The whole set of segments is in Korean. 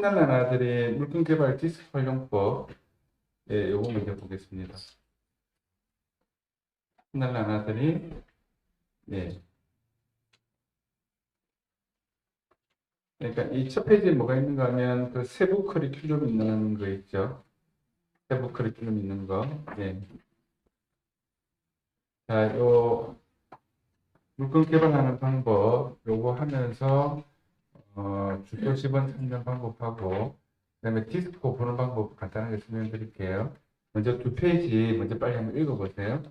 신랄한 아들의 물건 개발 디스크 활용법. 예, 요거 먼저 보겠습니다. 신랄한 아들이, 예. 그러니까 이 첫 페이지에 뭐가 있는가 하면 그 세부 커리큘럼 있는 거 있죠. 세부 커리큘럼 있는 거. 예. 자, 요 물건 개발하는 방법, 요거 하면서, 주소 지번 찾는 방법하고, 그다음에 디스코 보는 방법 간단하게 설명드릴게요. 먼저 두 페이지 먼저 빨리 한번 읽어보세요.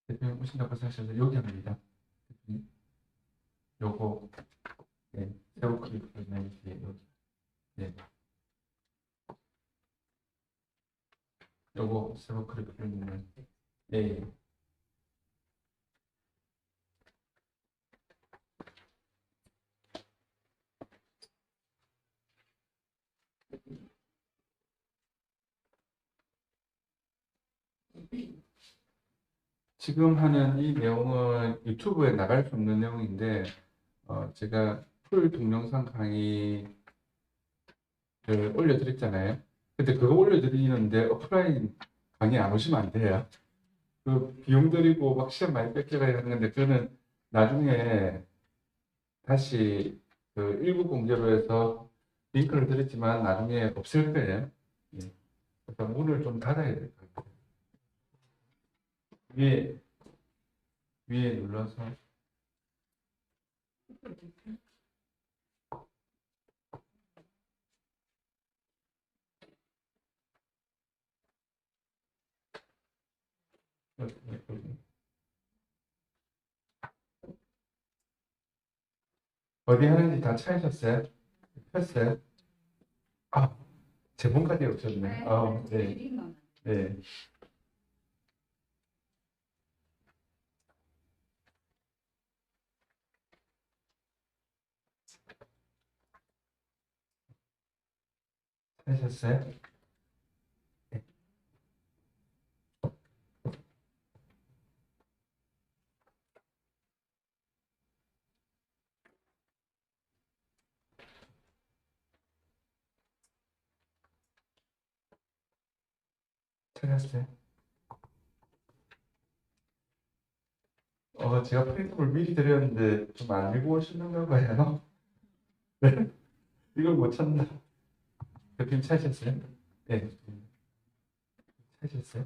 대표님 오신다고 하셔서 여기 합니다. 요거, 예, 세부 커리큘럼 여기, 예, 요거 세부 커리큘럼, 예, 예. 지금 하는 이 내용은 유튜브에 나갈 수 없는 내용인데, 제가 풀 동영상 강의를 올려드렸잖아요. 근데 그거 올려드리는데 오프라인 강의 안 오시면 안 돼요. 그 비용 들이고 막 시간 많이 뺏겨가 하는 건데, 그거는 나중에 다시 그 일부 공개로 해서 링크를 드렸지만 나중에 없을 거예요. 예. 그래서 문을 좀 닫아야 될 것 같아요. 위에 눌러서. 어디 하는지 다 찾으셨어요? 폈어요? 아, 제본까지 오셨네. 네. 네. 찾으셨어요? 네. 찾았어요? 제가 프린트를 미리 드렸는데 좀 안 읽고 오시는가 봐요. 네. 이걸 못 찾나? 대표님 찾으셨어요? 네. 찾으셨어요?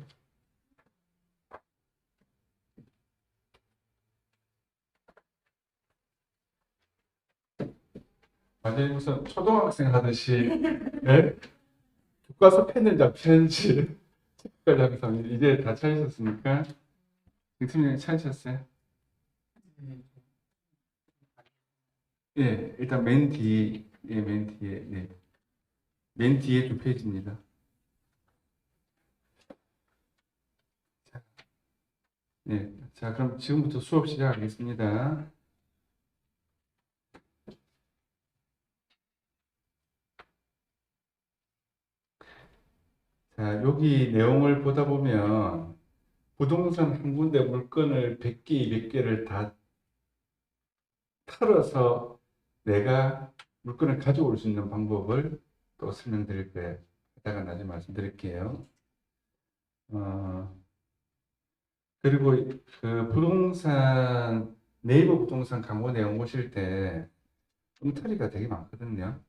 완전히 무슨 초등학생 하듯이, 네? 교과서 펜을 잡히는지 책까지 하면서 이제 다 찾으셨습니까? 대표님 찾으셨어요? 예, 일단 맨 뒤, 예, 맨 뒤에, 네. 맨 뒤에 두 페이지입니다. 네. 자, 그럼 지금부터 수업 시작하겠습니다. 자, 여기 내용을 보다 보면 부동산 한 군데 물건을 100개, 200개를 다 털어서 내가 물건을 가져올 수 있는 방법을 또 설명드릴 거예요. 이따가 나중에 말씀드릴게요. 어, 그리고 그 부동산, 네이버 부동산 광고 내용 보실 때 엉터리가 되게 많거든요.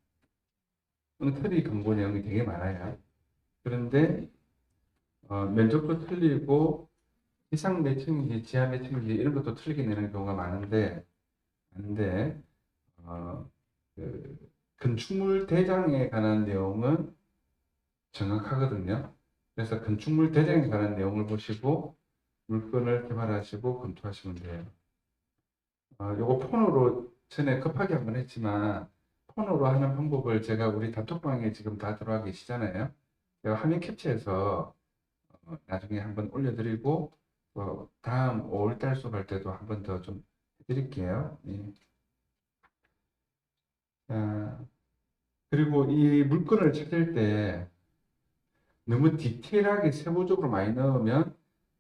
엉터리 광고 내용이 되게 많아요. 그런데 면적도 틀리고 지상 매칭인지 지하 매칭인지 이런 것도 틀리게 내는 경우가 많은데 그 건축물 대장에 관한 내용은 정확하거든요. 그래서 건축물 대장에 관한 내용을 보시고 물건을 개발하시고 검토하시면 돼요. 요거 폰으로 전에 급하게 한번 했지만 폰으로 하는 방법을 제가 우리 단톡방에 지금 다 들어와 계시잖아요. 제가 화면 캡처해서 나중에 한번 올려드리고 다음 5월달 수업할 때도 한번 더 좀 해드릴게요. 예. 아, 그리고 이 물건을 찾을 때 너무 디테일하게 세부적으로 많이 넣으면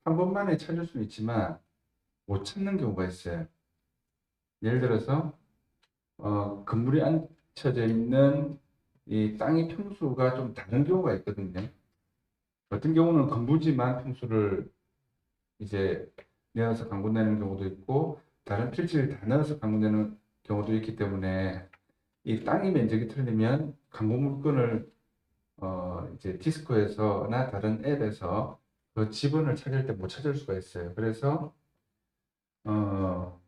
한 번만에 찾을 수 있지만 못 찾는 경우가 있어요. 예를 들어서 건물이 앉혀져 있는 이 땅의 평수가 좀 다른 경우가 있거든요. 어떤 경우는 건물지만 평수를 이제 내어서 강군내는 경우도 있고 다른 필지를 다 넣어서 강군내는 경우도 있기 때문에 이 땅의 면적이 틀리면 강구 물건을 이제 디스코에서나 다른 앱에서 그 지분을 찾을 때 못 찾을 수가 있어요. 그래서 어,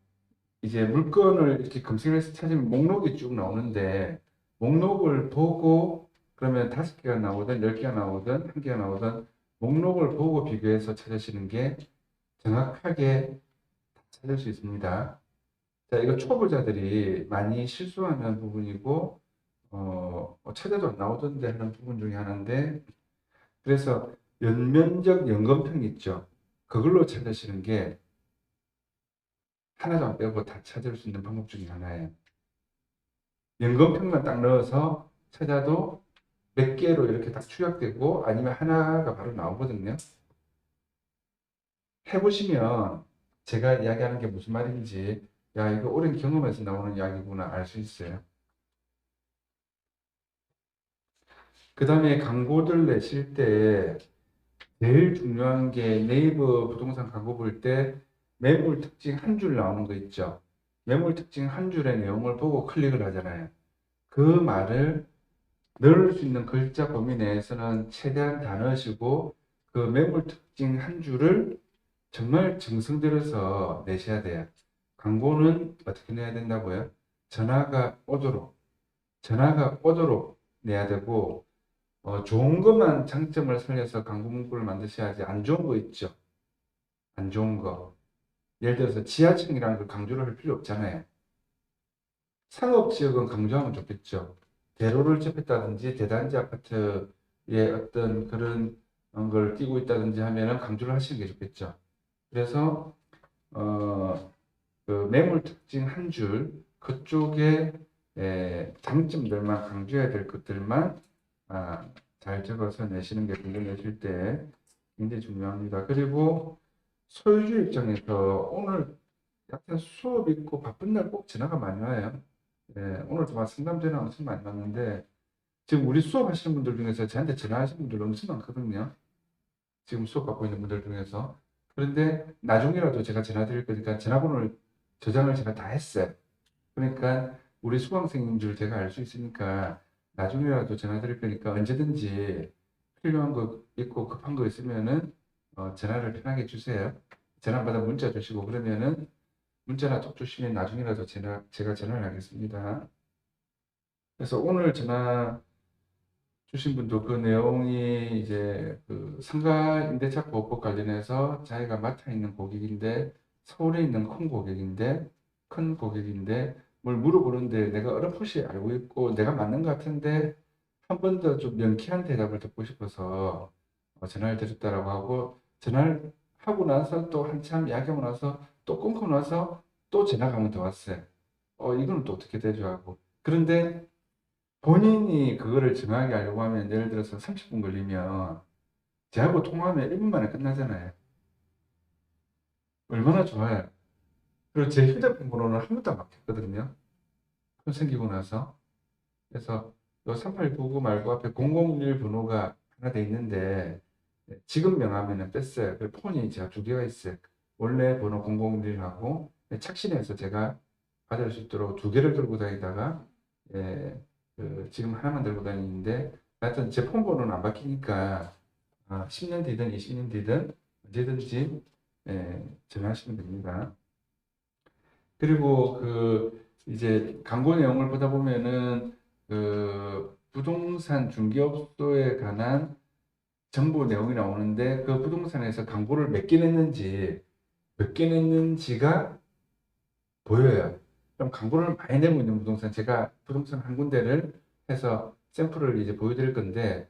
이제 물건을 이렇게 검색해서 찾으면 목록이 쭉 나오는데 목록을 보고 그러면 5개가 나오든 10개가 나오든 1개가 나오든 목록을 보고 비교해서 찾으시는 게 정확하게 찾을 수 있습니다. 자, 이거 초보자들이 많이 실수하는 부분이고 찾아도 안 나오던데 하는 부분 중에 하나인데 그래서 연면적 연건평 있죠. 그걸로 찾으시는 게 하나도 안 빼고 다 찾을 수 있는 방법 중에 하나예요. 연건평만 딱 넣어서 찾아도 몇 개로 이렇게 딱 추격되고 아니면 하나가 바로 나오거든요. 해보시면 제가 이야기하는 게 무슨 말인지 야 이거 오랜 경험에서 나오는 이야기구나 알 수 있어요. 그 다음에 광고들 내실 때 제일 중요한 게 네이버 부동산 광고 볼 때 매물 특징 한 줄 나오는 거 있죠. 매물 특징 한 줄의 내용을 보고 클릭을 하잖아요. 그 말을 넣을 수 있는 글자 범위 내에서는 최대한 다 넣으시고 그 매물 특징 한 줄을 정말 정성 들여서 내셔야 돼요. 광고는 어떻게 내야 된다고요? 전화가 오도록 내야 되고 좋은 것만 장점을 살려서 광고 문구를 만드셔야지 안 좋은 거 있죠. 안 좋은 거. 예를 들어서 지하층이라는 걸 강조를 할 필요 없잖아요. 상업지역은 강조하면 좋겠죠. 대로를 접했다든지 대단지 아파트의 어떤 그런 걸 띄고 있다든지 하면은 강조를 하시는 게 좋겠죠. 그래서 그 매물 특징 한 줄 그쪽에 장점들만 강조해야 될 것들만 잘 적어서 내시는 게 공부 내실 때 굉장히 중요합니다. 그리고 소유주 입장에서 오늘 약간 수업 있고 바쁜 날 꼭 전화가 많이 와요. 오늘 정말 상담 전화 엄청 많이 왔는데 지금 우리 수업 하시는 분들 중에서 저한테 전화하시는 분들 엄청 많거든요. 지금 수업 받고 있는 분들 중에서. 그런데 나중이라도 제가 전화 드릴 거니까 전화번호를 저장을 제가 다 했어요. 그러니까 우리 수강생인 줄 제가 알 수 있으니까 나중이라도 전화 드릴 거니까 언제든지 필요한 거 있고 급한 거 있으면은 전화를 편하게 주세요. 전화 받아 문자 주시고 그러면은 문자나 톡 주시면 나중이라도 제가 전화를 하겠습니다. 그래서 오늘 전화 주신 분도 그 내용이 이제 그 상가 임대차 보호법 관련해서 자기가 맡아 있는 고객인데 서울에 있는 큰 고객인데 뭘 물어보는데 내가 어렴풋이 알고 있고 내가 맞는 것 같은데 한 번 더 좀 명쾌한 대답을 듣고 싶어서 전화를 드렸다라고 하고 전화를 하고 나서 또 한참 이야기하고 나서 또 끊고 나서 또 전화가 한 번 더 왔어요. 이거는 또 어떻게 되죠 하고. 그런데 본인이 그거를 정확하게 알려고 하면 예를 들어서 30분 걸리면 저하고 통화하면 1분 만에 끝나잖아요. 얼마나 좋아요. 그리고 제 휴대폰 번호는 한 번도 안 바뀌었거든요. 폰 생기고 나서. 그래서 요 3899 말고 앞에 001 번호가 하나 돼 있는데 지금 명하면은 뺐어요. 그 폰이 제가 2개가 있어요. 원래 번호 001하고 착신해서 제가 받을 수 있도록 2개를 들고 다니다가 예, 지금 하나만 들고 다니는데 하여튼 제 폰 번호는 안 바뀌니까 10년 뒤든 20년 뒤든 언제든지 전화하시면 됩니다. 그리고 그 이제 광고 내용을 보다 보면은 그 부동산 중개업소에 관한 정보 내용이 나오는데 그 부동산에서 광고를 몇 개 냈는지가 보여요. 그럼 광고를 많이 내고 있는 부동산, 제가 부동산 한 군데를 해서 샘플을 이제 보여드릴 건데,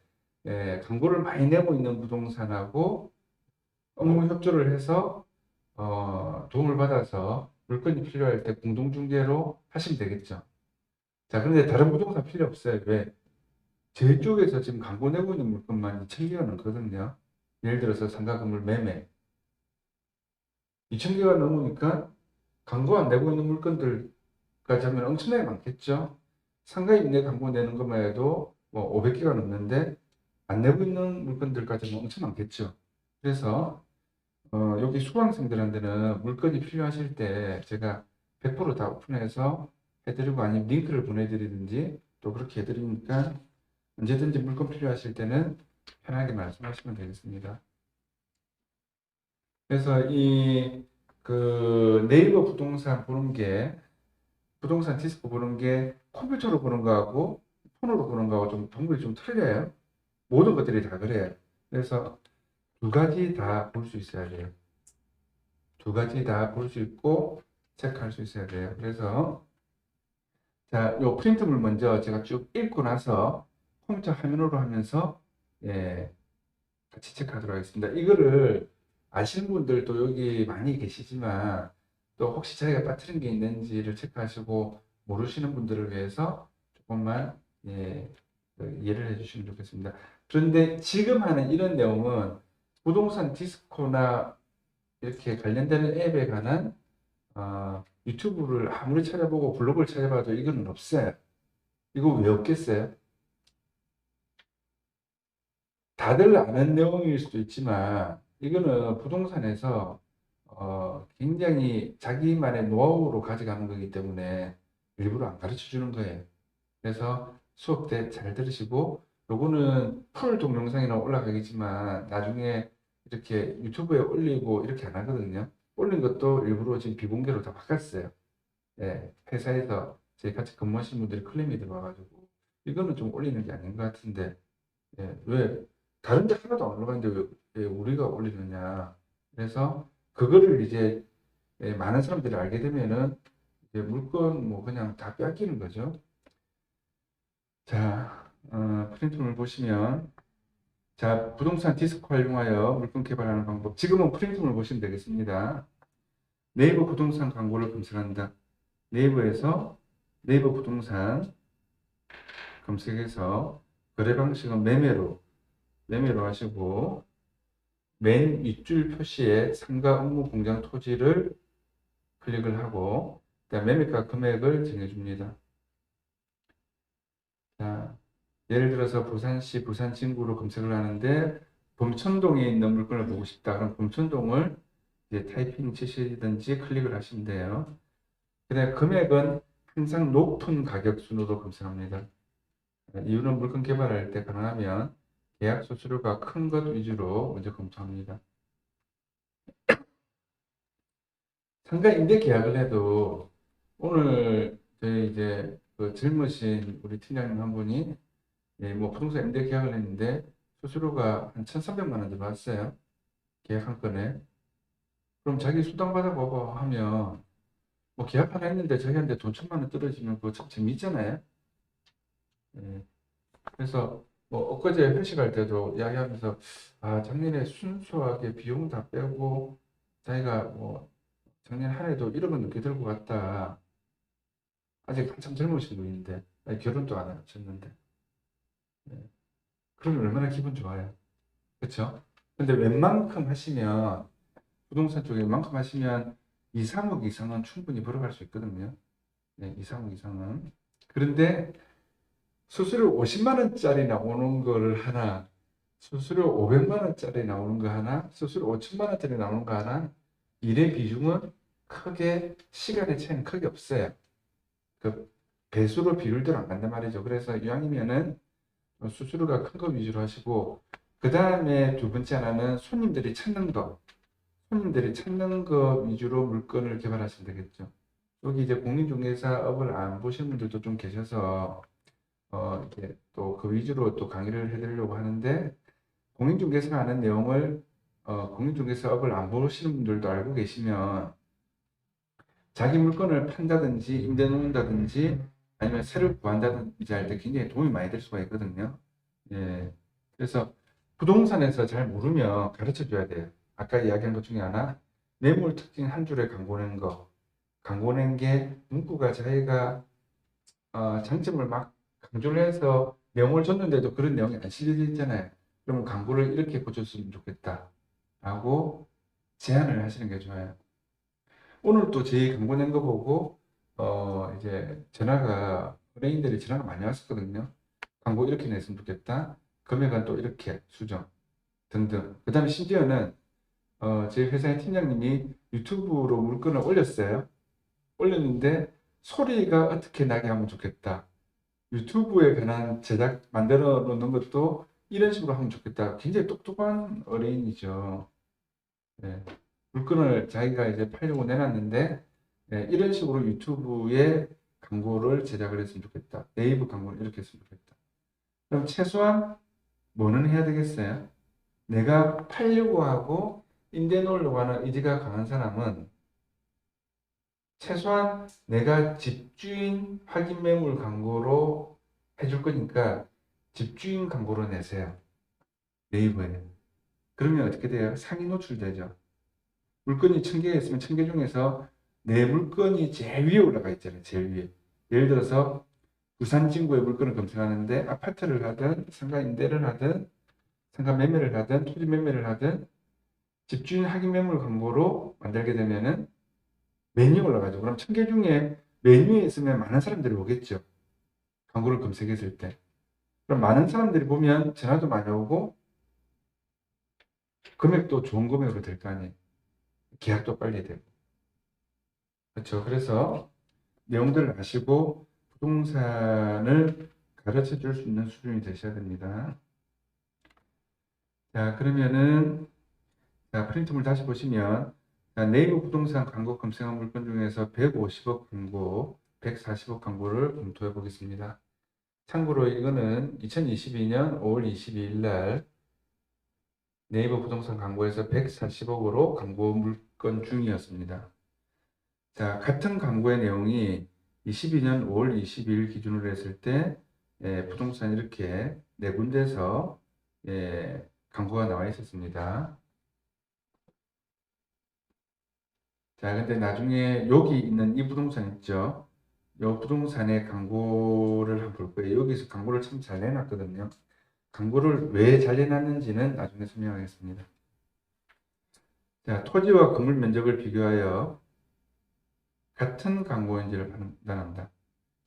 광고를 많이 내고 있는 부동산하고 업무 협조를 해서 도움을 받아서 물건이 필요할 때 공동중개로 하시면 되겠죠. 자, 그런데 다른 부동산 필요 없어요. 왜? 제 쪽에서 지금 광고 내고 있는 물건만 2,000개가 넘거든요. 예를 들어서 상가 건물 매매. 2,000개가 넘으니까 광고 안 내고 있는 물건들까지 하면 엄청나게 많겠죠. 상가 임대 광고 내는 것만 해도 뭐 500개가 넘는데 안 내고 있는 물건들까지 하면 엄청 많겠죠. 그래서 여기 수강생들한테는 물건이 필요하실 때 제가 100%다 오픈해서 해드리고 아니면 링크를 보내드리든지 또 그렇게 해드리니까 언제든지 물건 필요하실 때는 편하게 말씀하시면 되겠습니다. 그래서 그 네이버 부동산 보는 게 부동산 디스코 보는 게 컴퓨터로 보는 거하고 폰으로 보는 거하고 좀 방법이 좀 틀려요. 모든 것들이 다 그래요. 그래서 두 가지 다 볼 수 있어야 돼요. 두 가지 다 볼 수 있고 체크할 수 있어야 돼요. 그래서 자, 요 프린트물 먼저 제가 쭉 읽고 나서 컴퓨터 화면으로 하면서 예, 같이 체크하도록 하겠습니다. 이거를 아시는 분들도 여기 많이 계시지만 또 혹시 자기가 빠뜨린 게 있는지를 체크하시고 모르시는 분들을 위해서 조금만 예, 이해를 해주시면 좋겠습니다. 그런데 지금 하는 이런 내용은 부동산 디스코나 이렇게 관련되는 앱에 관한 유튜브를 아무리 찾아보고 블로그를 찾아봐도 이거는 없어요. 이거 왜 없겠어요? 다들 아는 내용일 수도 있지만 이거는 부동산에서 굉장히 자기만의 노하우로 가져가는 거기 때문에 일부러 안 가르쳐 주는 거예요. 그래서 수업 때 잘 들으시고 요거는 풀 동영상이나 올라가겠지만 나중에 이렇게 유튜브에 올리고 이렇게 안 하거든요. 올린 것도 일부러 지금 비공개로 다 바꿨어요. 예, 회사에서 저희 같이 근무하시는 분들이 클레임이 들어와가지고 이거는 좀 올리는 게 아닌 것 같은데 예, 왜 다른 데 하나도 안 올라가는데 왜 우리가 올리느냐. 그래서 그거를 이제 많은 사람들이 알게 되면은 이제 물건 뭐 그냥 다 뺏기는 거죠. 자, 프린트물 보시면 자, 부동산 디스크 활용하여 물건 개발하는 방법. 지금은 프린트물 보시면 되겠습니다. 네이버 부동산 광고를 검색한다. 네이버에서 네이버 부동산 검색해서 거래 방식은 매매로 하시고 맨 윗줄 표시에 상가 업무 공장 토지를 클릭을 하고 그다음 매매가 금액을 정해줍니다. 자, 예를 들어서 부산시 부산 진구로 검색을 하는데 범천동에 있는 물건을 보고 싶다. 그럼 범천동을 이제 타이핑 치시든지 클릭을 하시면 돼요. 그다음 금액은 항상 높은 가격 순으로 검색합니다. 이유는 물건 개발할 때 가능하면 계약 수수료가 큰 것 위주로 먼저 검토합니다. 상가 임대 계약을 해도 오늘 저희 이제 그 젊으신 우리 팀장님 한 분이 예, 뭐 부동산 임대 계약을 했는데 수수료가 한 1,300만 원 들어왔어요. 계약 한 건에. 그럼 자기 수당 받아보고 하면 뭐 계약 하나 했는데 자기한테 돈 1,000만 원 떨어지면 그거 참 재미있잖아요. 예. 그래서 뭐 엊그제 회식할 때도 이야기하면서 아 작년에 순수하게 비용 다 빼고 자기가 뭐 작년 한 해도 1억은 넘게 들고 갔다. 아직 한참 젊으신 분인데 아니, 결혼도 안 하셨는데 예. 그러면 얼마나 기분 좋아요. 그렇죠? 근데 웬만큼 하시면 부동산 쪽에 웬만큼 하시면 2, 3억 이상은 충분히 벌어갈 수 있거든요. 네, 2, 3억 이상은. 그런데 수수료 50만 원짜리 나오는 거를 하나, 수수료 500만 원짜리 나오는 거 하나, 수수료 5천만 원짜리 나오는 거 하나, 일의 비중은 크게, 시간의 차이는 크게 없어요. 그 배수로 비율대로 안 간단 말이죠. 그래서 이왕이면은 수수료가 큰 거 위주로 하시고, 그 다음에 두 번째 하나는 손님들이 찾는 거 위주로 물건을 개발하시면 되겠죠. 여기 이제 공인중개사업을 안 보시는 분들도 좀 계셔서, 이렇게 또 그 위주로 또 강의를 해드리려고 하는데, 공인중개사가 하는 내용을, 공인중개사업을 안 보시는 분들도 알고 계시면, 자기 물건을 판다든지, 임대 놓는다든지, 아니면 새로 구한다든지 할 때 굉장히 도움이 많이 될 수가 있거든요. 예. 그래서 부동산에서 잘 모르면 가르쳐 줘야 돼요. 아까 이야기한 것 중에 하나, 매물 특징 한 줄에 광고 낸 거. 광고 낸 게 문구가 자기가 장점을 막 강조를 해서 내용을 줬는데도 그런 내용이 안 실려져 있잖아요. 그러면 광고를 이렇게 고쳤으면 좋겠다 라고 제안을 하시는 게 좋아요. 오늘 또 저희 광고 낸 거 보고 이제 의뢰인들이 전화가 많이 왔었거든요. 광고 이렇게 냈으면 좋겠다. 금액은 또 이렇게 수정 등등. 그 다음에 심지어는 저희 회사의 팀장님이 유튜브로 물건을 올렸어요. 올렸는데 소리가 어떻게 나게 하면 좋겠다. 유튜브에 관한 제작 만들어 놓는 것도 이런 식으로 하면 좋겠다. 굉장히 똑똑한 의뢰인이죠. 네. 물건을 자기가 이제 팔려고 내놨는데 네, 이런 식으로 유튜브에 광고를 제작을 했으면 좋겠다. 네이버 광고를 이렇게 했으면 좋겠다. 그럼 최소한 뭐는 해야 되겠어요? 내가 팔려고 하고 임대 놓으려고 하는 의지가 강한 사람은 최소한 내가 집주인 확인 매물 광고로 해줄 거니까 집주인 광고로 내세요. 네이버에. 그러면 어떻게 돼요? 상위 노출되죠. 물건이 1000개가 있으면 1000개 중에서 내 물건이 제일 위에 올라가 있잖아요. 제일 위에. 예를 들어서 부산 진구의 물건을 검색하는데 아파트를 하든 상가 임대를 하든 상가 매매를 하든 토지 매매를 하든 집주인 확인 매물 광고로 만들게 되면은 메뉴에 올라가죠. 그럼 1000개 중에 메뉴에 있으면 많은 사람들이 오겠죠. 광고를 검색했을 때. 그럼 많은 사람들이 보면 전화도 많이 오고 금액도 좋은 금액으로 될 거 아니에요. 계약도 빨리 되고. 그렇죠. 그래서 내용들을 아시고 부동산을 가르쳐 줄 수 있는 수준이 되셔야 됩니다. 자, 그러면은 자, 프린트물 다시 보시면 자, 네이버 부동산 광고 검색한 물건 중에서 150억 광고, 140억 광고를 검토해 보겠습니다. 참고로 이거는 2022년 5월 22일 날 네이버 부동산 광고에서 140억으로 광고 물건 중이었습니다. 자, 같은 광고의 내용이 22년 5월 22일 기준으로 했을 때 부동산 이렇게 네 군데서 광고가 나와 있었습니다. 자, 근데 나중에 여기 있는 이 부동산 있죠? 이 부동산의 광고를 한번 볼 거예요. 여기서 광고를 참 잘 내놨거든요. 광고를 왜 잘 내놨는지는 나중에 설명하겠습니다. 자, 토지와 건물 면적을 비교하여 같은 광고인지를 판단한다.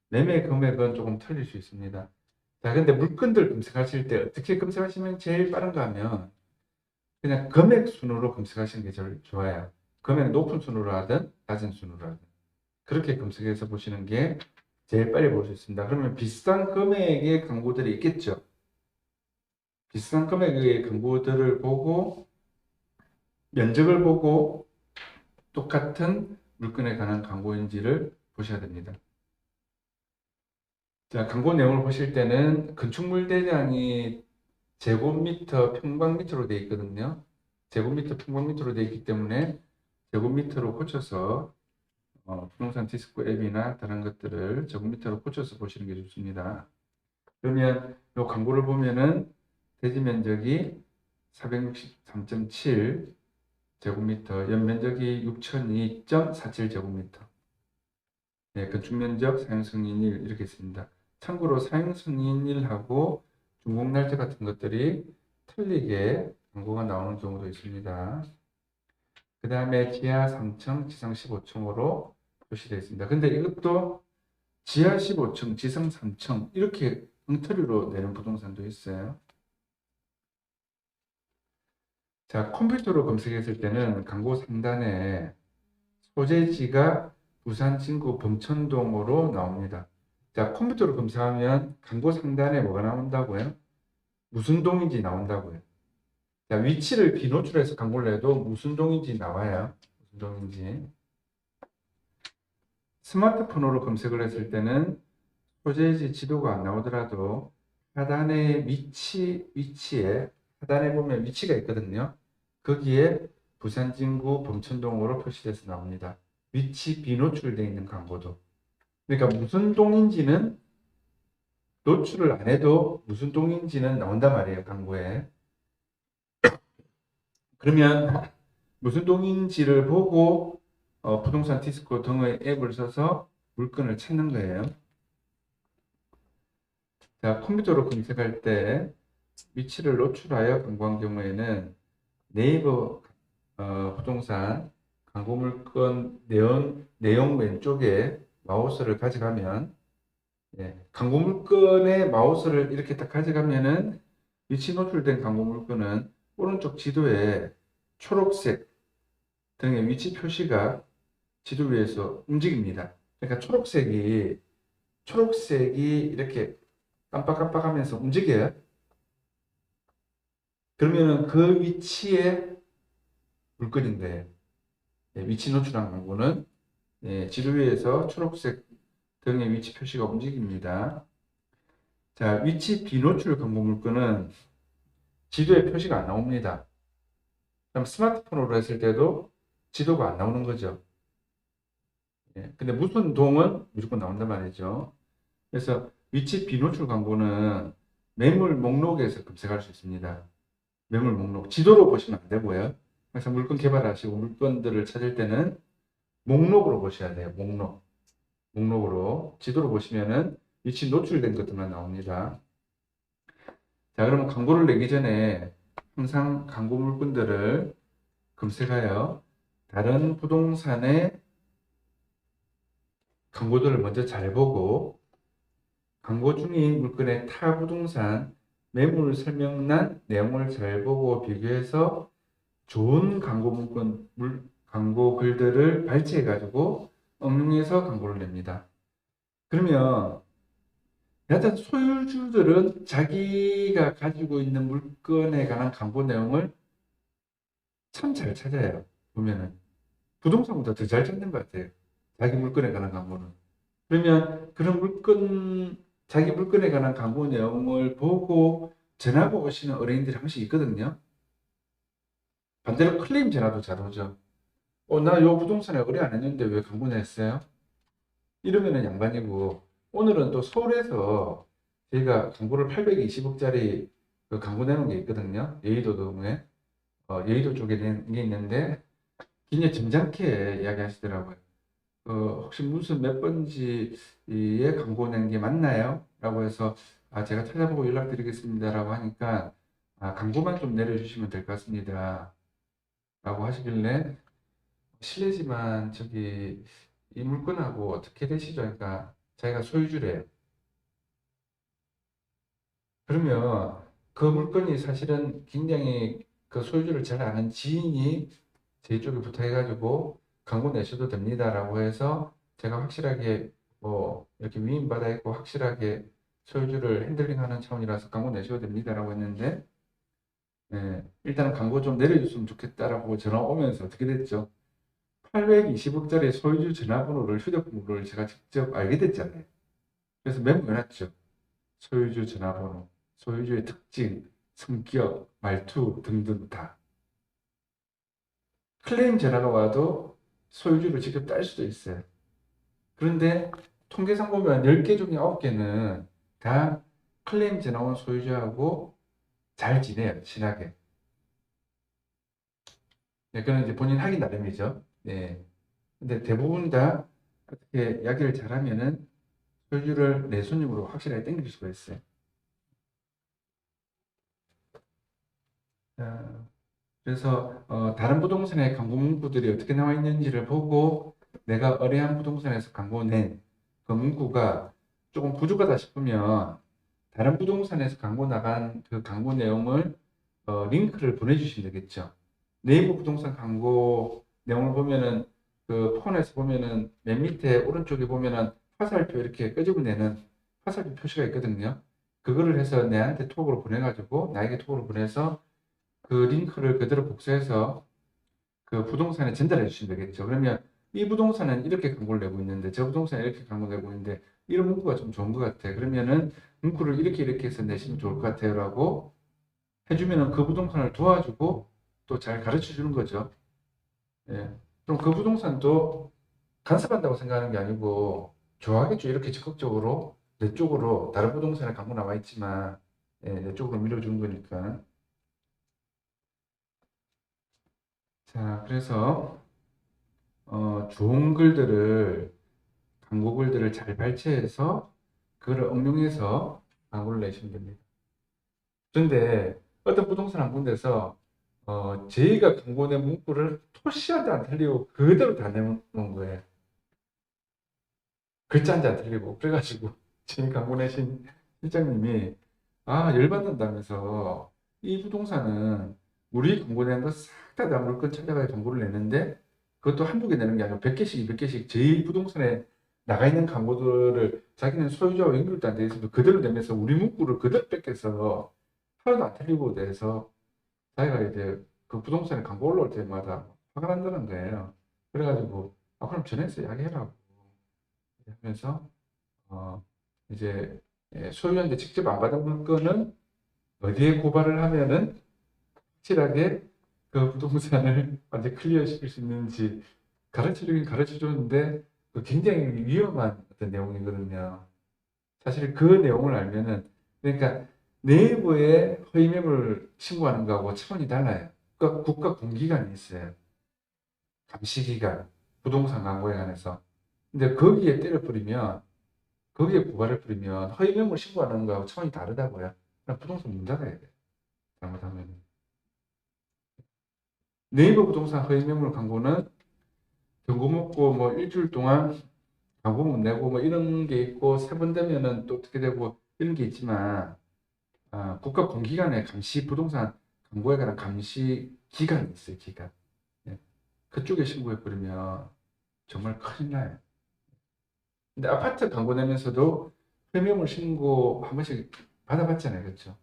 매매 금액은 조금 틀릴 수 있습니다. 자, 근데 물건들 검색하실 때 어떻게 검색하시면 제일 빠른가 하면 그냥 금액 순으로 검색하시는 게 제일 좋아요. 금액 높은 순으로 하든 낮은 순으로 하든 그렇게 검색해서 보시는 게 제일 빨리 볼 수 있습니다. 그러면 비싼 금액의 광고들이 있겠죠. 비싼 금액의 광고들을 보고 면적을 보고 똑같은 물건에 관한 광고인지를 보셔야 됩니다. 자, 광고 내용을 보실 때는 건축물 대장이 제곱미터, 평방미터로 되어 있거든요. 제곱미터, 평방미터로 되어 있기 때문에 제곱미터로 고쳐서 부동산 디스코 앱이나 다른 것들을 제곱미터로 고쳐서 보시는 게 좋습니다. 그러면 이 광고를 보면은 대지 면적이 463.7 제곱미터, 연면적이 6002.47 제곱미터. 네, 건축 면적, 사용 승인일 이렇게 있습니다. 참고로 사용 승인일하고 준공 날짜 같은 것들이 틀리게 광고가 나오는 경우도 있습니다. 그 다음에 지하 3층, 지상 15층으로 표시되어 있습니다. 근데 이것도 지하 15층, 지상 3층 이렇게 엉터리로 내는 부동산도 있어요. 자, 컴퓨터로 검색했을 때는 광고 상단에 소재지가 부산 진구 범천동으로 나옵니다. 자, 컴퓨터로 검색하면 광고 상단에 뭐가 나온다고요? 무슨 동인지 나온다고요. 자, 위치를 비노출해서 광고를 해도 무슨 동인지 나와요. 무슨 동인지. 스마트폰으로 검색을 했을 때는 소재지 지도가 안 나오더라도 하단의 위치에 하단에 보면 위치가 있거든요. 거기에 부산 진구 범천동으로 표시돼서 나옵니다. 위치 비노출되어 있는 광고도. 그러니까 무슨 동인지는 노출을 안 해도 무슨 동인지는 나온단 말이에요, 광고에. 그러면 무슨 동인지를 보고 부동산 디스코 등의 앱을 써서 물건을 찾는 거예요. 자, 컴퓨터로 검색할 때 위치를 노출하여 광고한 경우에는 네이버 부동산 광고 물건 내용 왼쪽에 마우스를 가져가면 광고 물건의 마우스를 이렇게 딱 가져가면은 위치 노출된 광고 물건은 오른쪽 지도에 초록색 등의 위치 표시가 지도 위에서 움직입니다. 그러니까 초록색이 이렇게 깜빡깜빡하면서 움직여요. 그러면은 그 위치에 물건인데 위치 노출한 광고는 지도 위에서 초록색 등의 위치 표시가 움직입니다. 자, 위치 비노출 광고 물건은 지도에 표시가 안 나옵니다. 그럼 스마트폰으로 했을 때도 지도가 안 나오는 거죠. 근데 무슨 동은 무조건 나온단 말이죠. 그래서 위치 비노출 광고는 매물 목록에서 검색할 수 있습니다. 매물 목록. 지도로 보시면 안 되고요. 그래서 물건 개발하시고 물건들을 찾을 때는 목록으로 보셔야 돼요. 목록으로. 지도로 보시면은 위치 노출된 것들만 나옵니다. 자, 그러면 광고를 내기 전에 항상 광고 물건들을 검색하여 다른 부동산의 광고들을 먼저 잘 보고 광고 중인 물건의 타 부동산 매물 설명란 내용을 잘 보고 비교해서 좋은 광고 글들을 발췌해 가지고 응용해서 광고를 냅니다. 그러면 여하튼 소유주들은 자기가 가지고 있는 물건에 관한 광고 내용을 참 잘 찾아요. 보면은 부동산보다 더 잘 찾는 것 같아요. 자기 물건에 관한 광고는. 그러면 그런 자기 물건에 관한 광고 내용을 보고 전화가 오시는 어린이들이 한 번씩 있거든요. 반대로 클레임 전화도 잘 오죠. 나 요 부동산에 의뢰 안 했는데 왜 광고 냈어요? 이러면은 양반이고, 오늘은 또 서울에서 저희가 광고를 820억짜리 그 광고 내놓은 게 있거든요. 여의도동에, 여의도 쪽에 낸 게 있는데, 굉장히 점잖게 이야기 하시더라고요. 혹시 무슨 몇 번지에 광고 낸 게 맞나요? 라고 해서, 제가 찾아보고 연락드리겠습니다. 라고 하니까, 광고만 좀 내려주시면 될 것 같습니다. 라고 하시길래, 실례지만, 이 물건하고 어떻게 되시죠? 그러니까, 자기가 소유주래요. 그러면 그 물건이 사실은 굉장히 그 소유주를 잘 아는 지인이 제 쪽에 부탁해가지고 광고 내셔도 됩니다라고 해서 제가 확실하게 뭐 이렇게 위임받아 있고 확실하게 소유주를 핸들링하는 차원이라서 광고 내셔도 됩니다라고 했는데 일단은 광고 좀 내려줬으면 좋겠다라고 전화 오면서 어떻게 됐죠? 820억짜리 소유주 전화번호를 휴대폰을 제가 직접 알게 됐잖아요. 그래서 메모해놨죠. 소유주 전화번호, 소유주의 특징, 성격, 말투 등등 다. 클레임 전화가 와도 소유주를 직접 딸 수도 있어요. 그런데 통계상 보면 10개 중에 9개는 다 클레임 전화 온 소유주하고 잘 지내요, 친하게. 네, 그건 이제 본인 하기 나름이죠. 네. 근데 대부분 다 어떻게 이야기를 잘하면은 소유주를 내 손님으로 확실하게 땡길 수가 있어요. 자, 그래서 다른 부동산의 광고 문구들이 어떻게 나와 있는지를 보고 내가 의뢰한 부동산에서 광고 낸 그 문구가 조금 부족하다 싶으면 다른 부동산에서 광고 나간 그 광고 내용을 링크를 보내주시면 되겠죠. 네이버 부동산 광고 내용을 보면은 그 폰에서 보면은 맨 밑에 오른쪽에 보면은 화살표 이렇게 끄집어내는 화살표 표시가 있거든요. 그거를 해서 내한테 톡으로 보내가지고 나에게 톡으로 보내서 그 링크를 그대로 복사해서 그 부동산에 전달해 주시면 되겠죠. 그러면 이 부동산은 이렇게 광고를 내고 있는데 저 부동산은 이렇게 광고를 내고 있는데 이런 문구가 좀 좋은 것 같아. 그러면은 문구를 이렇게 해서 내시면 좋을 것 같아요. 라고 해주면은 그 부동산을 도와주고 또 잘 가르쳐 주는 거죠. 예. 그럼 그 부동산도 간섭한다고 생각하는 게 아니고 좋아하겠죠. 이렇게 적극적으로 내 쪽으로 다른 부동산에 광고 나와 있지만 내 쪽으로 밀어주는 거니까. 자, 그래서 좋은 글들을 광고 글들을 잘 발췌해서 그걸 응용해서 광고를 내시면 됩니다. 그런데 어떤 부동산 한 군데서 저희가 광고 낸 문구를 토시하지 안 틀리고 그대로 다 내놓은 거예요. 글자 한 자 안 틀리고. 그래가지고 지금 광고 내신 실장님이 열받는다면서 이 부동산은 우리 광고 낸 거 싹 다 물건 찾아가서 광고를 냈는데 그것도 한두 개 내는 게 아니라 100개씩 200개씩 저희 부동산에 나가 있는 광고들을 자기는 소유자와 연결도 안 돼 있어도 그대로 내면서 우리 문구를 그대로 뺏겨서 하나도 안 틀리고 돼서 자기가 이제 그 부동산에 광고 올라올 때마다 화가 난다는 거예요. 그래가지고 그럼 전에서 이야기해라고 하면서 어, 이제 소유자한테 직접 안 받은 물건은 어디에 고발을 하면은 확실하게 그 부동산을 완전 클리어 시킬 수 있는지 가르쳐주긴 가르쳐줬는데 굉장히 위험한 어떤 내용이거든요. 사실 그 내용을 알면은 그러니까 내부에 허위 매물 신고하는 거하고 차원이 달라요. 그러니까 국가 공기관이 있어요. 감시기관, 부동산 광고에 관해서. 근데 거기에 때려 뿌리면 거기에 고발을 뿌리면 허위 매물 신고하는 거하고 차원이 다르다고요. 그냥 부동산 문 닫아야 돼요. 잘못하면. 네이버 부동산 허위 매물 광고는 경고 먹고 뭐 일주일 동안 광고 못 내고 뭐 이런 게 있고 세 번 되면은 또 어떻게 되고 이런 게 있지만 국가 공기관의 감시 부동산 광고에 관한 감시 기관이 있어요. 기관. 예. 그쪽에 신고해 버리면 정말 큰일 나요. 근데 아파트 광고 내면서도 프리미엄을 신고 한 번씩 받아봤잖아요. 그렇죠?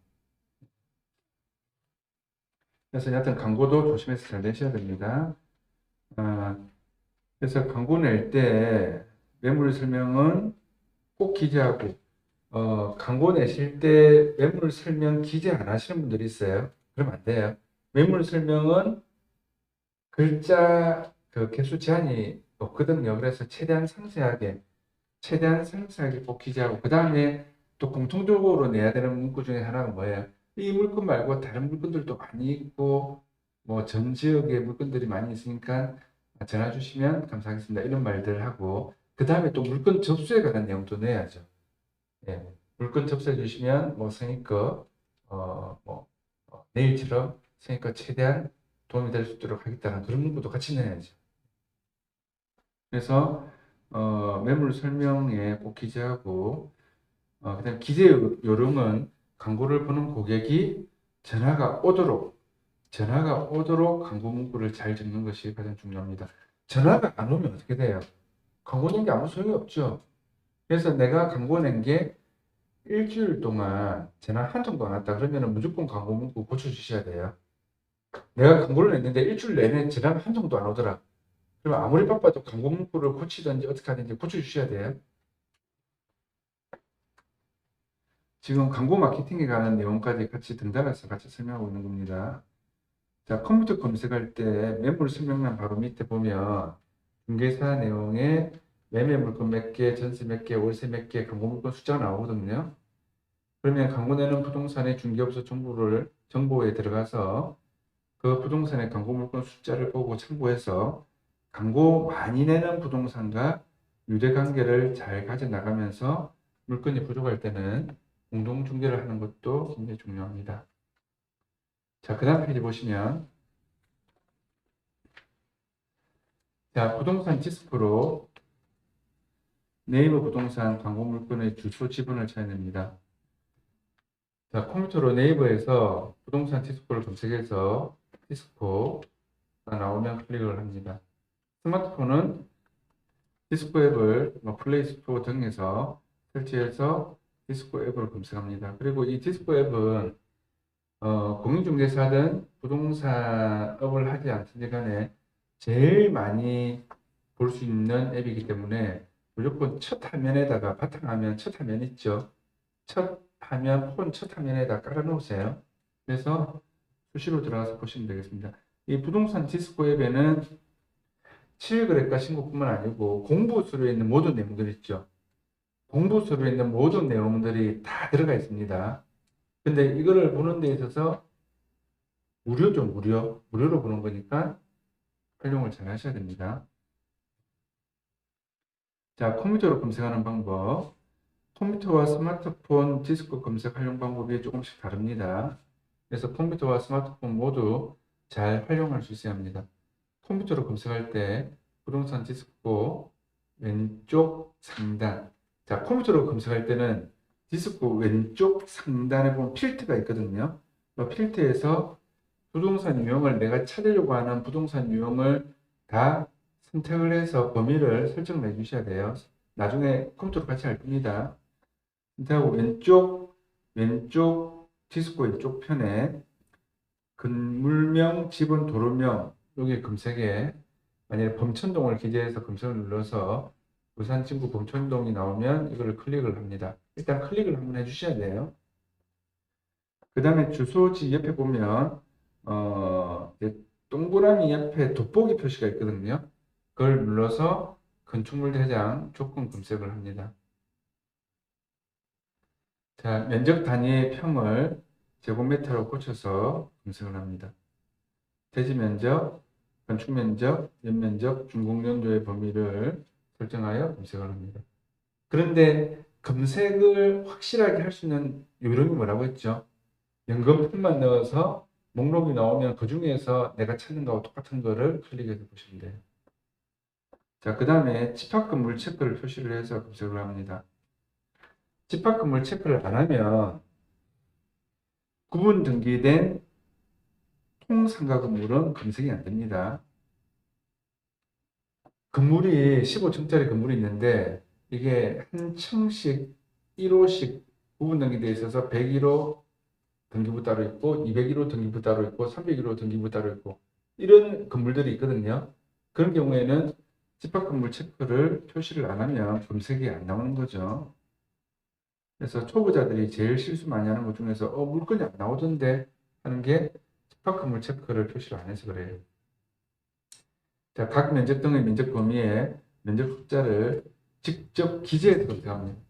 그래서 여하튼 광고도 조심해서 잘 내셔야 됩니다. 아, 그래서 광고 낼 때 매물 설명은 꼭 기재하고 광고 내실 때 매물 설명 기재 안 하시는 분들이 있어요. 그러면 안 돼요. 매물 설명은 글자 그 개수 제한이 없거든요. 그래서 최대한 상세하게 꼭 기재하고 그 다음에 또 공통적으로 내야 되는 문구 중에 하나가 뭐예요? 이 물건 말고 다른 물건들도 많이 있고 뭐 전 지역에 물건들이 많이 있으니까 전화 주시면 감사하겠습니다. 이런 말들 하고 그 다음에 또 물건 접수에 관한 내용도 내야죠. 예. 물건 접수해 주시면 뭐 성의껏 내일처럼 성의껏 최대한 도움이 될 수 있도록 하겠다는 그런 문구도 같이 내야죠. 그래서 매물 설명에 꼭 기재하고 그다음 기재 요령은 광고를 보는 고객이 전화가 오도록 광고 문구를 잘 적는 것이 가장 중요합니다. 전화가 안 오면 어떻게 돼요? 광고 낸 게 아무 소용이 없죠. 그래서 내가 광고 낸 게 일주일 동안 전화 한 통도 안 왔다 그러면 무조건 광고 문구 고쳐주셔야 돼요. 내가 광고를 냈는데 일주일 내내 전화가 한 통도 안 오더라. 그러면 아무리 바빠도 광고 문구를 고치든지 어떻게 하든지 고쳐주셔야 돼요. 지금 광고 마케팅에 관한 내용까지 같이 등단해서 같이 설명하고 있는 겁니다. 자, 컴퓨터 검색할 때 매물 설명란 바로 밑에 보면 중개사 내용에 매매 물건 몇 개, 전세 몇 개, 월세 몇 개, 광고 물건 숫자가 나오거든요. 그러면 광고 내는 부동산의 중개업소 정보에 들어가서 그 부동산의 광고 물건 숫자를 보고 참고해서 광고 많이 내는 부동산과 유대관계를 잘 가져나가면서 물건이 부족할 때는 공동중개를 하는 것도 굉장히 중요합니다. 자, 그 다음 페이지 보시면 자, 부동산 디스프로 네이버 부동산 광고 물건의 주소 지분을 찾아냅니다. 자, 컴퓨터로 네이버에서 부동산 디스코를 검색해서 디스코가 나오면 클릭을 합니다. 스마트폰은 디스코 앱을 플레이 스토어 등에서 설치해서 디스코 앱을 검색합니다. 그리고 이 디스코 앱은 공인중개사든 부동산업을 하지 않든 간에 제일 많이 볼 수 있는 앱이기 때문에 무조건 첫 화면에다가 바탕화면 첫 화면 있죠. 첫 화면 폰 첫 화면에다 깔아 놓으세요. 그래서 수시로 들어가서 보시면 되겠습니다. 이 부동산 디스코 앱에는 실거래가 신고뿐만 아니고 공부서류에 있는 모든 내용들 있죠. 공부서류에 있는 모든 내용들이 다 들어가 있습니다. 근데 이거를 보는 데 있어서 무료죠, 무료. 무료로 보는 거니까 활용을 잘 하셔야 됩니다. 자, 컴퓨터로 검색하는 방법. 컴퓨터와 스마트폰 디스코 검색 활용 방법이 조금씩 다릅니다. 그래서 컴퓨터와 스마트폰 모두 잘 활용할 수 있어야 합니다. 컴퓨터로 검색할 때 부동산 디스코 왼쪽 상단. 자, 컴퓨터로 검색할 때는 디스코 왼쪽 상단에 보면 필터가 있거든요. 그 필터에서 부동산 유형을 내가 찾으려고 하는 부동산 유형을 다 선택을 해서 범위를 설정을 해 주셔야 돼요. 나중에 컴퓨터로 같이 할 겁니다. 선택하고 왼쪽 디스코 왼쪽 편에 건물명, 집은 도로명 여기 검색에 만약에 범천동을 기재해서 검색을 눌러서 부산 친구 범천동이 나오면 이거를 클릭을 합니다. 일단 클릭을 한번 해주셔야 돼요. 그 다음에 주소지 옆에 보면 동그라미 옆에 돋보기 표시가 있거든요. 그걸 눌러서 건축물 대장 조건 검색을 합니다. 자, 면적 단위의 평을 제곱미터로 고쳐서 검색을 합니다. 대지 면적, 건축 면적, 연면적, 준공연도의 범위를 설정하여 검색을 합니다. 그런데 검색을 확실하게 할 수 있는 요령이 뭐라고 했죠? 연금편만 넣어서 목록이 나오면 그 중에서 내가 찾는 거하고 똑같은 거를 클릭해서 보시면 돼요. 자, 그 다음에 집합건물 체크를 표시를 해서 검색을 합니다. 집합건물 체크를 안 하면 구분 등기된 통상가 건물은 검색이 안 됩니다. 건물이 15층짜리 건물이 있는데 이게 한 층씩 1호씩 구분 등기되어 있어서 101호 등기부 따로 있고 201호 등기부 따로 있고 301호 등기부 따로 있고 이런 건물들이 있거든요. 그런 경우에는 집합건물 체크를 표시를 안 하면 검색이 안 나오는 거죠. 그래서 초보자들이 제일 실수 많이 하는 것 중에서 물건이 안 나오던데 하는 게 집합건물 체크를 표시를 안 해서 그래요. 자, 각 면적 등의 면적 범위에 면적 숫자를 직접 기재해서 검색합니다.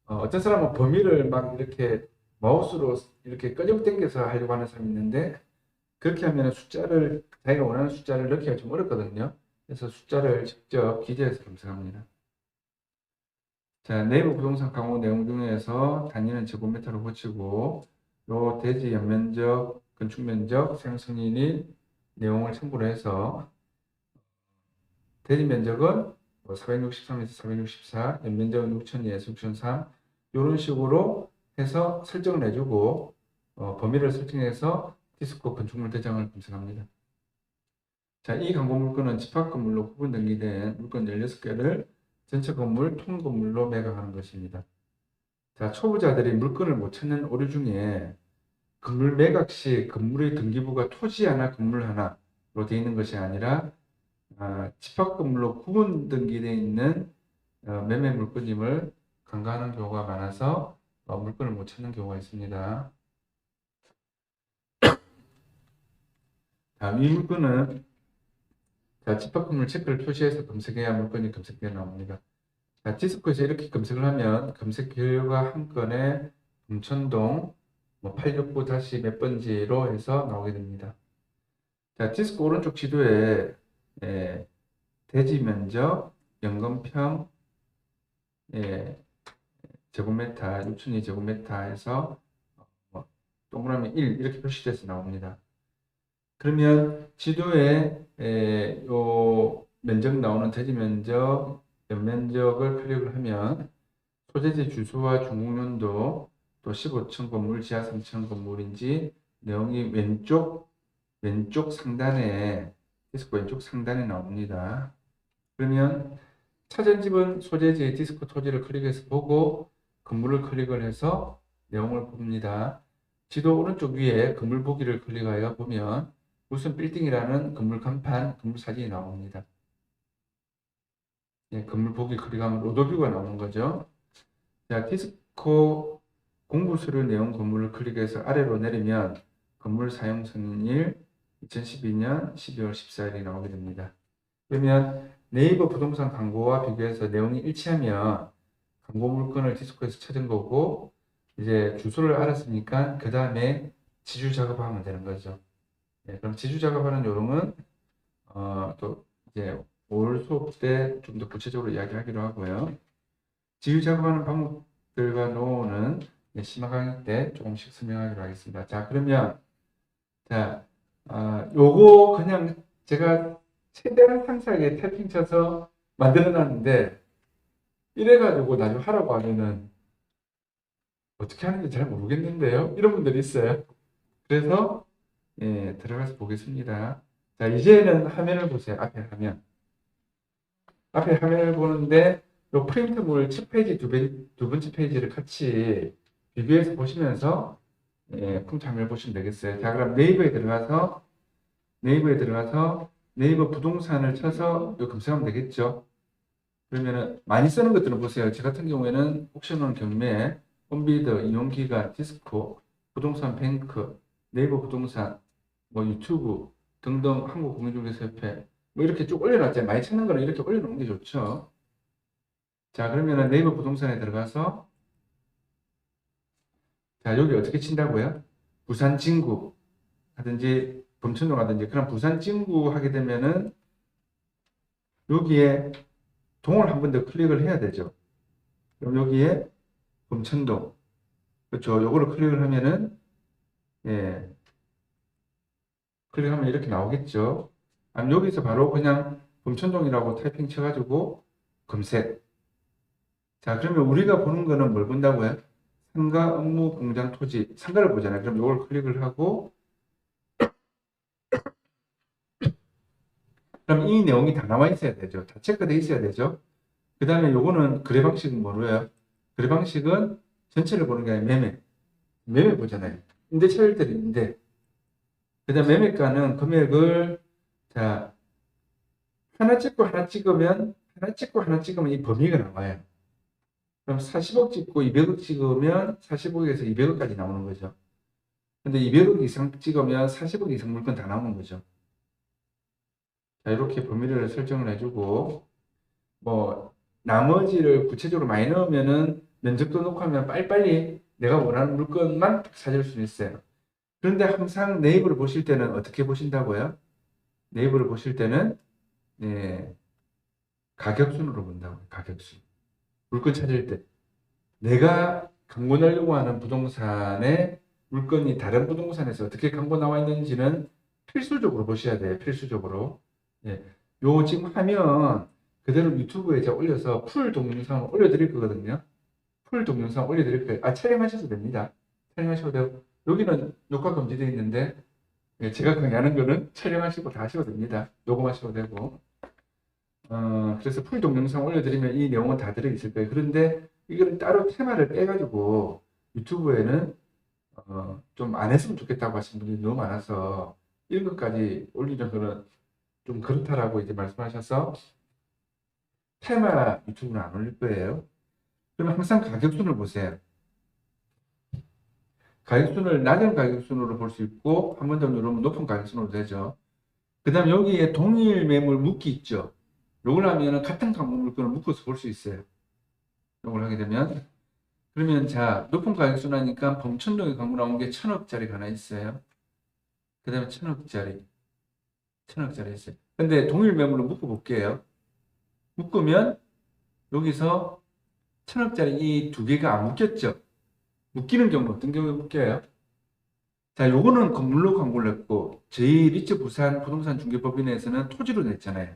어떤 사람은 범위를 막 이렇게 마우스로 이렇게 끄적 당겨서 하려고 하는 사람이 있는데 그렇게 하면 숫자를 자기가 원하는 숫자를 넣기가 좀 어렵거든요. 그래서 숫자를 직접 기재해서 검색합니다. 자, 네이버 부동산 강호 내용 중에서 단위는 제곱미터로 고치고 요 대지 연면적, 건축 면적, 사용 승인이 내용을 참고로 해서 대지 면적은 463에서 464, 연면적은 6002에서 6003 이런 식으로 해서 설정을 해주고 범위를 설정해서 디스코 건축물 대장을 검색합니다. 자, 이 광고 물건은 집합건물로 구분 등기된 물건 16개를 전체 건물, 통건물로 매각하는 것입니다. 자, 초보자들이 물건을 못 찾는 오류 중에 건물 매각 시 건물의 등기부가 토지 하나, 건물 하나로 되어 있는 것이 아니라 집합건물로 구분 등기되어 있는 매매 물건임을 간과하는 경우가 많아서 물건을 못 찾는 경우가 있습니다. 다음 이 물건은 집합건물 체크를 표시해서 검색해야 물건이 검색되어 나옵니다. 자, 디스코에서 이렇게 검색을 하면 검색 결과 한 건에 봉천동 869 다시 몇 번지로 해서 나오게 됩니다. 자, 디스코 오른쪽 지도에 대지 면적, 연금평, 제곱미터, 6,000이 제곱미터에서 동그라미 1 이렇게 표시돼서 나옵니다. 그러면 지도에 요 면적 나오는 대지 면적, 연면적을 클릭을 하면 소재지 주소와 준공연도 또 15층 건물, 지하 3층 건물인지 내용이 왼쪽 상단에 디스코 왼쪽 상단에 나옵니다. 그러면 찾은 집은 소재지의 디스코 토지를 클릭해서 보고 건물을 클릭을 해서 내용을 봅니다. 지도 오른쪽 위에 건물 보기를 클릭하여 보면 무슨 빌딩이라는 건물 간판, 건물 사진이 나옵니다. 건물 보기 클릭하면 로드뷰가 나오는 거죠. 자, 디스코 공부 서류 내용 건물을 클릭해서 아래로 내리면 건물 사용 승인일 2012년 12월 14일이 나오게 됩니다. 그러면 네이버 부동산 광고와 비교해서 내용이 일치하면 광고 물건을 디스코에서 찾은 거고 이제 주소를 알았으니까 그 다음에 지주 작업하면 되는 거죠. 그럼 지주 작업하는 요령은 또 이제 올 수업 때 좀 더 구체적으로 이야기하기로 하고요. 지주 작업하는 방법 들과 노는 심화 강의 때 조금씩 설명하기로 하겠습니다. 자, 그러면, 자, 요거 그냥 제가 최대한 상세하게 태핑 쳐서 만들어 놨는데, 이래가지고 나중에 하라고 하면은 어떻게 하는지 잘 모르겠는데요. 이런 분들이 있어요. 그래서, 예, 들어가서 보겠습니다. 자, 이제는 화면을 보세요. 앞에 화면. 앞에 화면을 보는데, 요 프린트물 첫 페이지 두 번째 페이지를 같이 비교해서 보시면서 컴퓨터 화면을 보시면 되겠어요. 자, 그럼 네이버에 들어가서 네이버 부동산을 쳐서 요 검색하면 되겠죠. 그러면은 많이 쓰는 것들은 보세요. 저 같은 경우에는 옥션원 경매, 홈비더, 이용기간, 디스코, 부동산 뱅크, 네이버 부동산, 뭐 유튜브 등등 한국공인중개사협회 뭐 이렇게 쭉 올려놨잖아요. 많이 찾는 거는 이렇게 올려놓는 게 좋죠. 자, 그러면은 네이버 부동산에 들어가서 자, 여기 어떻게 친다고요? 부산 진구 하든지 범천동 하든지 그런 부산 진구 하게 되면은 여기에 동을 한 번 더 클릭을 해야 되죠. 그럼 여기에 범천동 그렇죠. 요거를 클릭을 하면은 예, 클릭하면 이렇게 나오겠죠. 아니면 여기서 바로 그냥 범천동이라고 타이핑 쳐가지고 검색. 자, 그러면 우리가 보는 거는 뭘 본다고요? 상가, 업무, 공장, 토지, 상가를 보잖아요. 그럼 요걸 클릭을 하고 그럼 이 내용이 다 나와 있어야 되죠. 다 체크되어 있어야 되죠. 그 다음에 요거는 거래 방식은 뭐예요? 거래 방식은 전체를 보는 게 아니라 매매 보잖아요. 임대차율들이 있는데, 그 다음 매매가는 금액을, 자, 하나 찍고 하나 찍으면 이 범위가 나와요. 그럼 40억 찍고 200억 찍으면 40억에서 200억까지 나오는 거죠. 근데 200억 이상 찍으면 40억 이상 물건 다 나오는 거죠. 자, 이렇게 범위를 설정을 해주고, 뭐, 나머지를 구체적으로 많이 넣으면은 면적도 놓고 하면 빨리빨리 내가 원하는 물건만 찾을 수 있어요. 그런데 항상 네이버를 보실 때는 어떻게 보신다고요? 네이버를 보실 때는, 예, 가격순으로 본다고요. 가격순. 물건 찾을 때. 내가 광고하려고 하는 부동산의 물건이 다른 부동산에서 어떻게 광고 나와 있는지는 필수적으로 보셔야 돼요. 필수적으로. 예. 요 지금 화면 그대로 유튜브에 제가 올려서 풀 동영상을 올려드릴 거거든요. 풀 동영상 올려드릴 거예요. 촬영하셔도 됩니다. 촬영하셔도 되고, 여기는 녹화 금지되어 있는데, 예, 제가 강의하는 거는 촬영하시고 다 하셔도 됩니다. 녹음하셔도 되고. 그래서 풀 동영상 올려드리면 이 내용은 다 들어있을 거예요. 그런데 이거는 따로 테마를 빼가지고 유튜브에는 좀 안 했으면 좋겠다고 하시는 분들이 너무 많아서 이런 것까지 올리는 거는 좀 그렇다라고 이제 말씀하셔서 테마 유튜브는 안 올릴 거예요. 그러면 항상 가격순을 보세요. 가격순을 낮은 가격순으로 볼 수 있고 한 번 더 누르면 높은 가격순으로 되죠. 그 다음 여기에 동일 매물 묶기 있죠. 요걸 하면은 같은 광고 물건을 묶어서 볼 수 있어요. 요걸 하게 되면 그러면 자 높은 가격순 하니까 범천동에 광고 나온 게 1000억짜리가 하나 있어요. 그 다음에 1000억짜리 있어요. 근데 동일 매물로 묶어 볼게요. 묶으면 여기서 1000억짜리 이 두 개가 안 묶였죠. 묶이는 경우는 어떤 경우에 묶여요? 자, 요거는 건물로 광고를 냈고 저희 리츠 부산 부동산 중개법인에서는 토지로 냈잖아요.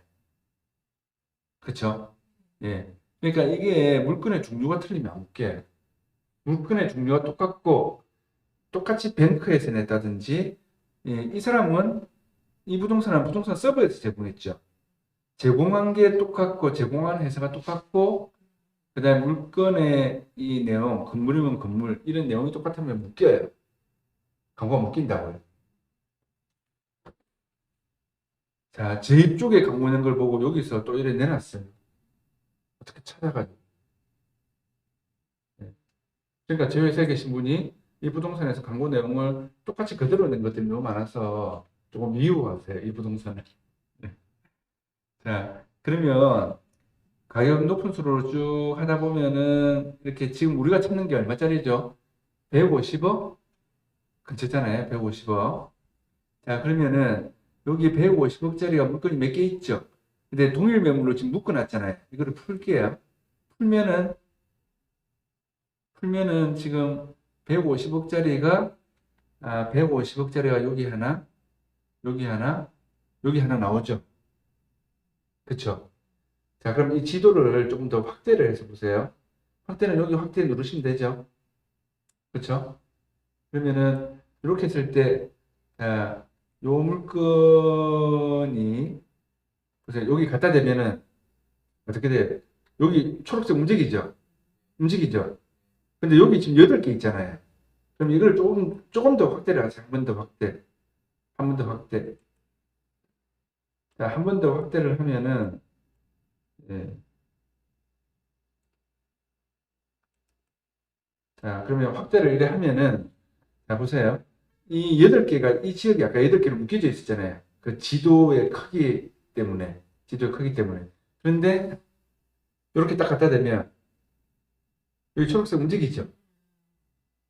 그쵸? 예. 그러니까 이게 물건의 종류가 틀리면 안 묶여요. 물건의 종류가 똑같고 똑같이 뱅크에서 냈다든지 예, 이 사람은 이 부동산은 부동산 서버에서 제공했죠. 제공한 게 똑같고 제공한 회사가 똑같고 그 다음에 물건의 이 내용 건물이면 건물 이런 내용이 똑같으면 묶여요. 광고가 묶인다고요. 자, 제 쪽에 광고 있는 걸 보고 여기서 또 이래 내놨어요. 어떻게 찾아가지고. 네. 그러니까 제 회사에 계신 분이 이 부동산에서 광고 내용을 똑같이 그대로 낸 것들이 너무 많아서 조금 미워하세요. 이 부동산을. 네. 자, 그러면 가격 높은 수로 쭉 하다 보면은 이렇게 지금 우리가 찾는 게 얼마짜리죠? 150억? 근처잖아요. 150억. 자, 그러면은 여기 150억짜리가 물건이 몇 개 있죠? 근데 동일 매물로 지금 묶어놨잖아요. 이거를 풀게요. 풀면은 풀면은 지금 150억짜리가 150억짜리가 여기 하나, 여기 하나, 여기 하나 나오죠. 그쵸? 자, 그럼 이 지도를 조금 더 확대를 해서 보세요. 확대는 여기 확대 누르시면 되죠. 그쵸? 그러면은 이렇게 했을 때, 요 물건이 보세요. 여기 갖다 대면은 어떻게 돼요? 여기 초록색 움직이죠? 움직이죠? 근데 여기 지금 8개 있잖아요. 그럼 이걸 조금 더 확대를 하세요. 한 번 더 확대. 한 번 더 확대. 자, 한 번 더 확대를 하면은, 예. 자, 그러면 확대를 이래 하면은, 자, 보세요. 이 8개가, 이 지역이 아까 8개로 묶여져 있었잖아요. 그 지도의 크기 때문에. 지도의 크기 때문에. 그런데, 이렇게 딱 갖다 대면, 여기 초록색 움직이죠?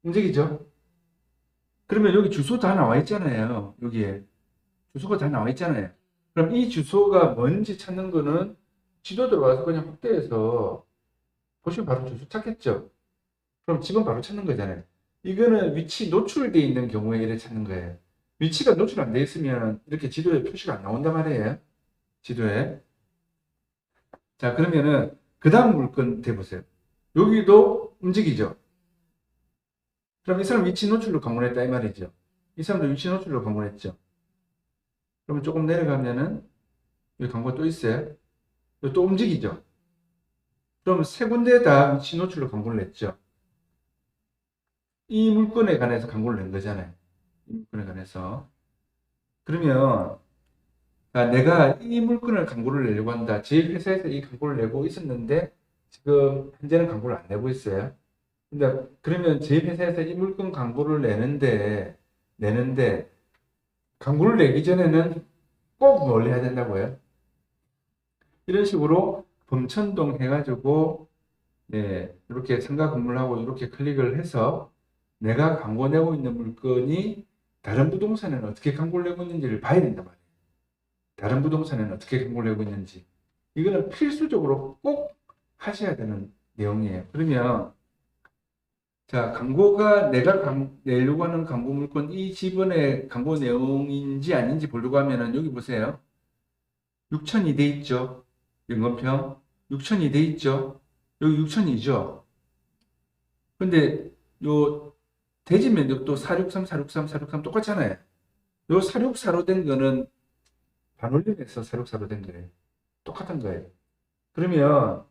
움직이죠? 그러면 여기 주소 다 나와 있잖아요. 여기에. 주소가 다 나와 있잖아요. 그럼 이 주소가 뭔지 찾는 거는 지도 들어와서 그냥 확대해서 보시면 바로 주소 찾겠죠? 그럼 집은 바로 찾는 거잖아요. 이거는 위치 노출되어 있는 경우에 이렇게 찾는 거예요. 위치가 노출 안 돼 있으면 이렇게 지도에 표시가 안 나온단 말이에요. 지도에. 자, 그러면은 그 다음 물건 대보세요. 여기도 움직이죠? 그럼 이 사람 위치 노출로 방문했다 이 말이죠. 이 사람도 위치 노출로 방문했죠. 그러면 조금 내려가면은 여기 광고 또 있어요. 여기 또 움직이죠. 그럼 세 군데 다 위치 노출로 광고를 냈죠. 이 물건에 관해서 광고를 낸 거잖아요. 이 물건에 관해서. 그러면 내가 이 물건을 광고를 내려고 한다. 제 회사에서 이 광고를 내고 있었는데 지금 현재는 광고를 안 내고 있어요. 근데 그러면 제 회사에서 이 물건 광고를 내는데 광고를 내기 전에는 꼭 뭘 해야 된다고요? 이런 식으로 범천동 해가지고 이렇게 상가 건물하고 이렇게 클릭을 해서 내가 광고 내고 있는 물건이 다른 부동산에는 어떻게 광고를 내고 있는지를 봐야 된단 말이에요. 다른 부동산에는 어떻게 광고를 내고 있는지. 이거는 필수적으로 꼭 하셔야 되는 내용이에요. 그러면 자, 광고가 내가 내려고 하는 광고 물건 이 지번의 광고 내용인지 아닌지 보려고 하면은 여기 보세요. 6천이 돼 있죠. 연건평 6천이 돼 있죠. 여기 6천이죠. 근데 요 대지면적도 463, 463, 463 똑같잖아요. 요 464로 된 거는 반올림에서 464로 된 거예요. 똑같은 거예요. 그러면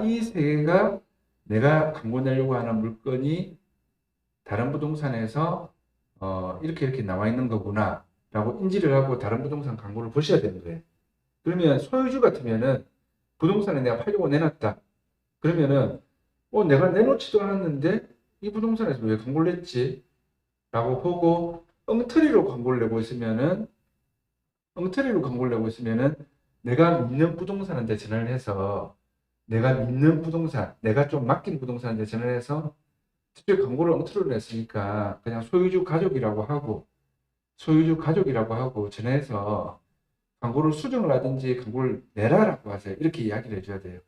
이 세 개가 내가 광고 내려고 하는 물건이 다른 부동산에서 이렇게 나와 있는 거구나 라고 인지를 하고 다른 부동산 광고를 보셔야 되는 거예요. 그러면 소유주 같으면은 부동산에 내가 팔려고 내놨다. 그러면은 내가 내놓지도 않았는데 이 부동산에서 왜 광고를 냈지? 라고 보고 엉터리로 광고를 내고 있으면은 내가 믿는 부동산한테 전화를 해서 내가 믿는 부동산, 내가 좀 맡긴 부동산한테 전화를 해서 직접 광고를 엉터리로 냈으니까 그냥 소유주 가족이라고 하고 전화해서 광고를 수정을 하든지 광고를 내라라고 하세요. 이렇게 이야기를 해줘야 돼요.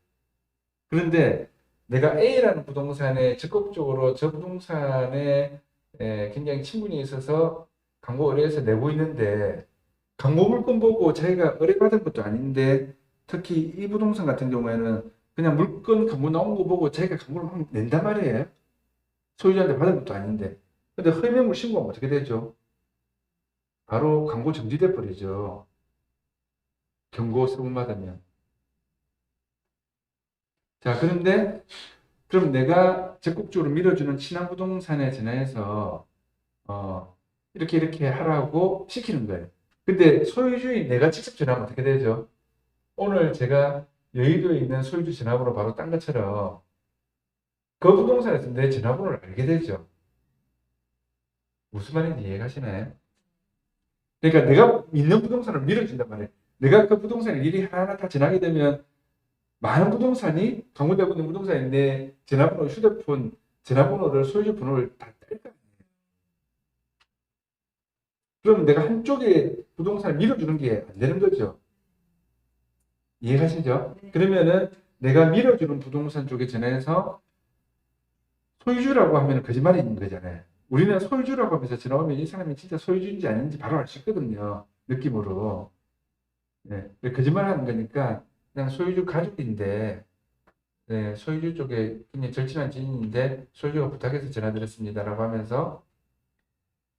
그런데 내가 A라는 부동산에 적극적으로 저 부동산에 굉장히 친분이 있어서 광고 의뢰해서 내고 있는데 광고 물건 보고 자기가 의뢰받은 것도 아닌데 특히 이 부동산 같은 경우에는 그냥 물건 광고 나온 거 보고 자기가 광고를 막 낸단 말이에요. 소유자한테 받은 것도 아닌데. 근데 허위매물 신고하면 어떻게 되죠? 바로 광고 정지돼 버리죠. 경고 세 번 받으면. 자, 그런데 그럼 내가 적극적으로 밀어주는 친한 부동산에 전화해서 이렇게 하라고 시키는 거예요. 근데 소유주인 내가 직접 전화하면 어떻게 되죠? 오늘 제가 여의도에 있는 소유주 전화번호 바로 딴 것처럼 그 부동산에서 내 전화번호를 알게 되죠. 무슨 말인지 이해가시나요? 그러니까 내가 있는 부동산을 밀어준단 말이에요. 내가 그 부동산에 일이 하나하나 다 지나게 되면 많은 부동산이 강원되고 있는 부동산이 내 전화번호, 휴대폰 전화번호를 소유주 번호를 다 뗄까? 그럼 내가 한쪽에 부동산을 밀어주는 게 안 되는 거죠. 이해가시죠? 그러면은 내가 밀어주는 부동산 쪽에 전화해서 소유주라고 하면 거짓말이 있는 거잖아요. 우리는 소유주라고 하면서 전화 오면 이 사람이 진짜 소유주인지 아닌지 바로 알 수 있거든요. 느낌으로. 네. 거짓말 하는 거니까 그냥 소유주 가족인데, 네, 소유주 쪽에 굉장히 절친한 지인인데 소유주가 부탁해서 전화드렸습니다라고 하면서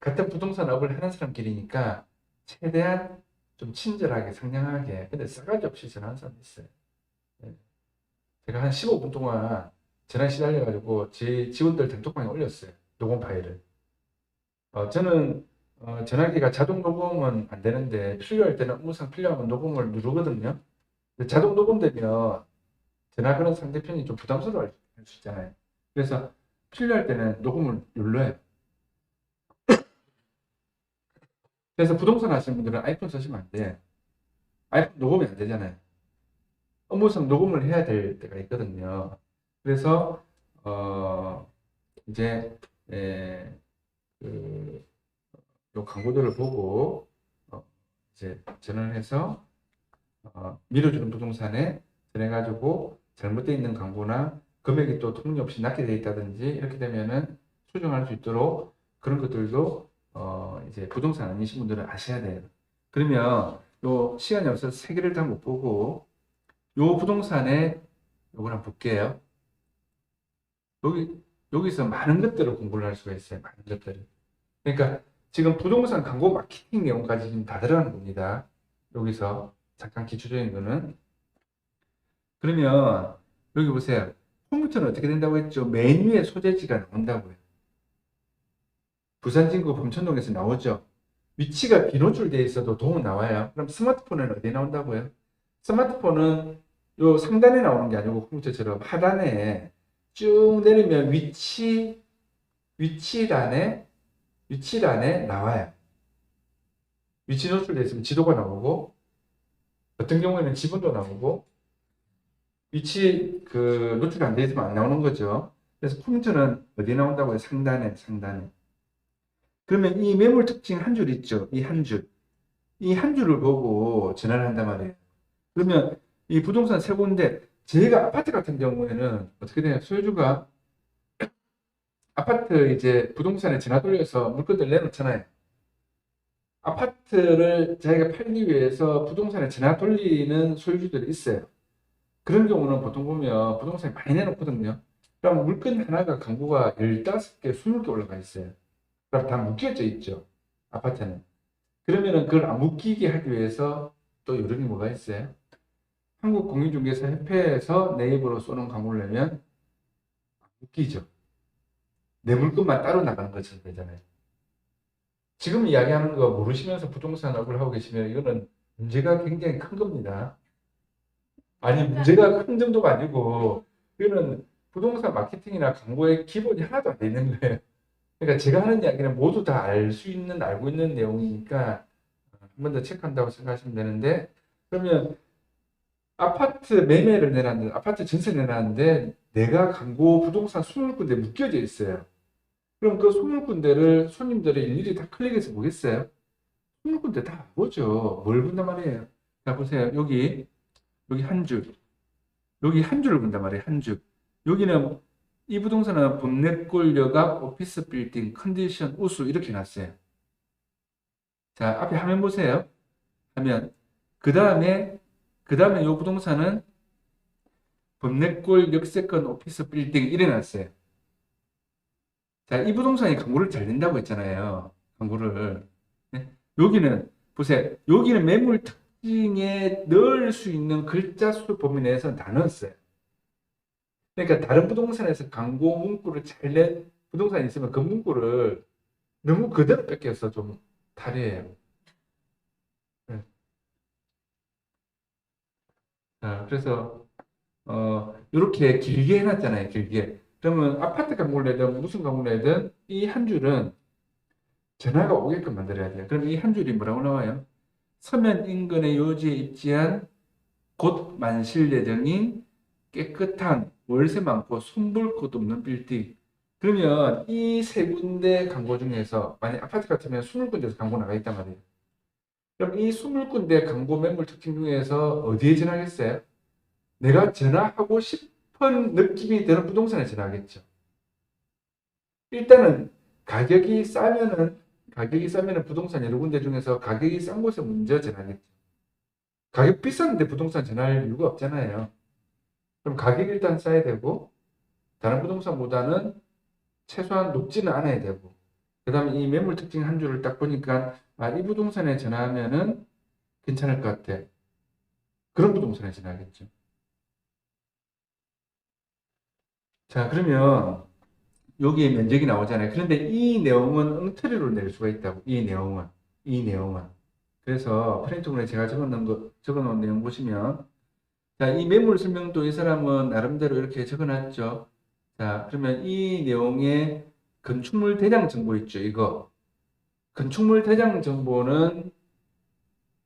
같은 부동산 업을 하는 사람끼리니까 최대한 좀 친절하게 상냥하게, 근데 싸가지 없이 전화하는 사람도 있어요. 네. 제가 한 15분 동안 전화 시달려가지고 제 직원들 단톡방에 올렸어요. 녹음 파일을. 저는 전화기가 자동 녹음은 안 되는데 필요할 때는 업무상 필요하면 녹음을 누르거든요. 근데 자동 녹음되면 전화 그런 상대편이 좀 부담스러워할 수 있잖아요. 그래서 필요할 때는 녹음을 눌러요. 그래서 부동산 하시는 분들은 아이폰 쓰시면 안 돼. 아이폰 녹음이 안 되잖아요. 업무상 녹음을 해야 될 때가 있거든요. 그래서 이제 그, 요 광고들을 보고 이제 전화를 해서 밀어주는 부동산에 전해가지고 잘못되어 있는 광고나 금액이 또 터무니없이 낮게 되어 있다든지 이렇게 되면은 수정할 수 있도록 그런 것들도 이제 부동산 아니신 분들은 아셔야 돼요. 그러면 요 시간이 없어서 세 개를 다 못 보고 요 부동산에 요걸 한번 볼게요. 여기서 많은 것들을 공부를 할 수가 있어요. 많은 것들을. 그러니까 지금 부동산 광고 마케팅 내용까지 지금 다 들어가는 겁니다. 여기서 잠깐 기초적인 거는. 그러면 여기 보세요. 컴퓨터는 어떻게 된다고 했죠? 맨 위에 소재지가 나온다고요. 부산진구 범천동에서 나오죠. 위치가 비노출되어 있어도 도움 나와요. 그럼 스마트폰은 어디에 나온다고요? 스마트폰은 요 상단에 나오는 게 아니고 컴퓨터처럼 하단에 쭉 내리면 위치란에 나와요. 위치 노출되어 있으면 지도가 나오고 어떤 경우에는 지문도 나오고 위치 노출 안 되어 있으면 안 나오는 거죠. 그래서 컴퓨터는 어디에 나온다고요? 상단에. 그러면 이 매물 특징 한 줄 있죠. 이 한 줄. 이 한 줄을 보고 전화를 한단 말이에요. 그러면 이 부동산 세 군데, 제가 아파트 같은 경우에는 어떻게 돼요? 소유주가 아파트 이제 부동산에 전화 돌려서 물건들 내놓잖아요. 아파트를 자기가 팔기 위해서 부동산에 전화 돌리는 소유주들이 있어요. 그런 경우는 보통 보면 부동산에 많이 내놓거든요. 그럼 물건 하나가 광고가 15개, 20개 올라가 있어요. 그럼 다 묶여져 있죠. 아파트는. 그러면은 그걸 안 묶이게 하기 위해서 또 요령이 뭐가 있어요? 한국공인중개사협회에서 내 입으로 쏘는 광고를 내면 묶이죠. 내 물건만 따로 나가는 것처럼 되잖아요. 지금 이야기하는 거 모르시면서 부동산 업을 하고 계시면 이거는 문제가 굉장히 큰 겁니다. 아니, 문제가 큰 정도가 아니고 이거는 부동산 마케팅이나 광고의 기본이 하나도 안 돼 있는 거예요. 그러니까 제가 하는 이야기는 모두 다 알고 있는 내용이니까 한 번 더 체크한다고 생각하시면 되는데, 그러면 아파트 매매를 내놨는데, 아파트 전세 내놨는데 내가 광고 부동산 20군데 묶여져 있어요. 그럼 그 20군데를 손님들이 일일이 다 클릭해서 보겠어요? 20군데 다 보죠. 뭘 본단 말이에요. 자, 보세요. 여기 한 줄. 여기 한 줄을 본단 말이에요. 한 줄. 여기는 이 부동산은 범내골역 앞 오피스 빌딩 컨디션 우수 이렇게 놨어요. 자, 앞에 화면 보세요. 화면. 그 다음에 이 부동산은 범내골 역세권 오피스 빌딩 이래 놨어요. 자, 이 부동산이 광고를 잘 낸다고 했잖아요. 광고를. 네? 여기는 보세요. 여기는 매물 특징에 넣을 수 있는 글자 수 범위 내에서 다 넣었어요. 그러니까 다른 부동산에서 광고 문구를 잘 낸 부동산이 있으면 그 문구를 너무 그대로 뺏겨서 좀 다르해요. 네. 자, 그래서 이렇게 길게 해놨잖아요. 길게. 그러면 아파트 광고를 내든 무슨 광고를 내든 이 한 줄은 전화가 오게끔 만들어야 돼요. 그럼 이 한 줄이 뭐라고 나와요? 서면 인근의 요지에 입지한 곧 만실 예정인 깨끗한 월세 많고 손볼 곳 없는 빌딩. 그러면 이 세 군데 광고 중에서 만약 아파트 같으면 20군데에서 광고 나가 있단 말이에요. 그럼 이 20군데 광고 매물 특징 중에서 어디에 전화하겠어요? 내가 전화하고 싶은 느낌이 드는 부동산에 전화하겠죠. 일단은 가격이 싸면은 부동산 여러 군데 중에서 가격이 싼 곳에 먼저 전화하겠죠. 가격 비싼데 부동산 전화할 이유가 없잖아요. 그럼 가격이 일단 싸야 되고, 다른 부동산보다는 최소한 높지는 않아야 되고, 그 다음에 이 매물 특징 한 줄을 딱 보니까, 아, 이 부동산에 전화하면은 괜찮을 것 같아. 그런 부동산에 전화하겠죠. 자, 그러면 여기에 면적이 나오잖아요. 그런데 이 내용은 엉터리로 낼 수가 있다고. 이 내용은. 그래서 프린트본에 제가 적어놓은 내용 보시면, 자, 이 매물 설명도 이 사람은 나름대로 이렇게 적어놨죠. 자, 그러면 이 내용에 건축물 대장 정보 있죠, 이거. 건축물 대장 정보는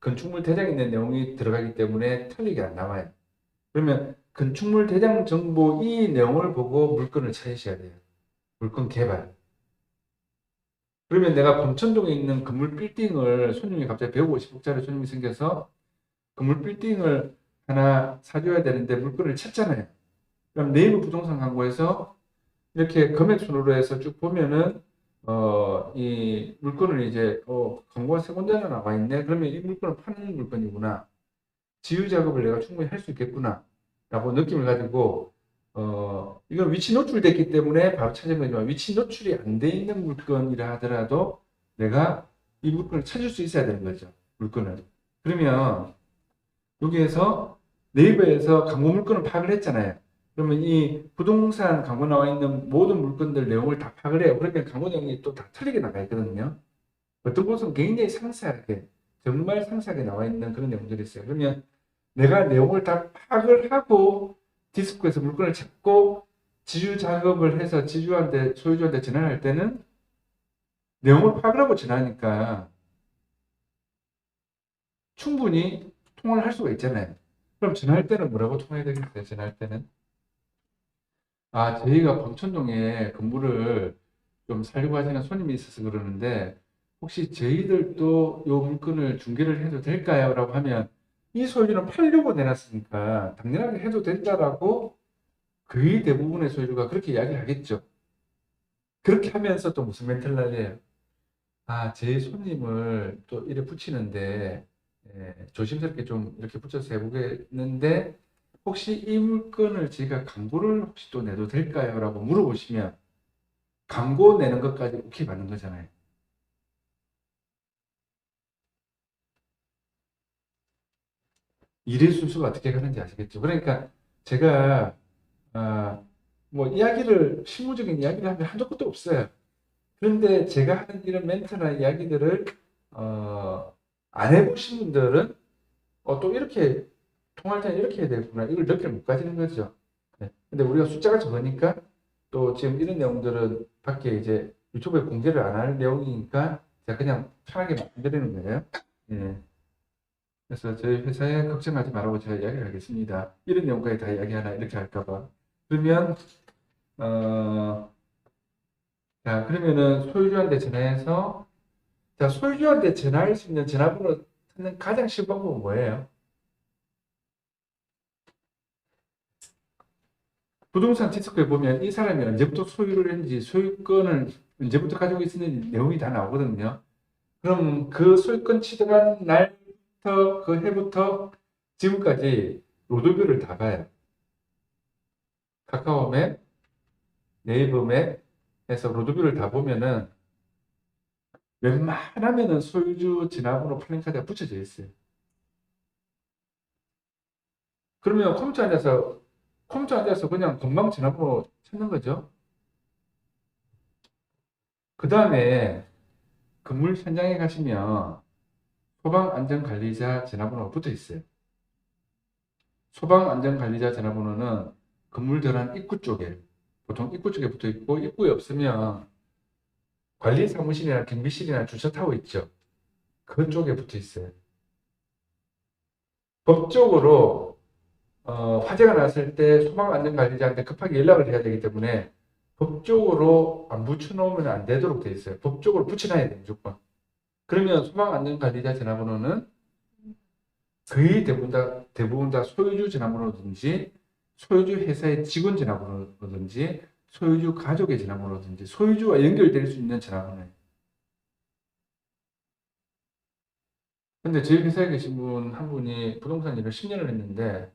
건축물 대장 있는 내용이 들어가기 때문에 틀리게 안 나와요. 그러면 건축물 대장 정보 이 내용을 보고 물건을 찾으셔야 돼요. 물건 개발. 그러면 내가 범천동에 있는 건물 빌딩을 손님이 갑자기 150억짜리 손님이 생겨서 건물 빌딩을 하나 사줘야 되는데 물건을 찾잖아요. 그럼 네이버 부동산 광고에서 이렇게 금액 순으로 해서 쭉 보면은 이 물건을 이제 광고가 세 군데나 나와 있네. 그러면 이 물건은 파는 물건이구나. 지우 작업을 내가 충분히 할 수 있겠구나. 라고 느낌을 가지고 이건 위치 노출됐기 때문에 바로 찾은 거지만 위치 노출이 안 돼 있는 물건이라 하더라도 내가 이 물건을 찾을 수 있어야 되는 거죠. 물건을. 그러면 여기에서 네이버에서 광고 물건을 파악을 했잖아요. 그러면 이 부동산 광고 나와 있는 모든 물건들 내용을 다 파악을 해요. 그러면 광고 내용이 또 다 틀리게 나가 있거든요. 어떤 곳은 굉장히 상세하게, 정말 상세하게 나와 있는 그런 내용들이 있어요. 그러면 내가 내용을 다 파악을 하고 디스코에서 물건을 찾고 지주 작업을 해서 소유주한테 전화할 때는 내용을 파악을 하고 전화하니까 충분히 통화를 할 수가 있잖아요. 그럼 전화할 때는 뭐라고 통화해야 되겠어요? 전화할 때는 아, 저희가 범천동에 건물을 좀 살려고 하시는 손님이 있어서 그러는데 혹시 저희들도 요 물건을 중개를 해도 될까요? 라고 하면 이 소유주는 팔려고 내놨으니까 당연하게 해도 된다라고 거의 대부분의 소유주가 그렇게 이야기를 하겠죠. 그렇게 하면서 또 무슨 멘트를 날려요? 아, 제 손님을 또 이래 붙이는데 조심스럽게 좀 이렇게 붙여서 해보겠는데 혹시 이 물건을 제가 광고를 혹시 또 내도 될까요? 라고 물어보시면 광고 내는 것까지 오케이 받는 거잖아요. 일의 순서가 어떻게 가는지 아시겠죠? 그러니까 제가 아, 뭐 이야기를 실무적인 이야기를 하면 한도 끝도 없어요. 그런데 제가 하는 이런 멘트나 이야기들을 어, 안 해보신 분들은 또 이렇게 통할 때는 이렇게 해야 되구나 이걸 느낄 못 가지는 거죠. 네. 근데 우리가 숫자가 적으니까 또 지금 이런 내용들은 밖에 이제 유튜브에 공개를 안 할 내용이니까 제가 그냥 편하게 말씀드리는 거예요. 예. 그래서 저희 회사에 걱정하지 말라고 제가 이야기를 하겠습니다. 이런 내용까지 다 이야기하나 이렇게 할까봐. 그러면 어, 자 그러면은 소유주한테 전화해서 자 소유주한테 전화할 수 있는 전화번호 찾는 가장 쉬운 방법은 뭐예요? 부동산 지수에 보면 이 사람이 언제부터 소유를 했는지 소유권을 언제부터 가지고 있었는지 내용이 다 나오거든요. 그럼 그 소유권 취득한 날부터 그 해부터 지금까지 로드뷰를 다 봐요. 카카오맵, 네이버맵에서 로드뷰를 다 보면은 웬만하면은 소유주 지나번호 플랜카드가 붙여져 있어요. 그러면 컴퓨터 앉아서 그냥 금방 지나번호 찾는 거죠. 그 다음에 건물 현장에 가시면 소방안전관리자 전화번호가 붙어 있어요. 소방안전관리자 전화번호는 건물 들어간 입구 쪽에, 보통 입구 쪽에 붙어 있고, 입구에 없으면 관리사무실이나 경비실이나 주차타워 있죠. 그쪽에 붙어 있어요. 법적으로 화재가 났을 때 소방안전관리자한테 급하게 연락을 해야 되기 때문에 법적으로 안 붙여놓으면 안 되도록 되어 있어요. 법적으로 붙여놔야 돼요, 무조건. 그러면 소방안전관리자 전화번호는 거의 대부분 다 소유주 전화번호든지 소유주 회사의 직원 전화번호든지 소유주 가족의 전화번호든지 소유주와 연결될 수 있는 전화번호예요. 근데 저희 회사에 계신 분 한 분이 부동산 일을 10년을 했는데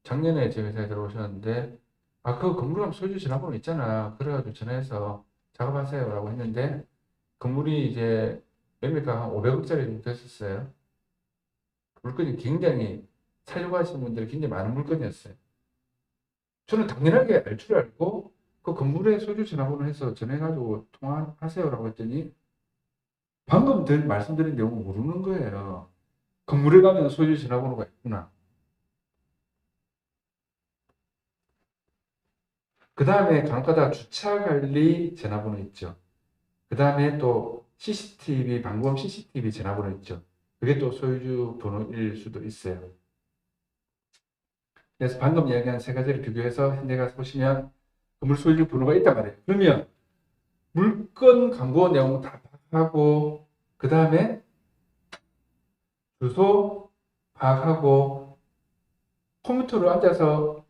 작년에 저희 회사에 들어오셨는데 그 건물하면 소유주 전화번호 있잖아. 그래가지고 전화해서 작업하세요 라고 했는데 건물이 이제 매매가 한 500억짜리 정도 됐었어요. 물건이 굉장히 살려고 하시는 분들이 굉장히 많은 물건이었어요. 저는 당연하게 알 줄 알고 그 건물에 소유주 전화번호 해서 전화해가지고 통화하세요라고 했더니 방금 말씀드린 내용을 모르는 거예요. 건물에 가면 소유주 전화번호가 있구나. 그 다음에 간혹가다 주차관리 전화번호 있죠. 그 다음에 또 CCTV, 방범 CCTV 전화번호 있죠. 그게 또 소유주 번호일 수도 있어요. 그래서 방금 이야기한 세 가지를 비교해서 현재 가서 보시면 건물 소유주 번호가 있단 말이에요. 그러면 물건 광고 내용 다 파악하고 그 다음에 주소 파악하고 컴퓨터로 앉아서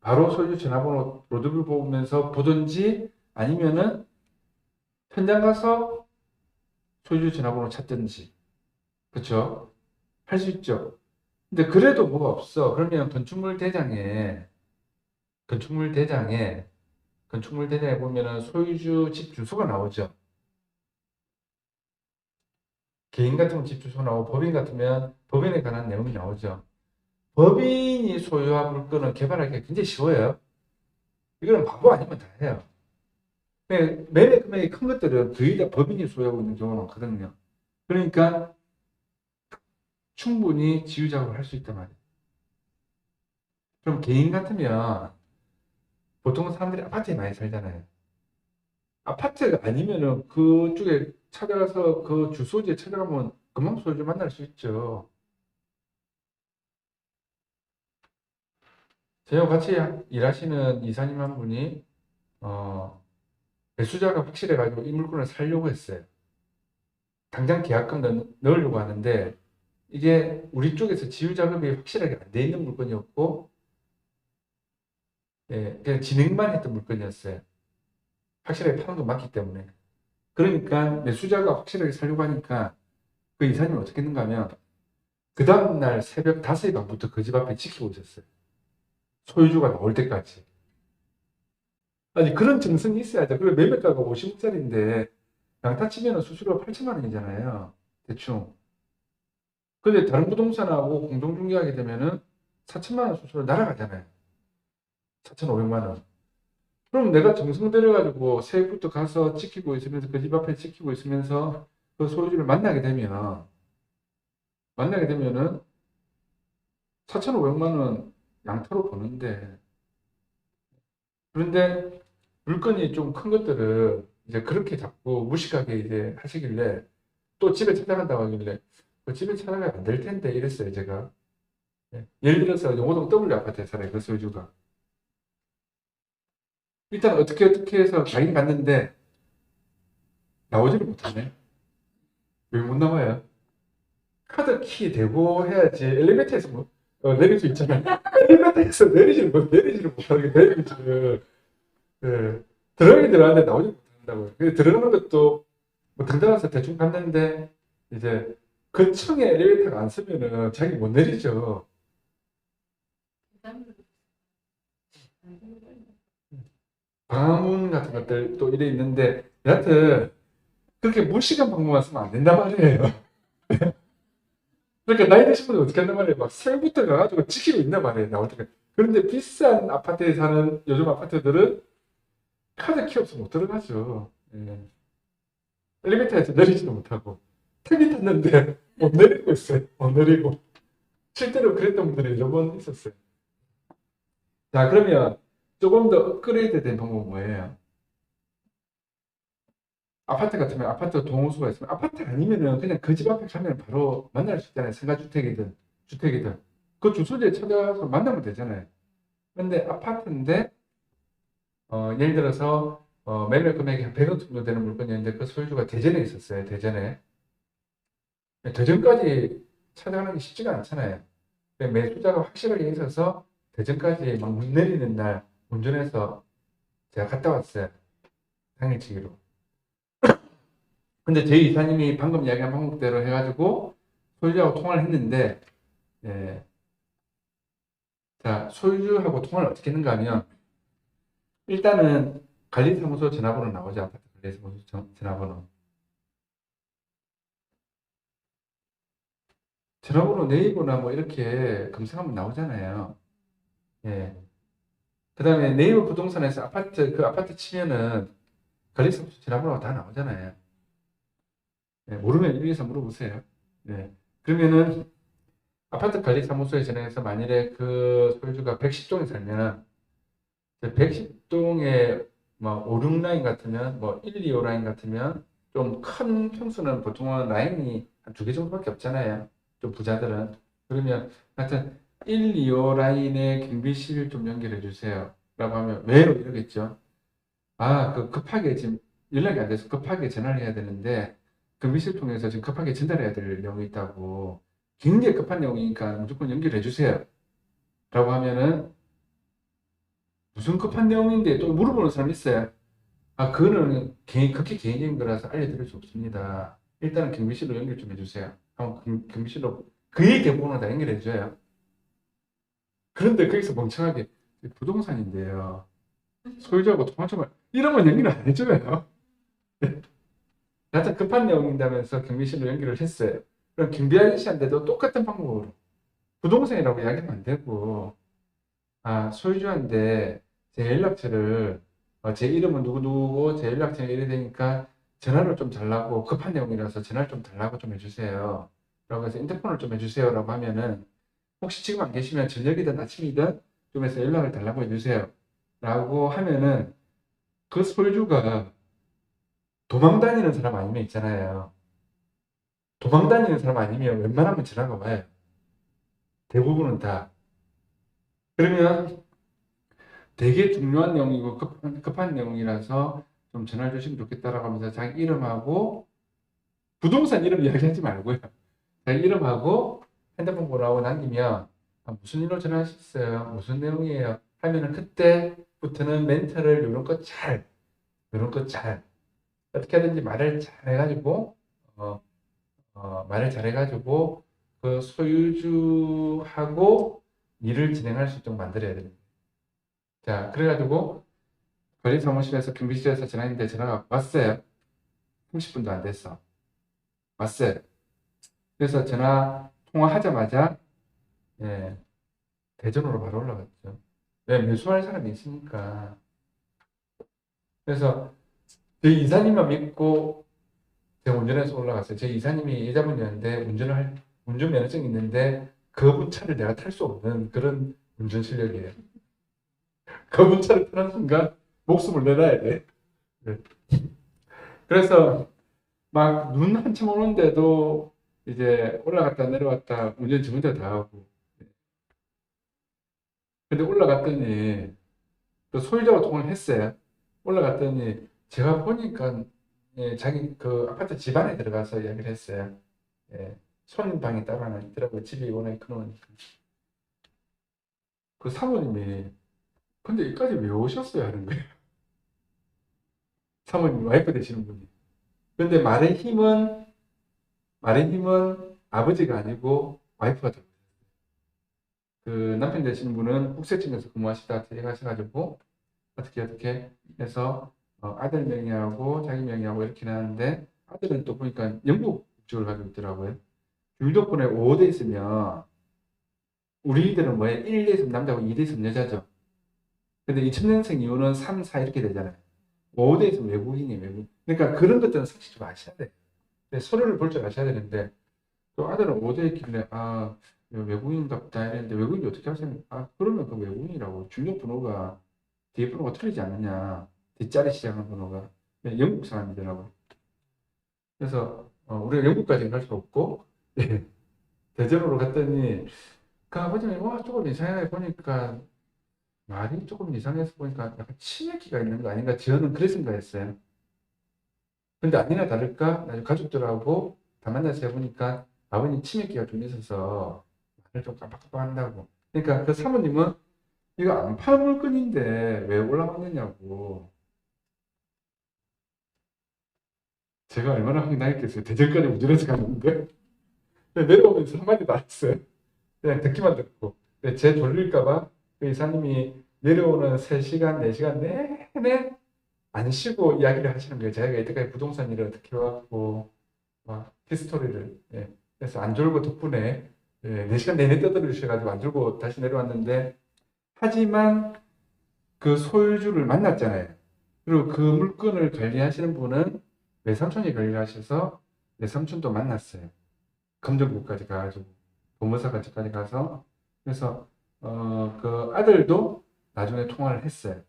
바로 소유주 전화번호 로드뷰 보면서 보든지 아니면은 현장 가서 소유주 전화번호 찾든지 그렇죠? 할 수 있죠. 근데 그래도 뭐가 없어. 그러면 건축물 대장에 보면은 소유주 집 주소가 나오죠. 개인 같으면 집 주소 나오고 법인 같으면 법인에 관한 내용이 나오죠. 법인이 소유한 물건은 개발하기가 굉장히 쉬워요. 이거는 바보 아니면 다 해요. 매매 금액이 큰 것들은 거의 다 법인이 소유하고 있는 경우가 많거든요. 그러니까 충분히 지유 작업을 할 수 있단 말이에요. 그럼 개인 같으면 보통 사람들이 아파트에 많이 살잖아요. 아파트가 아니면은 그쪽에 찾아가서 그 주소지에 찾아가면 금방 소유주 만날 수 있죠. 저희와 같이 일하시는 이사님 한 분이 매수자가 확실해가지고 이 물건을 살려고 했어요. 당장 계약금 넣으려고 하는데 이게 우리 쪽에서 지유 작업이 확실하게 안 돼 있는 물건이었고 그냥 진행만 했던 물건이었어요. 확실하게 파는 거 맞기 때문에. 그러니까 매수자가 확실하게 살려고 하니까 그 이사님이 어떻게 했는가 하면 그 다음날 새벽 5시 반부터 그 집 앞에 지키고 있었어요. 소유주가 나올 때까지. 아니 그런 정성이 있어야죠. 그리고 매매가가 50억짜리인데 양타 치면 수수료가 8천만 원이잖아요. 대충. 근데 다른 부동산하고 공동중개하게 되면은 4천만 원 수수료 날아가잖아요. 4,500만 원. 그럼 내가 정성 들여가지고 새벽부터 가서 지키고 있으면서 그 집 앞에 지키고 있으면서 그 소유주를 만나게 되면은 4,500만 원 양타로 버는데 그런데 물건이 좀 큰 것들을 이제 그렇게 자꾸 무식하게 이제 하시길래 또 집에 찾아간다고 하길래 그 집에 찾아가면 안 될 텐데 이랬어요 제가. 예를 들어서 용호동 W 아파트에 살아요 그 소유주가. 일단 어떻게 해서 가긴 갔는데 나오지를 못하네. 왜 못 나와요? 카드 키 대고 해야지 엘리베이터에서 내릴 수 있잖아요. 엘리베이터에서 내리지를 못하게 내리지를. 들어가긴 들어가는데 나오지 못한다고요. 들어가는 것도 뭐 들어가서 대충 갔는데 이제 그 층에 엘리베이터가 안 쓰면은 자기 못 내리죠. 방문 같은 것들 또 이래 있는데 여하튼 그렇게 무식한 방법만 쓰면 안 된단 말이에요. 그러니까 나이 드신 분들 어떻게 한단 말이에요. 막 새벽부터 가가지고 지키고 있단 말이에요. 나올 때. 그런데 비싼 아파트에 사는 요즘 아파트들은 카드 키 없으면 못 들어가죠. 엘리베이터에서 내리지도 못하고 택이 탔는데 못 내리고 있어요. 못 내리고. 실제로 그랬던 분들이 여러 번 있었어요. 자, 그러면 조금 더 업그레이드 된 방법은 뭐예요? 아파트 같으면 아파트 동호수가 있으면 아파트 아니면은 그냥 그 집 앞에 가면 바로 만날 수 있잖아요. 상가주택이든 주택이든 그 주소지에 찾아가서 만나면 되잖아요. 근데 아파트인데 예를 들어서 매매 금액이 한 100억 정도 되는 물건이었는데 그 소유주가 대전에 있었어요. 대전에. 대전까지 찾아가는 게 쉽지가 않잖아요. 매수자가 확실하게 있어서 대전까지 막 문 내리는 날 운전해서 제가 갔다 왔어요. 당일치기로. 근데 제 이사님이 방금 이야기한 방법대로 해가지고 소유주하고 통화를 했는데, 예, 자, 소유주하고 통화를 어떻게 했는가 하면, 일단은 관리사무소 전화번호 나오죠. 아파트 관리사무소 전화번호. 전화번호 네이버나 뭐 이렇게 검색하면 나오잖아요. 예. 그 다음에 네이버 부동산에서 그 아파트 치면은 관리사무소 전화번호가 다 나오잖아요. 예, 모르면 일일이 물어보세요. 예. 그러면은 아파트 관리사무소에 전화해서 만일에 그 소유주가 110동에 살면 110동에 뭐 5, 6라인 같으면 뭐 1, 2, 5라인 같으면 좀 큰 평수는 보통은 라인이 한 두 개 정도밖에 없잖아요. 좀 부자들은. 그러면 하여튼 1, 2, 5라인에 경비실 좀 연결해 주세요. 라고 하면 왜요? 이러겠죠. 아, 그 급하게 지금 연락이 안 돼서 급하게 전화를 해야 되는데 경비실 통해서 지금 급하게 전달해야 될 내용이 있다고. 굉장히 급한 내용이니까 무조건 연결해 주세요. 라고 하면은 무슨 급한 내용인데 또 물어보는 사람이 있어요. 아, 그거는 극히 개인적인 거라서 알려드릴 수 없습니다. 일단은 경비실로 연결 좀 해주세요. 하면 경비실로 거의 대부분은 다 연결해줘요. 그런데 거기서 멍청하게 부동산인데요. 소유자하고 통화 좀 이러면 연결 안 해줘요. 나한테 급한 내용인다면서 경비실로 연결을 했어요. 그럼 경비 아저씨한테도 똑같은 방법으로 부동산이라고 이야기하면 안 되고, 아, 소유주한테 제 연락처를, 제 이름은 누구누구고 제 연락처가 이래 되니까 전화를 좀 달라고, 급한 내용이라서 전화를 좀 달라고 좀 해주세요. 라고 해서 인터폰을 좀 해주세요. 라고 하면은, 혹시 지금 안 계시면 저녁이든 아침이든 좀 해서 연락을 달라고 해주세요. 라고 하면은 그 소유주가 도망 다니는 사람 아니면 있잖아요. 도망 다니는 사람 아니면 웬만하면 전화가 와요. 대부분은 다. 그러면 되게 중요한 내용이고 급한 내용이라서 좀 전화 주시면 좋겠다라고 하면서 자기 이름하고 부동산 이름 이야기하지 말고요. 자기 이름하고 핸드폰 번호하고 남기면 아, 무슨 일로 전화하셨어요? 무슨 내용이에요? 하면은 그때부터는 멘트를 이런 거 잘 어떻게 하든지 말을 잘 해가지고 어, 말을 잘 해가지고 그 소유주하고 일을 진행할 수 있도록 만들어야 됩니다. 자, 그래가지고 관리 사무실에서 경비실에서 전화했는데 전화가 왔어요. 30분도 안 됐어. 왔어요. 그래서 전화 통화하자마자 예, 대전으로 바로 올라갔죠. 왜 매수할 사람이 있으니까. 그래서 제 이사님만 믿고 제가 운전해서 올라갔어요. 제 이사님이 여자분이었는데 운전 면허증이 있는데 그분 차를 내가 탈 수 없는 그런 운전 실력이에요. 그분 차를 타는 순간 목숨을 내놔야 돼. 네. 그래서 막 눈 한참 오는데도 이제 올라갔다 내려왔다 운전 지 혼자 다 하고. 근데 올라갔더니 또 소유자와 통화를 했어요. 올라갔더니 제가 보니까 예, 자기 그 아파트 집 안에 들어가서 이야기를 했어요. 예, 손님방이 따로 하나 있더라고요. 집이 워낙에 크니까. 그 사모님이 근데 여기까지 왜 오셨어요? 하는 거예요. 사모님 와이프 되시는 분이. 근데 말의 힘은 아버지가 아니고 와이프가 되고 그 남편 되시는 분은 국세청에서 근무하시다가 퇴직하셔가지고 어떻게 해서 아들 명의하고 자기 명의하고 이렇게 나왔는데 아들은 또 보니까 영국 국적을 가지고 있더라고요. 주민등록번호에 5대 있으면 우리들은 뭐에 1대 있으면 남자고 2대 있으면 여자죠. 근데 2000년생 이후는 3, 4 이렇게 되잖아요. 5대 있으면 외국인이에요. 외국인. 그러니까 그런 것들은 솔직히 좀 아셔야 돼요. 서류를 볼 줄 아셔야 되는데 또 아들은 5대 있길래 아 외국인답다 이랬는데 외국인이 어떻게 하세요? 아 그러면 그 외국인이라고 주민번호가 뒤에 번호가 틀리지 않느냐. 뒷자리 시작한 번호가. 영국 사람이더라고요. 그래서 우리가 영국까지는 갈 수 없고 예, 대전으로 갔더니 그 아버님이 와 조금 이상하게 보니까 말이 조금 이상해서 보니까 약간 치매기가 있는 거 아닌가 저는 그래 생각했어요. 근데 아니나 다를까 나중에 가족들하고 다 만나서 해보니까 아버님 치매기가 좀 있어서 말을 좀 깜빡깜빡 한다고. 그러니까 그 사모님은 이거 안 파는 물건인데 왜 올라왔느냐고. 제가 얼마나 황당했겠어요. 대전까지 운전해서 갔는데 내려오면서 한마디도 안 했어요. 그냥 듣기만 듣고. 근데 제 돌릴까봐 그 이사님이 내려오는 3시간, 4시간 내내 안 쉬고 이야기를 하시는 거예요. 제가 이때까지 부동산 일을 어떻게 해왔고, 막 히스토리를. 예. 그래서 안 졸고 덕분에 4시간 내내 떠들으셔가지고 안 졸고 다시 내려왔는데, 하지만 그 소유주를 만났잖아요. 그리고 그 물건을 관리하시는 분은 외삼촌이 관리하셔서 외삼촌도 만났어요. 검정고까지 가가지고 보모사까지 가서 그래서 그 아들도 나중에 통화를 했어요.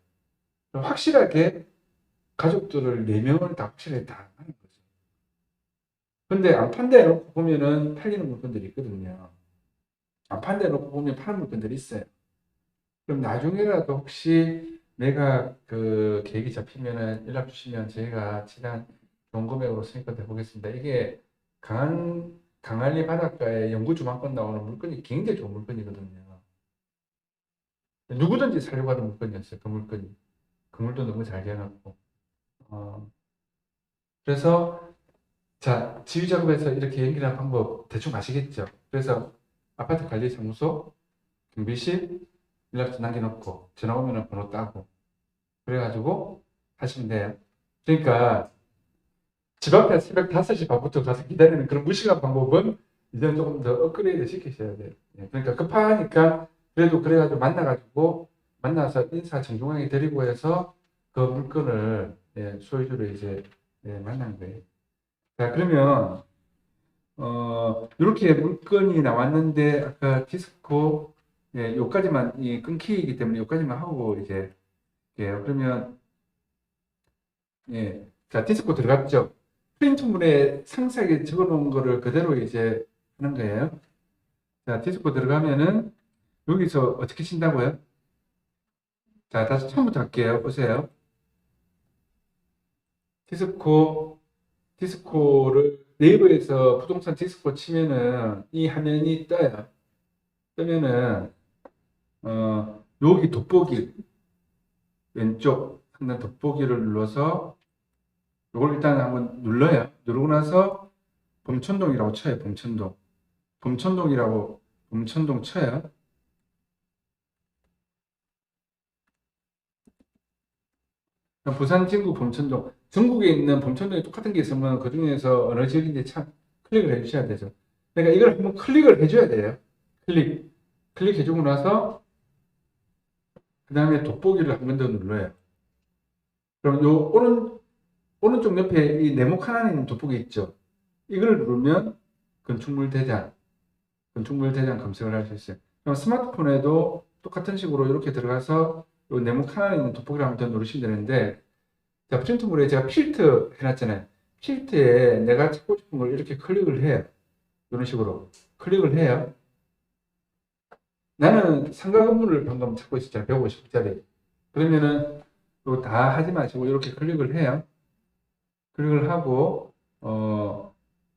확실하게 가족들을 4명을 다 확실하게 다 하는 거죠. 근데 안 판대 놓고 보면은 팔리는 물건들이 있거든요. 안 판대 놓고 보면 파는 물건들이 있어요. 그럼 나중에라도 혹시 내가 그 계획이 잡히면은 연락 주시면 저희가 최대한 좋은 금액으로 수익화 해보겠습니다. 이게 강한리 바닷가에 영구 주말권 나오는 물건이 굉장히 좋은 물건이거든요. 누구든지 살려고 하는 물건이었어요. 그 물건이. 그물도 너무 잘 지어놨고. 그래서 자, 지휘 작업에서 이렇게 연결하는 방법 대충 아시겠죠? 그래서 아파트 관리 사무소, 경비실, 연락처 남겨놓고 전화 오면 번호 따고 그래가지고 하시면 돼요. 그러니까 집 앞에 새벽 5시 반부터 가서 기다리는 그런 무식한 방법은 이제는 조금 더 업그레이드 시키셔야 돼요. 그러니까 급하니까 그래도 그래가지고 만나서 인사 정중하게 드리고 해서 그 물건을 소유주를 이제 만난 거예요. 자, 그러면 이렇게 물건이 나왔는데 아까 디스코 요까지만 끊기기 때문에 요까지만 하고 이제 그러면 자, 디스코 들어갔죠. 프린트물에 상세하게 적어놓은 거를 그대로 이제 하는 거예요. 자, 디스코 들어가면은 여기서 어떻게 친다고요? 자, 다시 처음부터 할게요. 보세요. 디스코를 네이버에서 부동산 디스코 치면은 이 화면이 떠요. 뜨면은 여기 돋보기 왼쪽 상단 돋보기를 눌러서 이걸 일단 한번 눌러요. 누르고 나서 범천동이라고 쳐요. 범천동 쳐요. 부산, 진구, 범천동. 전국에 있는 범천동에 똑같은 게 있으면 그 중에서 어느 지역인지 참 클릭을 해주셔야 되죠. 그러니까 이걸 한번 클릭을 해줘야 돼요. 클릭해주고 나서 그 다음에 돋보기를 한 번 더 눌러요. 그럼 요 오른쪽 옆에 이 네모 하나 있는 돋보기 있죠. 이걸 누르면 건축물 대장 검색을 할 수 있어요. 그럼 스마트폰에도 똑같은 식으로 이렇게 들어가서 요 네모 하나 있는 돋보기를 한 번 더 누르시면 되는데, 자, 프린트물에 제가 필터 해놨잖아요. 필터에 내가 찾고 싶은 걸 이렇게 클릭을 해요. 이런 식으로 클릭을 해요. 나는 상가 건물을 방금 찾고 있었잖아요. 150짜리. 그러면은 이거 다 하지 마시고 이렇게 클릭을 해요. 클릭을 하고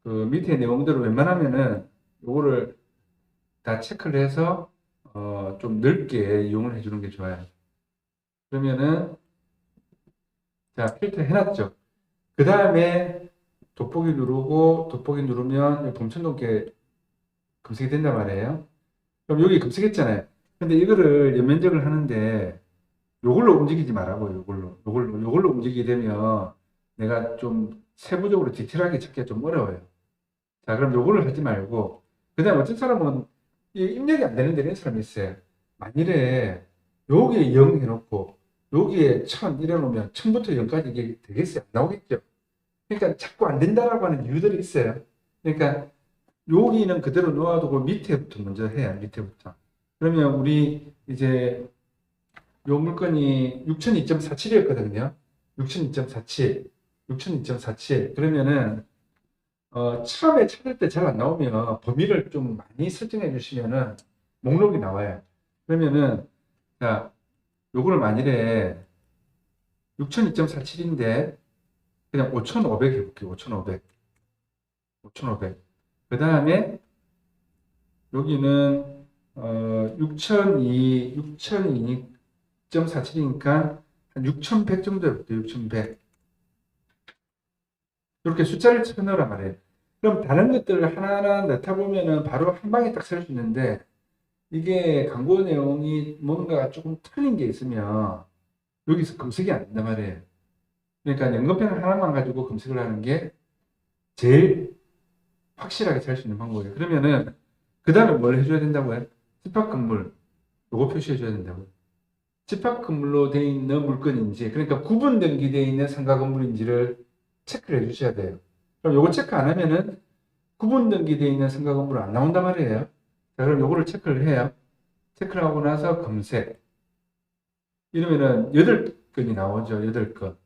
그 밑에 내용들을 웬만하면은 요거를 다 체크를 해서 좀 넓게 이용을 해주는 게 좋아요. 그러면은 자, 필터 해놨죠. 그 다음에 돋보기 누르면 범천동께 검색이 된단 말이에요. 그럼 여기 검색했잖아요. 근데 이거를 연면적을 하는데 요걸로 움직이지 말라고. 요걸로 움직이게 되면 내가 좀 세부적으로 디테일하게 찾기가 좀 어려워요. 자, 그럼 요거를 하지 말고, 그 다음에 어떤 사람은 이 입력이 안 되는데 이런 사람이 있어요. 만일에 여기에 0 해놓고 여기에 1000 이래놓으면 1000부터 0까지 이게 되겠어요? 안 나오겠죠? 그러니까 자꾸 안 된다라고 하는 이유들이 있어요. 그러니까 여기는 그대로 놓아두고 밑에부터 먼저 해요. 밑에부터. 그러면 우리 이제 요 물건이 6002.47이었거든요. 6002.47. 6002.47. 그러면은 처음에 찾을 때 잘 안 나오면 범위를 좀 많이 설정해 주시면은 목록이 나와요. 그러면은 자, 요거를 만일에 6002.47인데 그냥 5500 해볼게요. 5500. 5500. 그 다음에 여기는 6002.47이니까 한 6100 정도 해볼게요. 6100. 이렇게 숫자를 쳐넣으란 말이에요. 그럼 다른 것들을 하나하나 넣다 보면은 바로 한 방에 딱 셀 수 있는데, 이게 광고 내용이 뭔가 조금 틀린 게 있으면 여기서 검색이 안 된단 말이에요. 그러니까 연금평을 하나만 가지고 검색을 하는 게 제일 확실하게 살 수 있는 방법이에요. 그러면은 그 다음에 뭘 해줘야 된다고요? 집합 건물 요거 표시해 줘야 된다고요. 집합 건물로 되어 있는 물건인지, 그러니까 구분 등기되어 있는 상가 건물인지를 체크를 해 주셔야 돼요. 그럼 요거 체크 안 하면은 구분 등기되어 있는 상가 건물은 안 나온단 말이에요. 자, 그럼 요거를 체크를 해요. 체크를 하고 나서 검색. 이러면은 8건이 나오죠. 8건.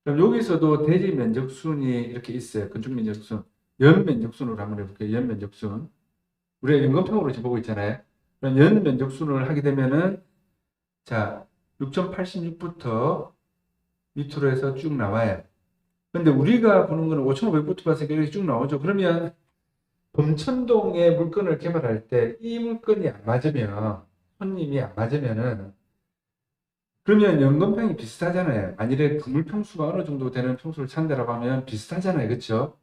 그럼 여기서도 대지 면적순이 이렇게 있어요. 건축 면적순. 연 면적순으로 한번 해볼게요. 연 면적순. 우리가 연금평으로 지금 보고 있잖아요. 그럼 연 면적순을 하게 되면은, 자, 6086부터 밑으로 해서 쭉 나와요. 근데 우리가 보는 거는 5500부터 봤으니까 이렇게 쭉 나오죠. 그러면 범천동에 물건을 개발할 때 이 물건이 안 맞으면, 손님이 안 맞으면은, 그러면 연금평이 비슷하잖아요. 만일에 건물 평수가 어느 정도 되는 평수를 찾는다라고 하면 비슷하잖아요. 그렇죠?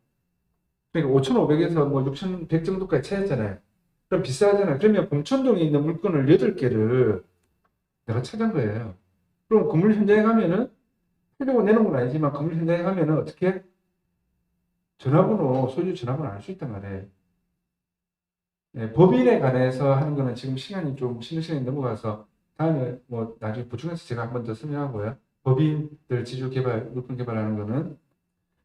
그러니까 5,500에서 뭐 6,100 정도까지 찾았잖아요. 그럼 비슷하잖아요. 그러면 범천동에 있는 물건을 8개를 내가 찾은 거예요. 그럼 건물 현장에 가면은, 해주고 내는 건 아니지만 건물 현장에 가면은 어떻게 전화번호, 소유 전화번호 알 수 있단 말이에요. 네, 법인에 관해서 하는 거는 지금 시간이 좀 쉬는 시간이 넘어가서 다음에 뭐 나중에 보충해서 제가 한 번 더 설명하고요. 법인들 지주 개발, 물건 개발하는 거는.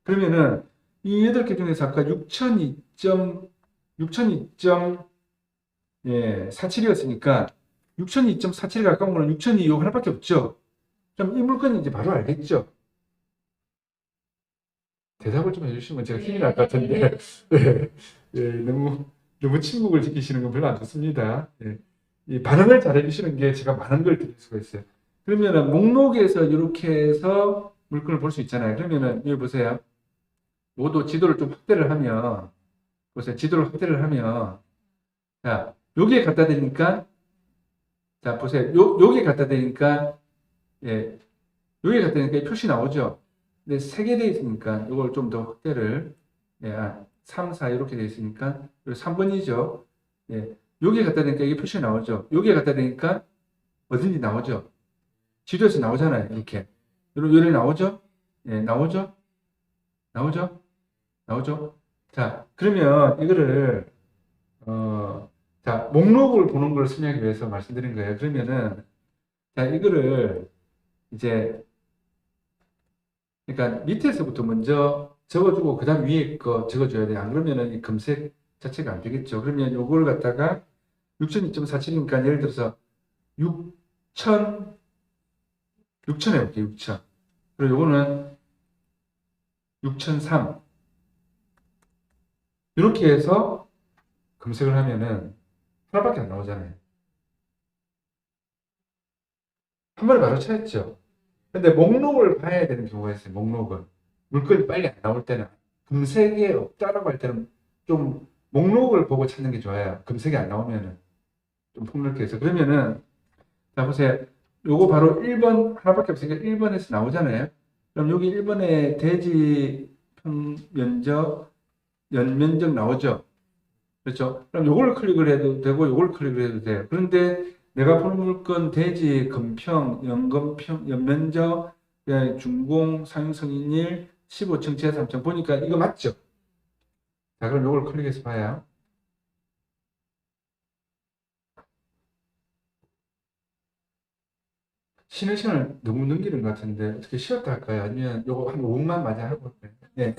그러면은 이 8개 중에서 아까 6002.47이었으니까 6002.47에 가까운 거는 6002 요 하나밖에 없죠. 그럼 이 물건이 이제 바로 알겠죠. 대답을 좀 해주시면 제가 힘이 날 것 같은데. 네. 예, 너무 침묵을 지키시는 건 별로 안 좋습니다. 예. 이 반응을 잘 해주시는 게 제가 많은 걸 드릴 수가 있어요. 그러면은 목록에서 이렇게 해서 물건을 볼 수 있잖아요. 그러면은 여기 보세요. 모두 지도를 좀 확대를 하면, 보세요. 지도를 확대를 하면, 자, 여기에 갖다 대니까, 자, 보세요. 여기에 갖다 대니까, 예, 여기에 갖다 대니까 이 표시 나오죠. 근데 3개 돼 있으니까 이걸 좀 더 확대를, 예, 3, 4 이렇게 돼 있으니까 3번이죠. 예, 여기에 갖다 대니까 이게 표시 나오죠. 여기에 갖다 대니까 어딘지 나오죠. 지도에서 나오잖아요. 이렇게. 요래 나오죠? 예, 나오죠? 나오죠? 나오죠? 자, 그러면 이거를, 자, 목록을 보는 걸 설명하기 위해서 말씀드린 거예요. 그러면은, 자, 이거를 이제, 그러니까 밑에서부터 먼저 적어주고, 그 다음 위에 거 적어줘야 돼요. 안 그러면은 이 검색 자체가 안 되겠죠. 그러면 요걸 갖다가 6002.47이니까 예를 들어서 6000, 6000 해볼게요. 6000. 그리고 요거는 6003. 이렇게 해서 검색을 하면은 하나밖에 안 나오잖아요. 한 번에 바로 찾았죠. 근데 목록을 봐야 되는 경우가 있어요. 목록을. 물건이 빨리 안 나올 때는, 검색에 없다라고 할 때는 좀 목록을 보고 찾는 게 좋아요. 검색이 안 나오면은 좀 폭넓게 해서. 그러면은, 자, 보세요. 요거 바로 1번 하나밖에 없으니까 1번에서 나오잖아요. 그럼 여기 1번에 대지 평면적, 연면적 나오죠. 그렇죠? 그럼 요걸 클릭을 해도 되고, 요걸 클릭을 해도 돼요. 그런데 내가 보는 물건 대지, 건평, 연건평, 연면적, 준공, 상승인일, 15층, 제3층 보니까 이거 맞죠? 자, 그럼 요걸 클릭해서 봐요. 쉬는 시간을 너무 넘기는 것 같은데 어떻게 쉬었다 할까요? 아니면 요거 한 5분만 마저 하고 할까요? 네.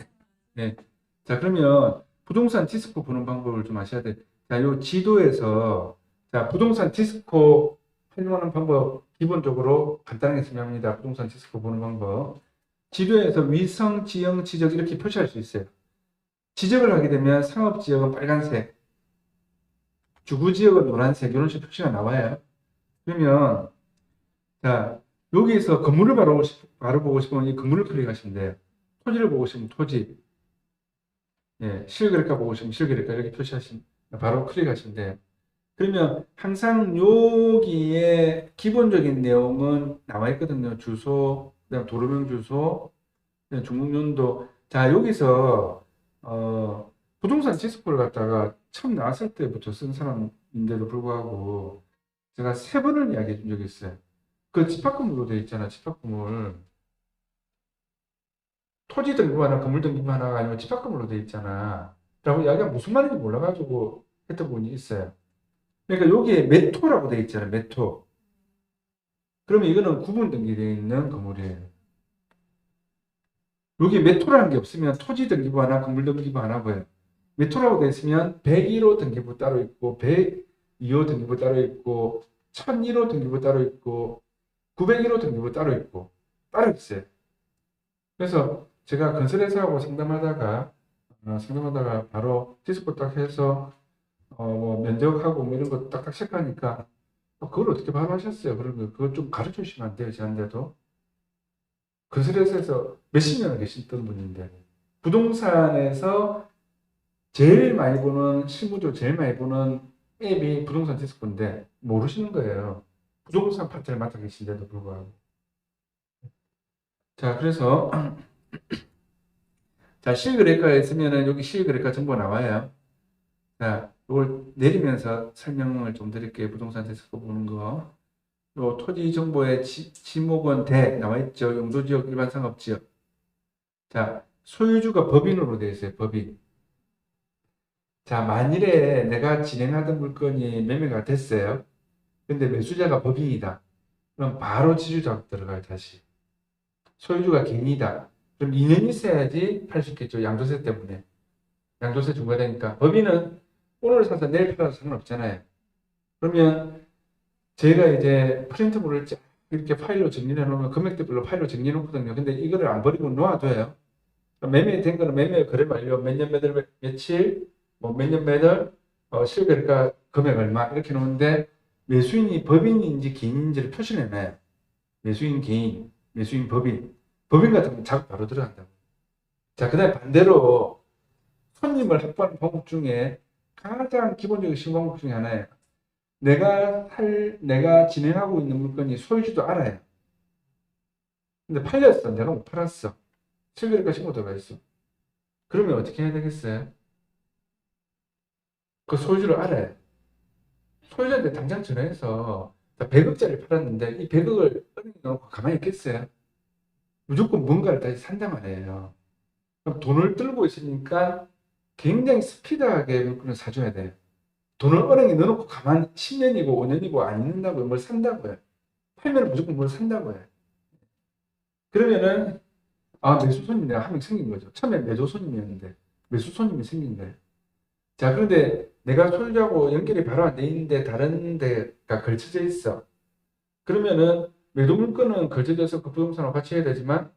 네. 자, 그러면 부동산 디스코 보는 방법을 좀 아셔야 돼요. 자, 요 지도에서, 자, 부동산 디스코 활용하는 방법 기본적으로 간단하게 설명합니다. 부동산 디스코 보는 방법. 지도에서 위성, 지형, 지적 이렇게 표시할 수 있어요. 지적을 하게 되면 상업지역은 빨간색, 주거지역은 노란색 이런 식으로 표시가 나와요. 그러면 자, 여기에서 건물을 바로 보고 싶으면 이 건물을 클릭하시면 돼요. 토지를 보고 싶으면 토지, 예, 실거래가 보고 싶으면 실거래가 이렇게 표시하시면 바로 클릭하시면 돼요. 그러면 항상 여기에 기본적인 내용은 나와 있거든요. 주소, 그다음 도로명 주소, 그다음 중국연도. 자, 여기서 부동산 지수표를 갖다가 처음 나왔을 때부터 쓴 사람인데도 불구하고 제가 세 번을 이야기해 준 적이 있어요. 그 집합금으로 돼 있잖아, 집합금을. 토지 등급 하나, 건물 등급 하나가 아니고 집합금으로 돼 있잖아. 라고 이야기가 무슨 말인지 몰라가지고 했던 분이 있어요. 그러니까 여기에 메토라고 돼 있잖아요, 메토. 그러면 이거는 구분 등기되어 있는 건물이에요. 여기 메토라는 게 없으면 토지 등기부 하나, 건물 등기부 하나 보여요. 메토라고 되어 있으면 101호 등기부 따로 있고, 102호 등기부 따로 있고, 1001호 등기부 따로 있고, 901호 등기부 따로 있어요. 그래서 제가 건설회사하고 상담하다가 바로 디스코 딱 해서 뭐 면적하고 뭐 이런 거 딱딱 체크하니까 그걸 어떻게 바로 하셨어요? 그러면 그걸 좀 가르쳐 주시면 안 돼요? 저한테도. 건설회사에서 몇십 년을 계셨던 분인데 부동산에서 제일 많이 보는 실무적으로 제일 많이 보는 앱이 부동산 디스코인데 모르시는 거예요. 부동산 파트를 맡아 계신데도 불구하고. 자, 그래서 자, 실거래가에 있으면은 여기 실거래가 정보 나와요. 자, 이걸 내리면서 설명을 좀 드릴게요. 부동산 디스코 보는 거. 요 토지 정보의 지목은 대 나와 있죠. 용도지역, 일반 상업지역. 자, 소유주가 법인으로 되어 있어요. 법인. 자, 만일에 내가 진행하던 물건이 매매가 됐어요. 근데 매수자가 법인이다. 그럼 바로 지주자격 들어가요, 다시. 소유주가 개인이다. 그럼 2년 있어야지 팔 수 있겠죠. 양도세 때문에. 양도세 중과되니까. 법인은 오늘 사서 내일 팔아도 상관없잖아요. 그러면 제가 이제 프린트물을 쫙 이렇게 파일로 정리해 놓으면 금액대별로 파일로 정리해 놓거든요. 근데 이거를 안 버리고 놓아둬요. 매매된 거는 매매 거래 만료 몇 년 몇 월 며칠 뭐 몇 년 몇 월 실거래가 금액 얼마 이렇게 놓는데 매수인이 법인인지 개인인지를 표시해 놔요. 매수인 개인, 매수인 법인. 법인 같은 건 자꾸 바로 들어간다고. 자, 그다음에 반대로 손님을 확보하는 방법 중에 가장 기본적인 신방법 중에 하나예요. 내가 진행하고 있는 물건이 소유주도 알아요. 근데 팔렸어. 내가 못 팔았어. 실거래가 신고 들어가 있어. 그러면 어떻게 해야 되겠어요? 그 소유주를 알아요. 소유자한테 당장 전화해서 100억짜리 팔았는데 이 100억을 은행에 넣어놓고 가만히 있겠어요? 무조건 뭔가를 다시 산단 말이에요. 그럼 돈을 들고 있으니까 굉장히 스피드하게 물건을 사줘야 돼요. 돈을 은행에 넣어놓고 가만히 10년이고 5년이고 안 있는다고요. 뭘 산다고요. 팔면 무조건 뭘 산다고요. 그러면은 매수 손님이 내가 한 명 생긴 거죠. 처음에 매도 손님이었는데 매수 손님이 생긴 거예요. 자, 그런데 내가 소유자하고 연결이 바로 안 돼 있는데 다른 데가 걸쳐져 있어. 그러면은 매도 물건은 걸쳐져서 그 부동산하고 같이 해야 되지만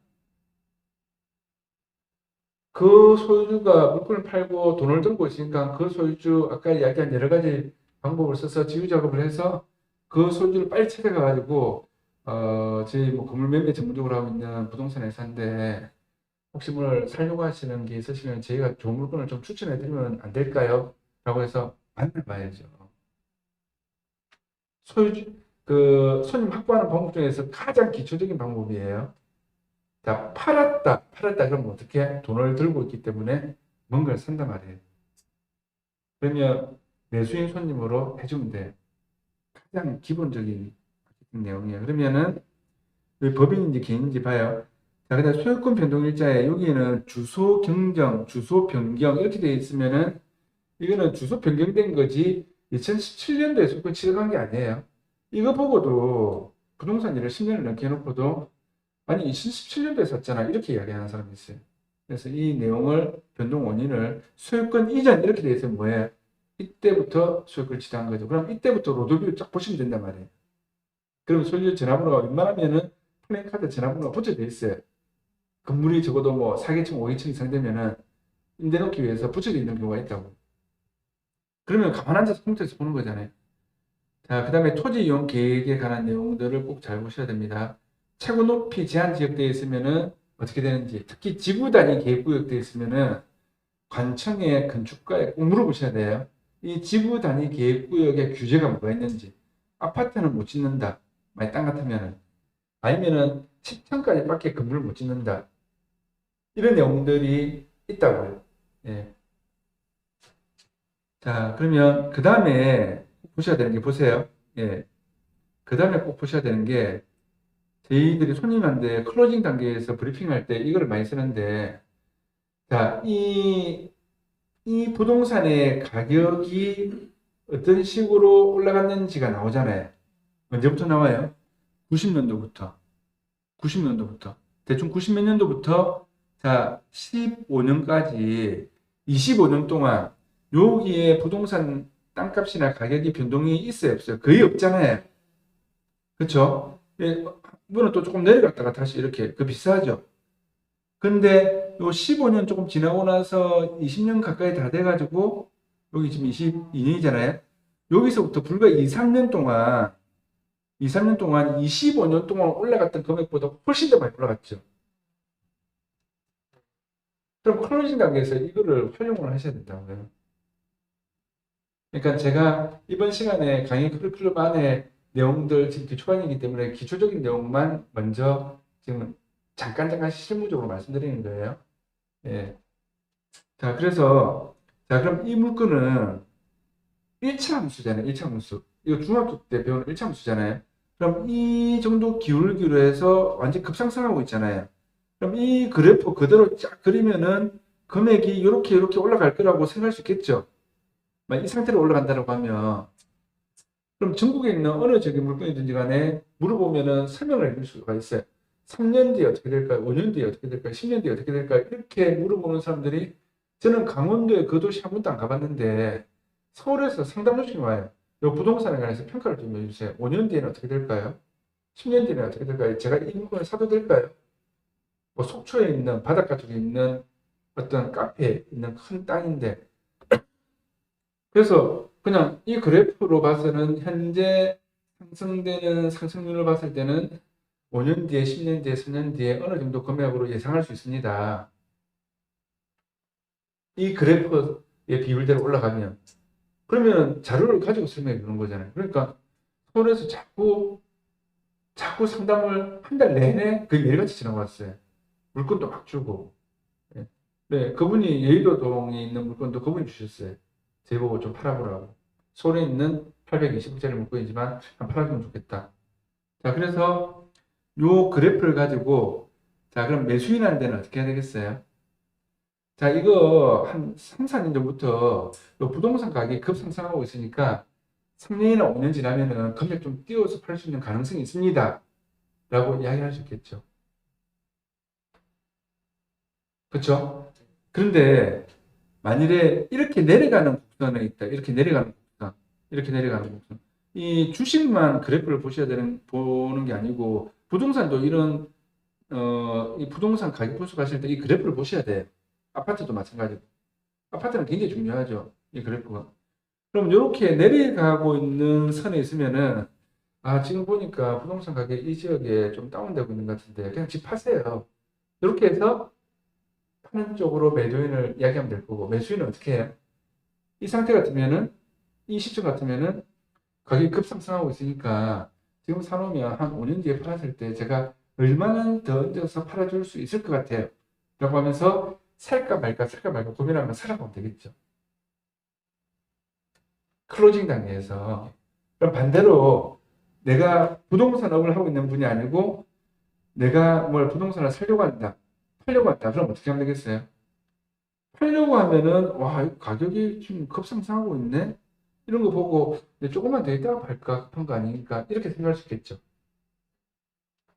그 소유주가 물건을 팔고 돈을 들고 있으니까 그 소유주 아까 이야기한 여러 가지 방법을 써서 지우 작업을 해서 그 소유주를 빨리 찾아가 가지고 저희 뭐 건물 매매 전문적으로 하고 있는 부동산 회사인데 혹시 뭘 살려고 하시는 게 있으시면 저희가 좋은 물건을 좀 추천해 드리면 안 될까요? 라고 해서 만나봐야죠. 소유주 그 손님 확보하는 방법 중에서 가장 기초적인 방법이에요. 자, 팔았다 그러면 어떻게? 돈을 들고 있기 때문에 뭔가를 산단 말이에요. 그러면 매수인 손님으로 해주면 돼. 가장 기본적인 내용이에요. 그러면은 법인인지 개인인지 봐요. 자, 그다음 소유권 변동일자에 여기는 주소 경정, 주소 변경 이렇게 되어 있으면은 이거는 주소 변경된 거지 2017년도에 소유권 취득한 게 아니에요. 이거 보고도 부동산 일을 10년을 넘게 해놓고도 아니 2017년도에 샀잖아 이렇게 이야기하는 사람이 있어요. 그래서 이 내용을 변동 원인을 소유권 이전 이렇게 돼 있으면 뭐예요? 이때부터 소유권 취득한 거죠. 그럼 이때부터 로드뷰 쫙 보시면 된단 말이에요. 그럼 소유주 전화번호가 웬만하면은 플랜카드 전화번호가 붙여져 있어요. 건물이 적어도 뭐 4개층, 5개층 이상 되면은 임대 놓기 위해서 붙여져 있는 경우가 있다고. 그러면 가만 앉아서 컴퓨터에서 보는 거잖아요. 자, 그 다음에 토지 이용 계획에 관한 내용들을 꼭 잘 보셔야 됩니다. 최고 높이 제한 지역되어 있으면은 어떻게 되는지, 특히 지구 단위 계획구역 되어 있으면은 관청에 건축가에 꼭 물어보셔야 돼요. 이 지구 단위 계획구역의 규제가 뭐가 있는지, 아파트는 못 짓는다. 만약 땅 같으면은. 아니면은 10층까지 밖에 건물을 못 짓는다. 이런 내용들이 있다고요. 예. 자, 그러면 그 다음에 보셔야 되는 게 보세요. 예. 그 다음에 꼭 보셔야 되는 게 저희들이 손님한테 클로징 단계에서 브리핑할 때 이거를 많이 쓰는데, 자, 이 부동산의 가격이 어떤 식으로 올라갔는지가 나오잖아요. 언제부터 나와요? 90년도부터. 90년도부터. 대충 90 몇 년도부터 자, 15년까지 25년 동안 여기에 부동산 땅값이나 가격이 변동이 있어요, 없어요? 거의 없잖아요. 그렇죠? 예, 물론 또 조금 내려갔다가 다시 이렇게 그 비싸죠. 근데 요 15년 조금 지나고 나서 20년 가까이 다 돼가지고 여기 지금 22년이잖아요. 여기서부터 불과 2, 3년 동안 2, 3년 동안 25년 동안 올라갔던 금액보다 훨씬 더 많이 올라갔죠. 그럼 클로징 단계에서 이거를 활용을 하셔야 된다고요. 그러니까 제가 이번 시간에 강의 커리큘럼 안에 내용들 지금 기초반이기 때문에 기초적인 내용만 먼저 지금 잠깐 실무적으로 말씀드리는 거예요. 예. 자, 그래서 자, 그럼 이 물건은 1차 함수잖아요. 1차 함수. 이거 중학교 때 배우는 1차 함수잖아요. 그럼 이 정도 기울기로 해서 완전 급상승하고 있잖아요. 그럼 이 그래프 그대로 쫙 그리면은 금액이 이렇게 올라갈 거라고 생각할 수 있겠죠. 이 상태로 올라간다고 하면 그럼 전국에 있는 어느 저기 물건이든지 간에 물어보면은 설명을 해줄 수가 있어요. 3년 뒤에 어떻게 될까요? 5년 뒤에 어떻게 될까요? 10년 뒤에 어떻게 될까요? 이렇게 물어보는 사람들이 저는 강원도에 그 도시 한 번도 안 가봤는데 서울에서 상담 요청이 와요. 이 부동산에 관해서 평가를 좀 해주세요. 5년 뒤에는 어떻게 될까요? 10년 뒤에는 어떻게 될까요? 제가 이 물건을 사도 될까요? 뭐 속초에 있는 바닷가 쪽에 있는 어떤 카페에 있는 큰 땅인데 그래서 그냥 이 그래프로 봐서는 현재 상승되는 상승률을 봤을 때는 5년 뒤에, 10년 뒤에, 3년 뒤에 어느 정도 금액으로 예상할 수 있습니다. 이 그래프의 비율대로 올라가면 그러면 자료를 가지고 설명해 주는 거잖아요. 그러니까 서울에서 자꾸 상담을 한 달 내내 그 매일같이 지나왔어요. 물건도 막 주고. 예. 네, 그분이 여의도동에 있는 물건도 그분이 주셨어요. 제보고 좀 팔아보라고. 서울에 있는 820억짜리 물건이지만 한 팔아주면 좋겠다. 자, 그래서 요 그래프를 가지고 자, 그럼 매수인하는 데는 어떻게 해야 되겠어요? 자, 이거 한 3, 4년 전부터 요 부동산 가격이 급상승하고 있으니까 3년이나 5년 지나면은 금액 좀 띄워서 팔 수 있는 가능성이 있습니다. 라고 이야기할 수 있겠죠. 그렇죠? 그런데 만일에 이렇게 내려가는 곡선에 있다. 이렇게 내려가는 곡선. 이렇게 내려가는 곡선. 이 주식만 그래프를 보는 게 아니고 부동산도 이런 이 부동산 가격 분석하실 때 이 그래프를 보셔야 돼. 아파트도 마찬가지고. 아파트는 굉장히 중요하죠. 이 그래프가. 그럼 이렇게 내려가고 있는 선에 있으면은 아, 지금 보니까 부동산 가격 이 지역에 좀 다운되고 있는 것 같은데 그냥 집 파세요. 이렇게 해서 파는 쪽으로 매도인을 이야기하면 될 거고 매수인은 어떻게 해요? 이 상태 같으면은 이 시점 같으면은 가격이 급상승하고 있으니까 지금 사놓으면 한 5년 뒤에 팔았을 때 제가 얼마나 더 얹어서 팔아줄 수 있을 것 같아요. 라고 하면서 살까 말까 고민하면 살아보면 되겠죠. 클로징 단계에서. 그럼 반대로 내가 부동산업을 하고 있는 분이 아니고 내가 뭘 부동산을 사려고 한다. 팔려고 한다. 그럼 어떻게 하면 되겠어요? 팔려고 하면은 와, 이거 가격이 지금 급상승하고 있네. 이런 거 보고 조금만 더 있다가 팔까 급한 거 아니니까 이렇게 생각할 수 있겠죠.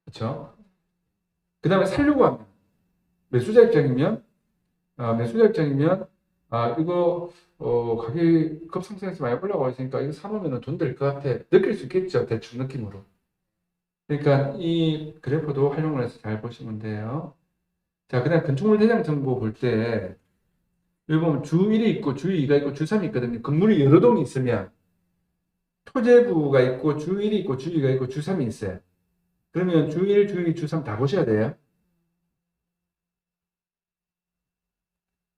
그렇죠? 그 다음에 살려고 하면 매수자 입장이면 이거 가격이 급상승해서 많이 올라가고 있으니까 이거 사놓으면 돈 될 것 같아. 느낄 수 있겠죠. 대충 느낌으로. 그러니까 이 그래프도 활용을 해서 잘 보시면 돼요. 자, 그다음 건축물 대장 정보 볼 때 여기 보면 주 1이 있고 주 2가 있고 주 3이 있거든요. 건물이 여러 동이 있으면 토재부가 있고 주 1이 있고 주 2가 있고 주 3이 있어요. 그러면 주 1, 주 2, 주 3 다 보셔야 돼요.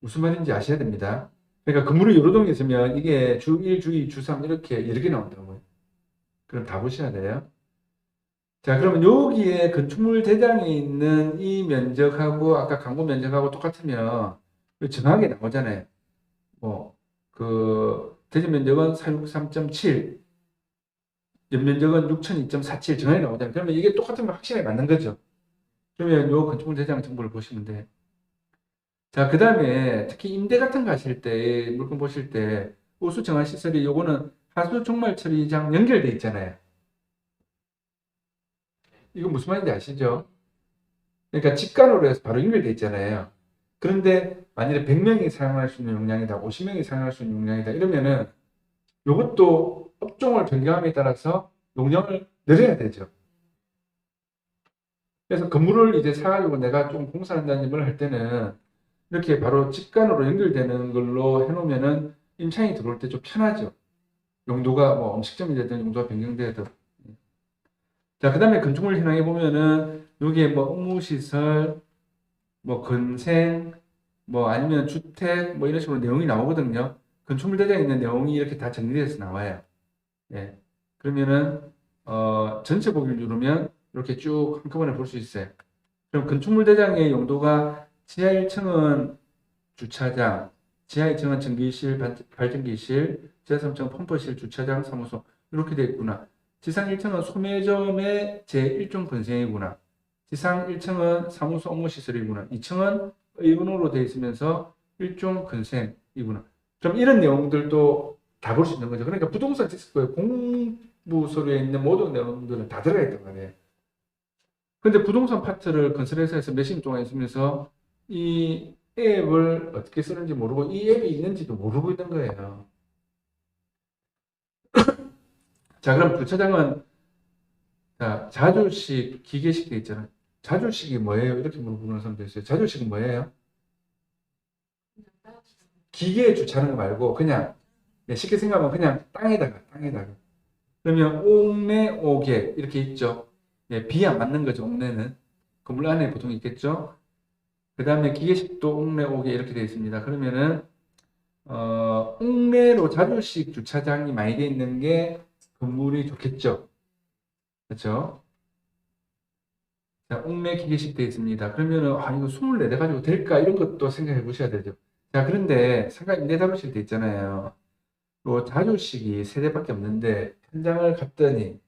무슨 말인지 아셔야 됩니다. 그러니까 건물이 여러 동에 있으면 이게 주 1, 주 2, 주 3 이렇게 여러 개 나온다고요. 그럼 다 보셔야 돼요. 자, 그러면 여기에 건축물 대장에 있는 이 면적하고 아까 광고 면적하고 똑같으면 정확하게 나오잖아요. 뭐, 대지 면적은 463.7, 연면적은 6002.47 정확히 나오잖아요. 그러면 이게 똑같으면 확실하게 맞는 거죠. 그러면 요 건축물 대장 정보를 보시면 돼요. 자, 그 다음에 특히 임대 같은 거 하실 때, 물건 보실 때, 우수 정화 시설이 요거는 하수 종말 처리장 연결돼 있잖아요. 이거 무슨 말인지 아시죠? 그러니까 직관으로 해서 바로 연결돼 있잖아요. 그런데 만일에 100명이 사용할 수 있는 용량이다, 50명이 사용할 수 있는 용량이다, 이러면은 이것도 업종을 변경함에 따라서 용량을 늘려야 되죠. 그래서 건물을 이제 사가지고 내가 좀 공사한다는 걸 할 때는 이렇게 바로 직관으로 연결되는 걸로 해놓으면은 임차인이 들어올 때 좀 편하죠. 용도가 뭐 음식점이 되든 용도가 변경되든. 자, 그 다음에 건축물 현황에 보면은 여기에 뭐 업무시설, 뭐 건생, 뭐 아니면 주택, 뭐 이런 식으로 내용이 나오거든요. 건축물 대장에 있는 내용이 이렇게 다 정리돼서 나와요. 예. 그러면은 전체 보기를 누르면 이렇게 쭉 한꺼번에 볼 수 있어요. 그럼 건축물 대장의 용도가 지하 1층은 주차장, 지하 2층은 전기실, 발전기실, 지하 3층은 펌프실, 주차장, 사무소 이렇게 되어 있구나. 지상 1층은 소매점의 제1종 건생이구나. 지상 1층은 사무소 업무시설이구나. 2층은 의원으로 되어 있으면서 1종 건생이구나. 좀 이런 내용들도 다 볼 수 있는 거죠. 그러니까 부동산 지식부의 공부서류에 있는 모든 내용들은 다 들어가 있단 말이에요. 근데 부동산 파트를 건설회사에서 몇십 동안 있으면서 이 앱을 어떻게 쓰는지 모르고 이 앱이 있는지도 모르고 있는 거예요. 자, 그럼 주차장은 자, 자주식, 기계식 돼 있잖아요. 자주식이 뭐예요? 이렇게 물어보는 사람도 있어요. 자주식은 뭐예요? 기계에 주차하는 거 말고 그냥 쉽게 생각하면 그냥 땅에다가. 그러면 옥내, 옥에 이렇게 있죠. 비 안 맞는 거죠. 옥내는 건물 안에 보통 있겠죠. 그 다음에 기계식도 옥내, 옥에 이렇게 되어 있습니다. 그러면은 옥내로 자주식 주차장이 많이 되어 있는 게 건물이 좋겠죠. 그렇죠? 자, 옥내 기계식 되어 있습니다. 그러면은 이거 24대 가지고 될까? 이런 것도 생각해 보셔야 되죠. 자, 그런데 상가 임대 다루실 때 있잖아요. 요 자주식이 3대밖에 없는데 현장을 갔더니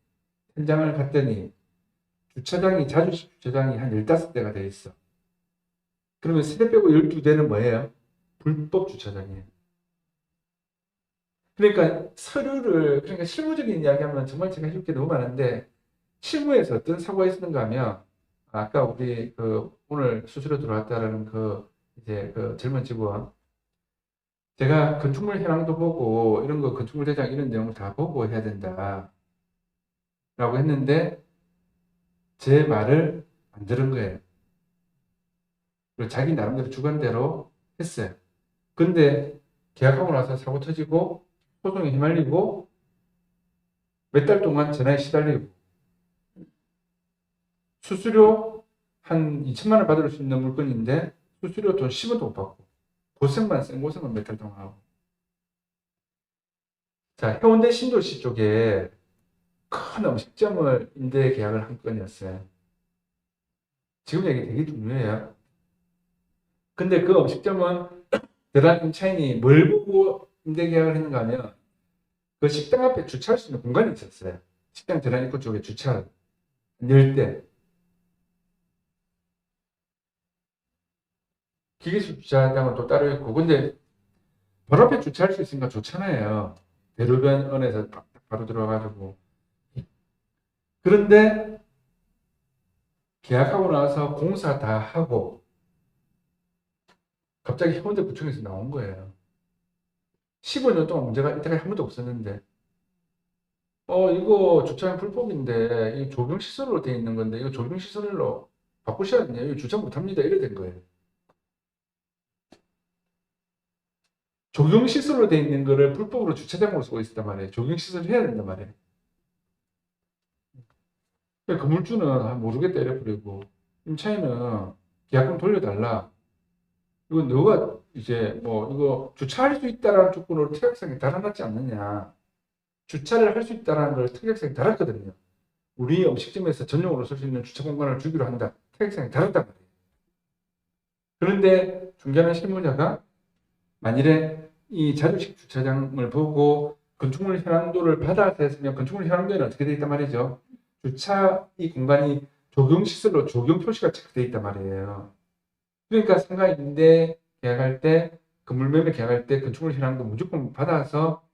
주차장이 자주식 주차장이 한 15대가 되어 있어. 그러면 3대 빼고 12대는 뭐예요? 불법 주차장이에요. 그러니까 그러니까 실무적인 이야기하면 정말 제가 해줄 게 너무 많은데, 실무에서 어떤 사고가 있었는가 하면, 아까 우리 오늘 수시로 들어왔다라는 이제 젊은 직원, 제가 건축물 현황도 보고, 이런 거 건축물 대장 이런 내용을 다 보고 해야 된다. 라고 했는데, 제 말을 안 들은 거예요. 그리고 자기 나름대로 주관대로 했어요. 근데 계약하고 나서 사고 터지고, 소송에 휘말리고, 몇 달 동안 전화에 시달리고, 수수료 한 2천만 원 받을 수 있는 물건인데 수수료 돈 10원도 못 받고 생고생만 몇 달 동안 하고. 자, 해운대 신도시 쪽에 큰 음식점을 임대 계약을 한 건이었어요. 지금 얘기 되게 중요해요. 근데 그 음식점은 대단 임차인이 뭘 보고 임대 계약을 했는가 하면 그 식당 앞에 주차할 수 있는 공간이 있었어요. 식당 대란 입구 쪽에 주차 10대. 기계식 주차장은 또 따로 있고. 근데 바로 앞에 주차할 수 있으니까 좋잖아요. 대로변원에서 바로 들어가지고. 그런데 계약하고 나서 공사 다 하고 갑자기 해운대 구청에서 나온 거예요. 15년 동안 문제가 이때까지 한 번도 없었는데, 이거 주차장 불법인데 이 조경시설로 되어 있는 건데 이거 조경시설로 바꾸셔야 되냐? 이거 주차 못합니다. 이래 된 거예요. 조경시설로 되어 있는 거를 불법으로 주차장으로 쓰고 있었단 말이에요. 조경시설 해야 된단 말이에요. 건물주는 모르겠다 이래 버리고, 임차인은 계약금 돌려달라. 이건 너가 이제 뭐 이거 주차할 수 있다라는 조건으로 특약성이 달아났지 않느냐. 주차를 할 수 있다라는 걸 특약성이 달았거든요. 우리 음식점에서 전용으로 쓸 수 있는 주차 공간을 주기로 한다. 특약성이 달았단 말이에요. 그런데 중개하는 실무자가 만일에 이 자주식 주차장을 보고 건축물 현황도를 받아서 했으면 건축물 현황도에는 어떻게 되어 있단 말이죠. 주차 이 공간이 조경시설로 조경 표시가 체크되어 있단 말이에요. 그러니까 상가인데 계약할 때 건물 매매 계약할 때 건축물 현황도 무조건 받아서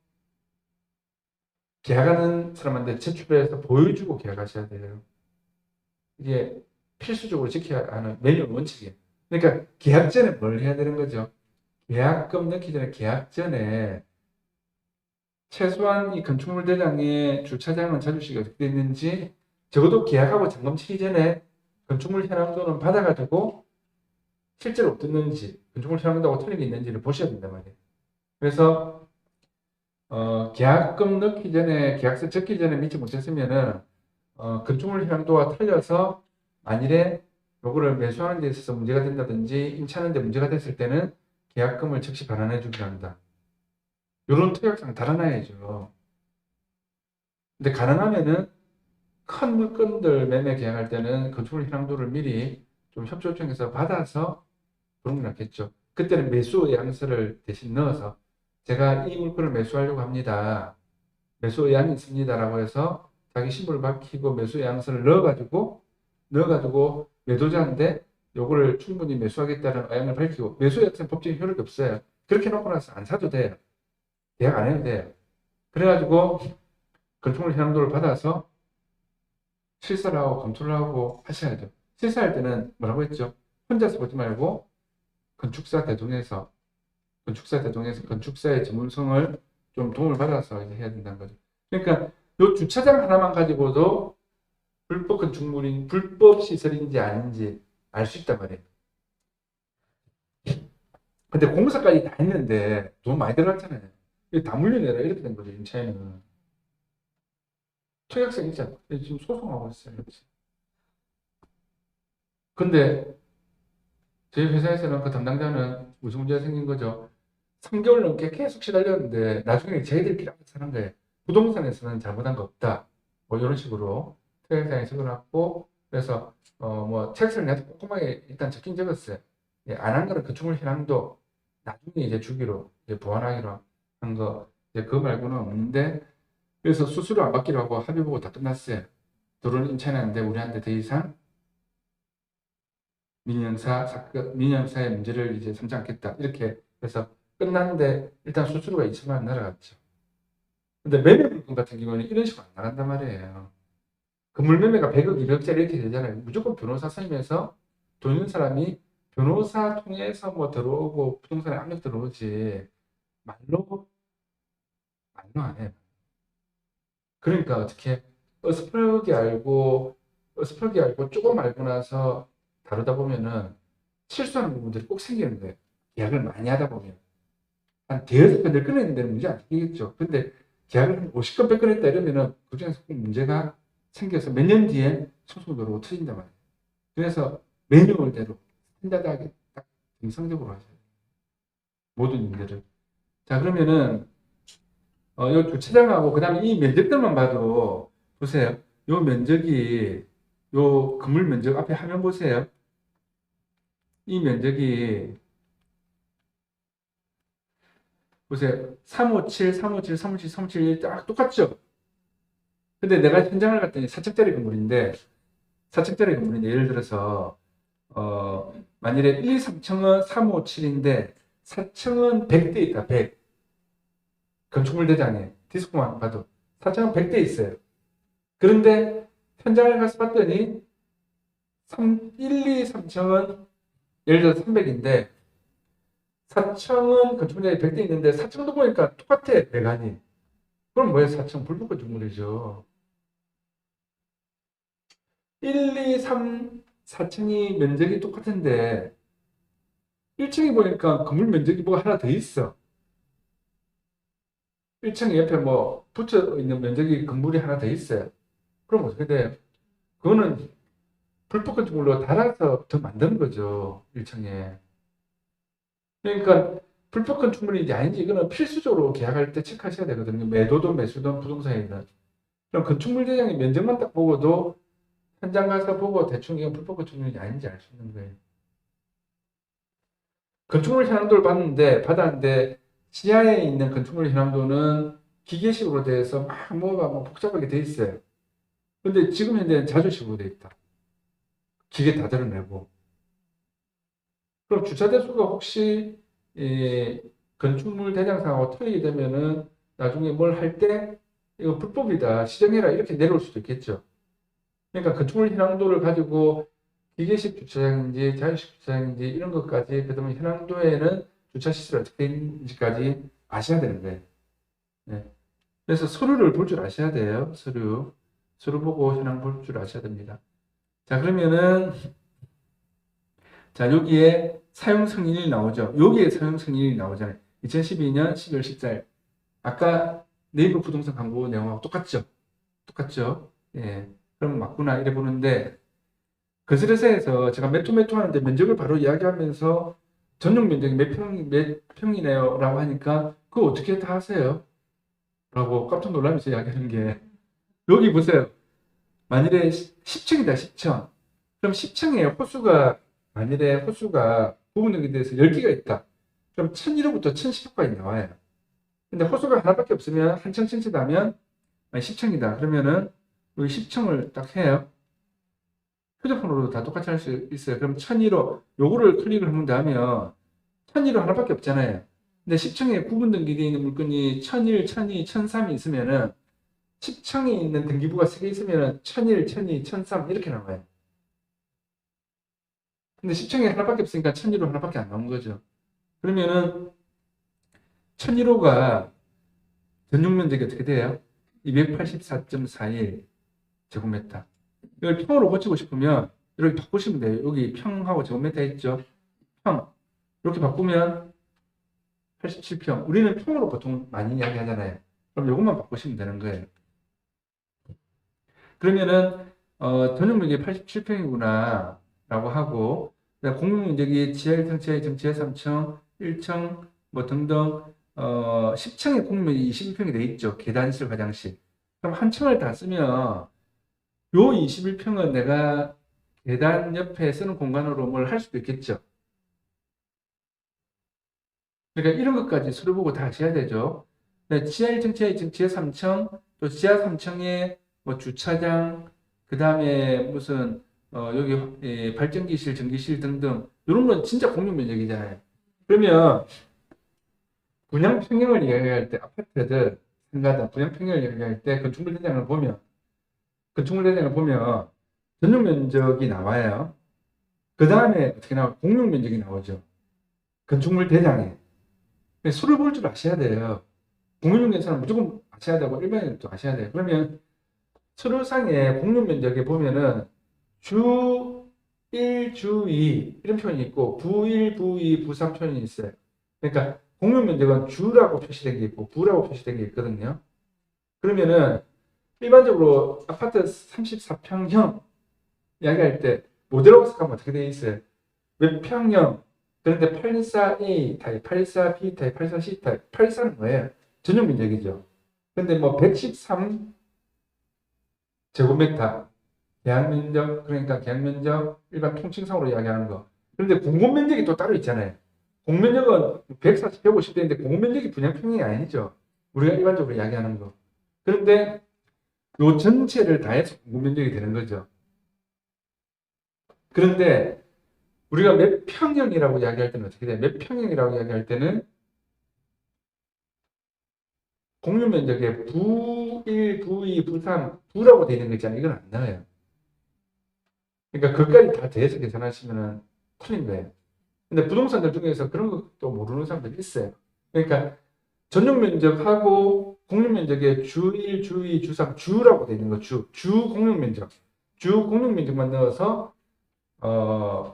계약하는 사람한테 제출해서 보여주고 계약하셔야 돼요. 이게 필수적으로 지켜야 하는 매뉴얼 원칙이에요. 그러니까 계약 전에 뭘 해야 되는 거죠? 계약금 넣기 전에 계약 전에 최소한 이 건축물 대장의 주차장은 자주식이 어떻게 됐는지 적어도 계약하고 점검 치기 전에 건축물 현황도는 받아가지고 실제로 어떻는지 건축물 현황도하고 틀린 게 있는지를 보셔야 된단 말이에요. 그래서 계약금 넣기 전에 계약서 적기 전에 믿지 못했으면은 건축물 현황도와 틀려서 만일에 요거를 매수하는 데 있어서 문제가 된다든지 임차하는 데 문제가 됐을 때는 계약금을 즉시 반환해 주기로 한다. 요런 특약상 달아놔야죠. 근데 가능하면은 큰 물건들 매매 계약할 때는 건축물 현황도를 미리 좀 협조 요청해서 받아서 그런 게 낫겠죠. 그때는 매수 의향서를 대신 넣어서 제가 이 물건을 매수하려고 합니다. 매수 의향이 있습니다라고 해서 자기 신분을 밝히고 매수 의향서를 넣어가지고 매도자인데 요거를 충분히 매수하겠다는 의향을 밝히고 매수 의향서는 법적인 효력이 없어요. 그렇게 놓고 나서 안 사도 돼요. 계약 안 해도 돼요. 그래가지고 건축물 현황도를 받아서 실사를 하고 검토를 하고 하셔야죠. 실사할 때는 뭐라고 했죠? 혼자서 보지 말고 건축사 대동에서 건축사의 전문성을 좀 도움을 받아서 이제 해야 된다는 거죠. 그러니까 요 주차장 하나만 가지고도 불법 건축물인 불법 시설인지 아닌지 알 수 있단 말이에요. 근데 공사까지 다 했는데 돈 많이 들어갔잖아요. 이게 다 물려내라 이렇게 된 거죠. 임차인은 청약성 있잖아. 지금 소송하고 있어요. 근데 저희 회사에서는 그 담당자는 무슨 문제가 생긴 거죠? 3개월 넘게 계속 시달렸는데 나중에 저희들끼리 알아서 하는 거예요. 부동산에서는 잘못한 거 없다. 뭐 이런 식으로 특약상에 적어놨고 그래서 뭐 책을 내가 꼼꼼하게 일단 적긴 적었어요. 예, 안 한 거는 건축물 현황도 나중에 이제 주기로 이제 보완하기로 한 거 그거 말고는 없는데 그래서 수수료 안 받기로 하고 합의 보고 다 끝났어요. 들어온 임차인한테 우리한테 더 이상 민영사의 문제를 이제 삼지 않겠다. 이렇게 해서 끝났는데 일단 수수료가 2천만 원 날아갔죠. 근데 매매 물건 같은 경우는 이런 식으로 안 나간단 말이에요. 건물 매매가 100억, 200억짜리 이렇게 되잖아요. 무조건 변호사 선임해서 돈 있는 사람이 변호사 통해서 뭐 들어오고 부동산에 압력 들어오지 말로 안 해요. 그러니까 어떻게 어스퍼게 알고 조금 알고 나서 다루다 보면은 실수하는 부분들이 꼭 생기는 거예요. 계약을 많이 하다 보면. 한 대여섯 건을 끊어내는 데는 문제 안 생기겠죠. 근데 계약을 50건 100건 했다 이러면은 그중에서 꼭 문제가 생겨서 몇 년 뒤에 소송으로 터진단 말이에요. 그래서 매뉴얼대로 스탠다드하게 딱 정상적으로 하셔야 돼요. 모든 일들을. 자, 그러면은 요 주차장하고 그다음에 이 면적들만 봐도 보세요. 요 면적이 요 건물 면적 앞에 화면 보세요. 이 면적이 보세요. 357, 357, 357, 357 딱 똑같죠? 근데 내가 현장을 갔더니 4층짜리 건물인데 4층짜리 건물인데 예를 들어서 만일에 1, 2, 3층은 357인데 4층은 100대 있다. 100. 건축물 대장에 디스코만 봐도 4층은 100대 있어요. 그런데 현장을 가서 봤더니 1, 2, 3층은 예를 들어 300인데 4층은 건축물이 100대 있는데 4층도 보니까 똑같아. 배관이. 그럼 뭐예요? 4층 불법 건축물이죠. 1, 2, 3, 4층이 면적이 똑같은데 1층에 보니까 건물 면적이 뭐가 하나 더 있어. 1층 옆에 뭐 붙여 있는 면적이 건물이 하나 더 있어요. 그럼 어떻게 돼요? 그거는 불법 건축물로 달아서 더 만드는 거죠. 1층에. 그러니까 불법 건축물인지 아닌지 이거는 필수적으로 계약할 때 체크하셔야 되거든요. 매도든 매수든 부동산이든. 그럼 건축물 대장의 면적만 딱 보고도 현장 가서 보고 대충 이건 불법 건축물인지 아닌지 알 수 있는 거예요. 건축물 현황도를 받았는데 지하에 있는 건축물 현황도는 기계식으로 돼서 뭐가 막 복잡하게 돼 있어요. 근데 지금 현재는 자주식으로 돼 있다. 기계 다 드러내고. 그럼 주차 대수가 혹시 건축물 대장상하고 틀리게 되면은 나중에 뭘 할 때 이거 불법이다 시정해라 이렇게 내려올 수도 있겠죠. 그러니까 건축물 현황도를 가지고 기계식 주차장인지 자유식 주차장인지 이런 것까지 그다음에 현황도에는 주차 시설이 어떻게 되는지까지 아셔야 되는 거예요. 네. 그래서 서류를 볼 줄 아셔야 돼요. 서류 보고 현황 볼 줄 아셔야 됩니다. 자, 그러면은 자, 여기에 사용 승인이 나오죠. 여기에 사용 승인이 나오잖아요. 2012년 12월 14일. 아까 네이버 부동산 광고 내용하고 똑같죠? 똑같죠? 예. 그럼 맞구나 이래 보는데 건설회사에서 제가 몇 호 하는데 면적을 바로 이야기하면서 전용 면적이 몇 평이네요 라고 하니까 그거 어떻게 다 하세요? 라고 깜짝 놀라면서 이야기하는 게 여기 보세요. 만일에 10층이다 10층. 그럼 10층에 호수가 만일에 호수가 부분에 대해서 10개가 있다. 그럼 1001호부터 1010호까지 나와요. 근데 호수가 하나밖에 없으면 한 층 층치다면 10층이다. 그러면은 여기 10층을 딱 해요. 휴대폰으로 다 똑같이 할 수 있어요. 그럼 1001호 요거를 클릭을 하면 다면 1001호 하나밖에 없잖아요. 근데 10층에 구분 등기되어 있는 물건이 1001, 1002, 1003이 있으면은 10층에 있는 등기부가 3개 있으면은 1001, 1002, 1003 이렇게 나와요. 근데 10층에 하나밖에 없으니까 1001호 하나밖에 안 나온 거죠. 그러면은 1001호가 전용 면적이 어떻게 돼요? 284.41 제곱미터. 이걸 평으로 고치고 싶으면 이렇게 바꾸시면 돼요. 여기 평하고 제곱미터 있죠? 평. 이렇게 바꾸면 87평. 우리는 평으로 보통 많이 이야기하잖아요. 그럼 이것만 바꾸시면 되는 거예요. 그러면은 전용 면적이 87평이구나 라고 하고 공용 면적이 지하 1층, 지하 2층, 지하 3층, 1층 뭐 등등 10층에 공용 면적이 21평이 돼 있죠. 계단실, 화장실. 그럼 한 층을 다 쓰면 요 21평은 내가 계단 옆에 쓰는 공간으로 뭘 할 수도 있겠죠. 그러니까 이런 것까지 서류 보고 다 하셔야 되죠. 네, 지하 1층, 지하 2층, 지하 3층, 또 지하 3층에 뭐 주차장, 그 다음에 무슨 여기 발전기실, 전기실 등등 이런 건 진짜 공용 면적이잖아요. 그러면 분양 평형을 이야기할 때 아파트들 상가들 분양 평형을 이야기할 때 건축물 대장을 보면 전용 면적이 나와요. 그 다음에 어떻게 나와? 공용 면적이 나오죠. 건축물 대장에. 수를 볼 줄 아셔야 돼요. 공인중개사는 무조건 아셔야 되고 일반인도 아셔야 돼요. 그러면 서류상의 공유 면적에 보면은 주 1, 주 2 이런 표현이 있고 부 1, 부 2, 부 3 표현이 있어요. 그러니까 공유 면적은 주라고 표시된 게 있고 부라고 표시된 게 있거든요. 그러면은 일반적으로 아파트 34평형 이야기할 때 모델하우스 가면 어떻게 되어 있어요? 몇 평형 그런데 84A 타입, 84B 타입, 84C 타입, 84는 뭐예요? 전용 면적이죠. 근데 뭐 113 제곱미터 계약 면적 그러니까 계약 면적 일반 통칭상으로 이야기하는 거. 그런데 공급 면적이 또 따로 있잖아요. 공면적은 140, 150대인데 공급 면적이 분양 평형이 아니죠. 우리가 일반적으로 이야기하는 거. 그런데 요 전체를 다 해서 공급 면적이 되는 거죠. 그런데 우리가 몇 평형이라고 이야기할 때는 어떻게 돼요? 몇 평형이라고 이야기할 때는 공유 면적에 부 1, 부 2, 부 3, 부라고 되어 있는 거 있잖아요. 이건 안 나와요. 그러니까 그까지 다 더해서 계산하시면 틀린 거예요. 근데 부동산들 중에서 그런 것도 모르는 사람들이 있어요. 그러니까 전용 면적하고 공유 면적에 주 1, 주 2, 주 3, 주라고 되어 있는 거, 주 공용 면적. 주 공용 면적만 넣어서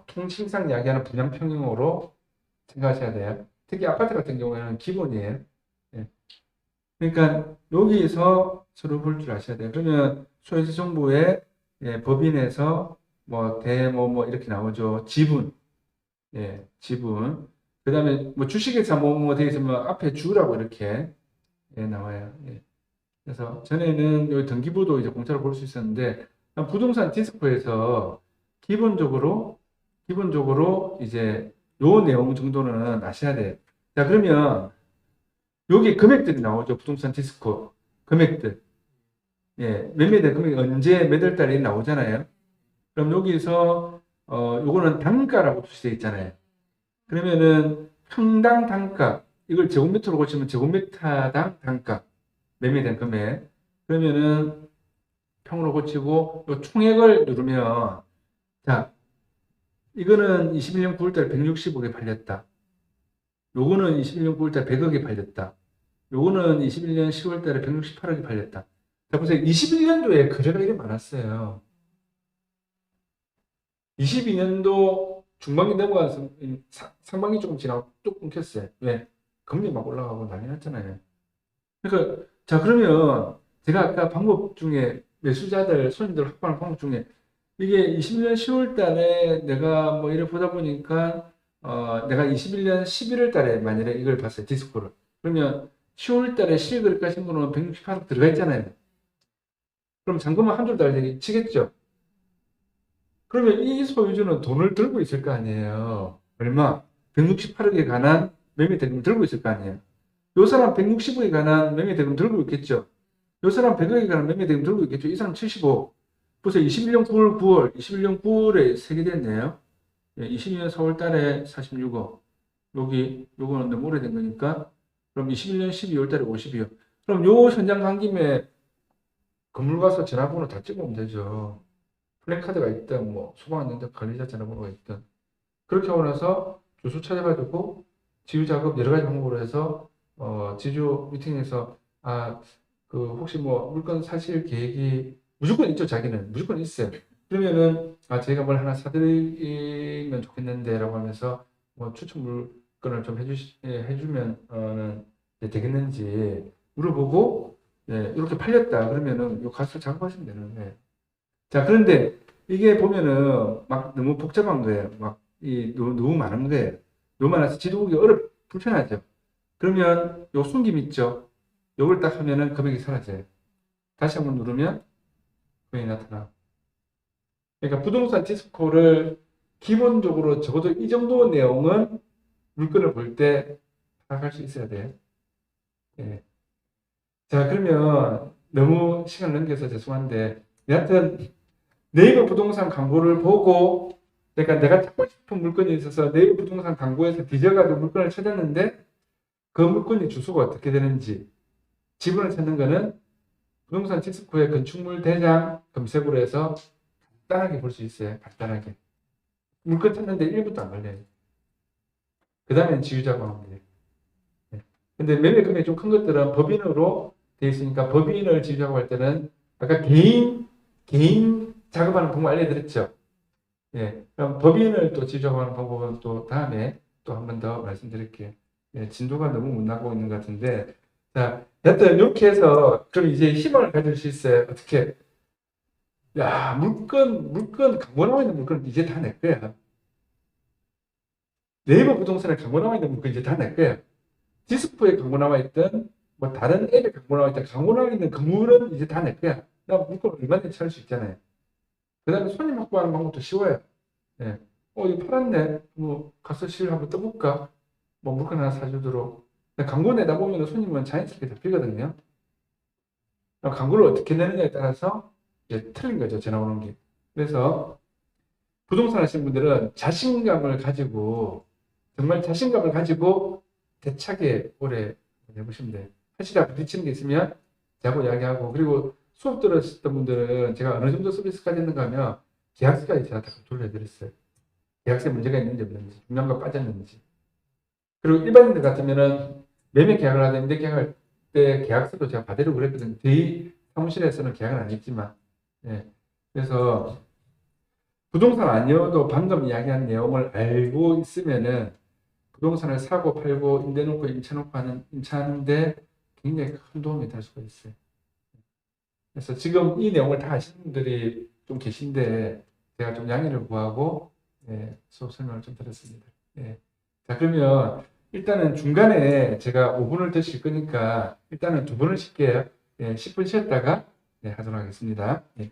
통칭상 이야기하는 분양 평형으로 생각하셔야 돼요. 특히 아파트 같은 경우에는 기본이에요. 예. 그러니까 여기서 서로 볼 줄 아셔야 돼요. 그러면 소유지 정보에 법인에서 뭐 대모 뭐 이렇게 나오죠. 지분, 지분. 그 다음에 뭐 주식회사 뭐뭐 되어 있으면 앞에 주라고 이렇게 예, 나와요. 예. 그래서 전에는 여기 등기부도 이제 공짜로 볼 수 있었는데 부동산 디스코에서 기본적으로 이제 요 내용 정도는 아셔야 돼요. 자, 그러면 여기 금액들이 나오죠. 부동산 디스코 금액들. 예, 매매된 금액이 언제 몇 월 달에 나오잖아요. 그럼 여기서 요거는 단가라고 표시되어 있잖아요. 그러면은 평당 단가 이걸 제곱미터로 고치면 제곱미터당 단가 매매된 금액. 그러면은 평으로 고치고 요 총액을 누르면 자, 이거는 21년 9월달에 160억에 팔렸다. 요거는 21년 9월달에 100억에 팔렸다. 요거는 21년 10월달에 168억에 팔렸다. 자, 보세요. 21년도에 거래가 이렇게 많았어요. 22년도 중반기 넘어가서 상반기 조금 지나고 뚝 끊겼어요. 왜? 금리 막 올라가고 난리 났잖아요. 그러니까, 자, 그러면 제가 아까 방법 중에 매수자들, 손님들 확보하는 방법 중에 이게 21년 10월 달에 내가 뭐 이래 보다 보니까 내가 21년 11월 달에 만약에 이걸 봤어요. 디스코를. 그러면 10월 달에 실거래 가신 분은 168억 들어가 있잖아요. 그럼 잔금은 한두 달 치겠죠. 그러면 이 소유주는 돈을 들고 있을 거 아니에요. 얼마? 168억에 관한 매매 대금을 들고 있을 거 아니에요. 요 사람 160억에 관한 매매 대금 들고 있겠죠. 요 사람 100억에 관한 매매 대금 들고 있겠죠. 이 사람 75. 벌써 21년 9월, 21년 9월에 세개됐네요. 22년 4월 달에 46억. 요거는 너무 오래된 거니까. 그럼 21년 12월 달에 50이요. 그럼 요 현장 간 김에 건물 가서 전화번호 다 찍으면 되죠. 플랜카드가 있든, 뭐, 소방안전대 관리자 전화번호가 있든. 그렇게 하고 나서 주소 찾아가지고 지유 작업 여러 가지 방법으로 해서, 지주 미팅에서, 혹시 뭐, 물건 사실 계획이 무조건 있죠, 자기는. 무조건 있어요. 그러면은, 제가 뭘 하나 사드리면 좋겠는데, 라고 하면서, 뭐, 추천 물건을 좀 해주면, 되겠는지 물어보고, 이렇게 팔렸다. 그러면은, 요 가서 작업하시면 되는 거예요. 자, 그런데 이게 보면은 막 너무 복잡한 거예요. 너무 많은 거예요. 너무 많아서 지도 보기 불편하죠. 그러면 요 숨김 있죠. 요걸 딱 하면은 금액이 사라져요. 다시 한번 누르면 금액이 나타나. 그러니까 부동산 디스코를 기본적으로 적어도 이 정도 내용은 물건을 볼 때 파악할 수 있어야 돼요. 예. 자, 그러면 너무 시간 넘겨서 죄송한데, 여하튼 네이버 부동산 광고를 보고, 그러니까 내가 찾고 싶은 물건이 있어서 네이버 부동산 광고에서 뒤져가지고 물건을 찾았는데, 그 물건이 주소가 어떻게 되는지, 지분을 찾는 거는 부동산 디스코의 건축물 대장 검색으로 해서 간단하게 볼 수 있어요. 간단하게. 물건 찾는데 1분도 안 걸려요. 그 다음엔 지우자고 하면 돼요. 근데 매매 금액이 좀 큰 것들은 법인으로 되어 있으니까 법인을 지우자고 할 때는 아까 개인 작업하는 방법 알려드렸죠. 예, 그럼 법인을 또 지정하는 방법은 또 다음에 또 한 번 더 말씀드릴게요. 예, 진도가 너무 못 나고 있는 것 같은데, 자, 여튼 이렇게 해서 그럼 이제 희망을 가질 수 있어요. 어떻게? 야, 광고 나와 있는 물건 이제 다 내 거야. 네이버 부동산에 광고 나와 있는 물건 이제 다 내 거야. 디스코에 광고 나와 있던 뭐 다른 앱에 광고 나와 있던 광고 나와 있는 건물은 이제 다 내 거야. 나 물건 얼마든지 찾을 수 있잖아요. 그 다음에 손님 확보하는 방법도 쉬워요. 예. 이거 팔았네. 뭐, 가서 실 한번 떠볼까? 뭐, 물건 하나 사주도록. 광고 내다 보면 손님은 자연스럽게 잡히거든요. 광고를 어떻게 내느냐에 따라서 이제 틀린 거죠. 전화 오는 게. 그래서 부동산 하시는 분들은 정말 자신감을 가지고 대차게 오래 해보시면 돼요. 하시다 부딪히는 게 있으면 저하고 이야기하고, 그리고 수업 들으셨던 분들은 제가 어느 정도 서비스까지 했는가 하면 계약서까지 제가 다 돌려드렸어요. 계약서에 문제가 있는지 없는지, 중간과 빠졌는지. 그리고 일반인들 같으면은 매매 계약을 하든 임대 계약할 때 계약서도 제가 받으려고 그랬거든요. 저희 사무실에서는 계약을 안 했지만. 예. 그래서 부동산 아니어도 방금 이야기한 내용을 알고 있으면은 부동산을 사고 팔고 임대 놓고 임차하는데 굉장히 큰 도움이 될 수가 있어요. 그래서 지금 이 내용을 다 아시는 분들이 좀 계신데 제가 좀 양해를 구하고 수업 설명을 좀 드렸습니다. 예. 자, 그러면 일단은 중간에 제가 5분을 더 쉴 거니까 일단은 2분을 쉴게요. 예, 10분 쉬었다가 예, 하도록 하겠습니다. 예.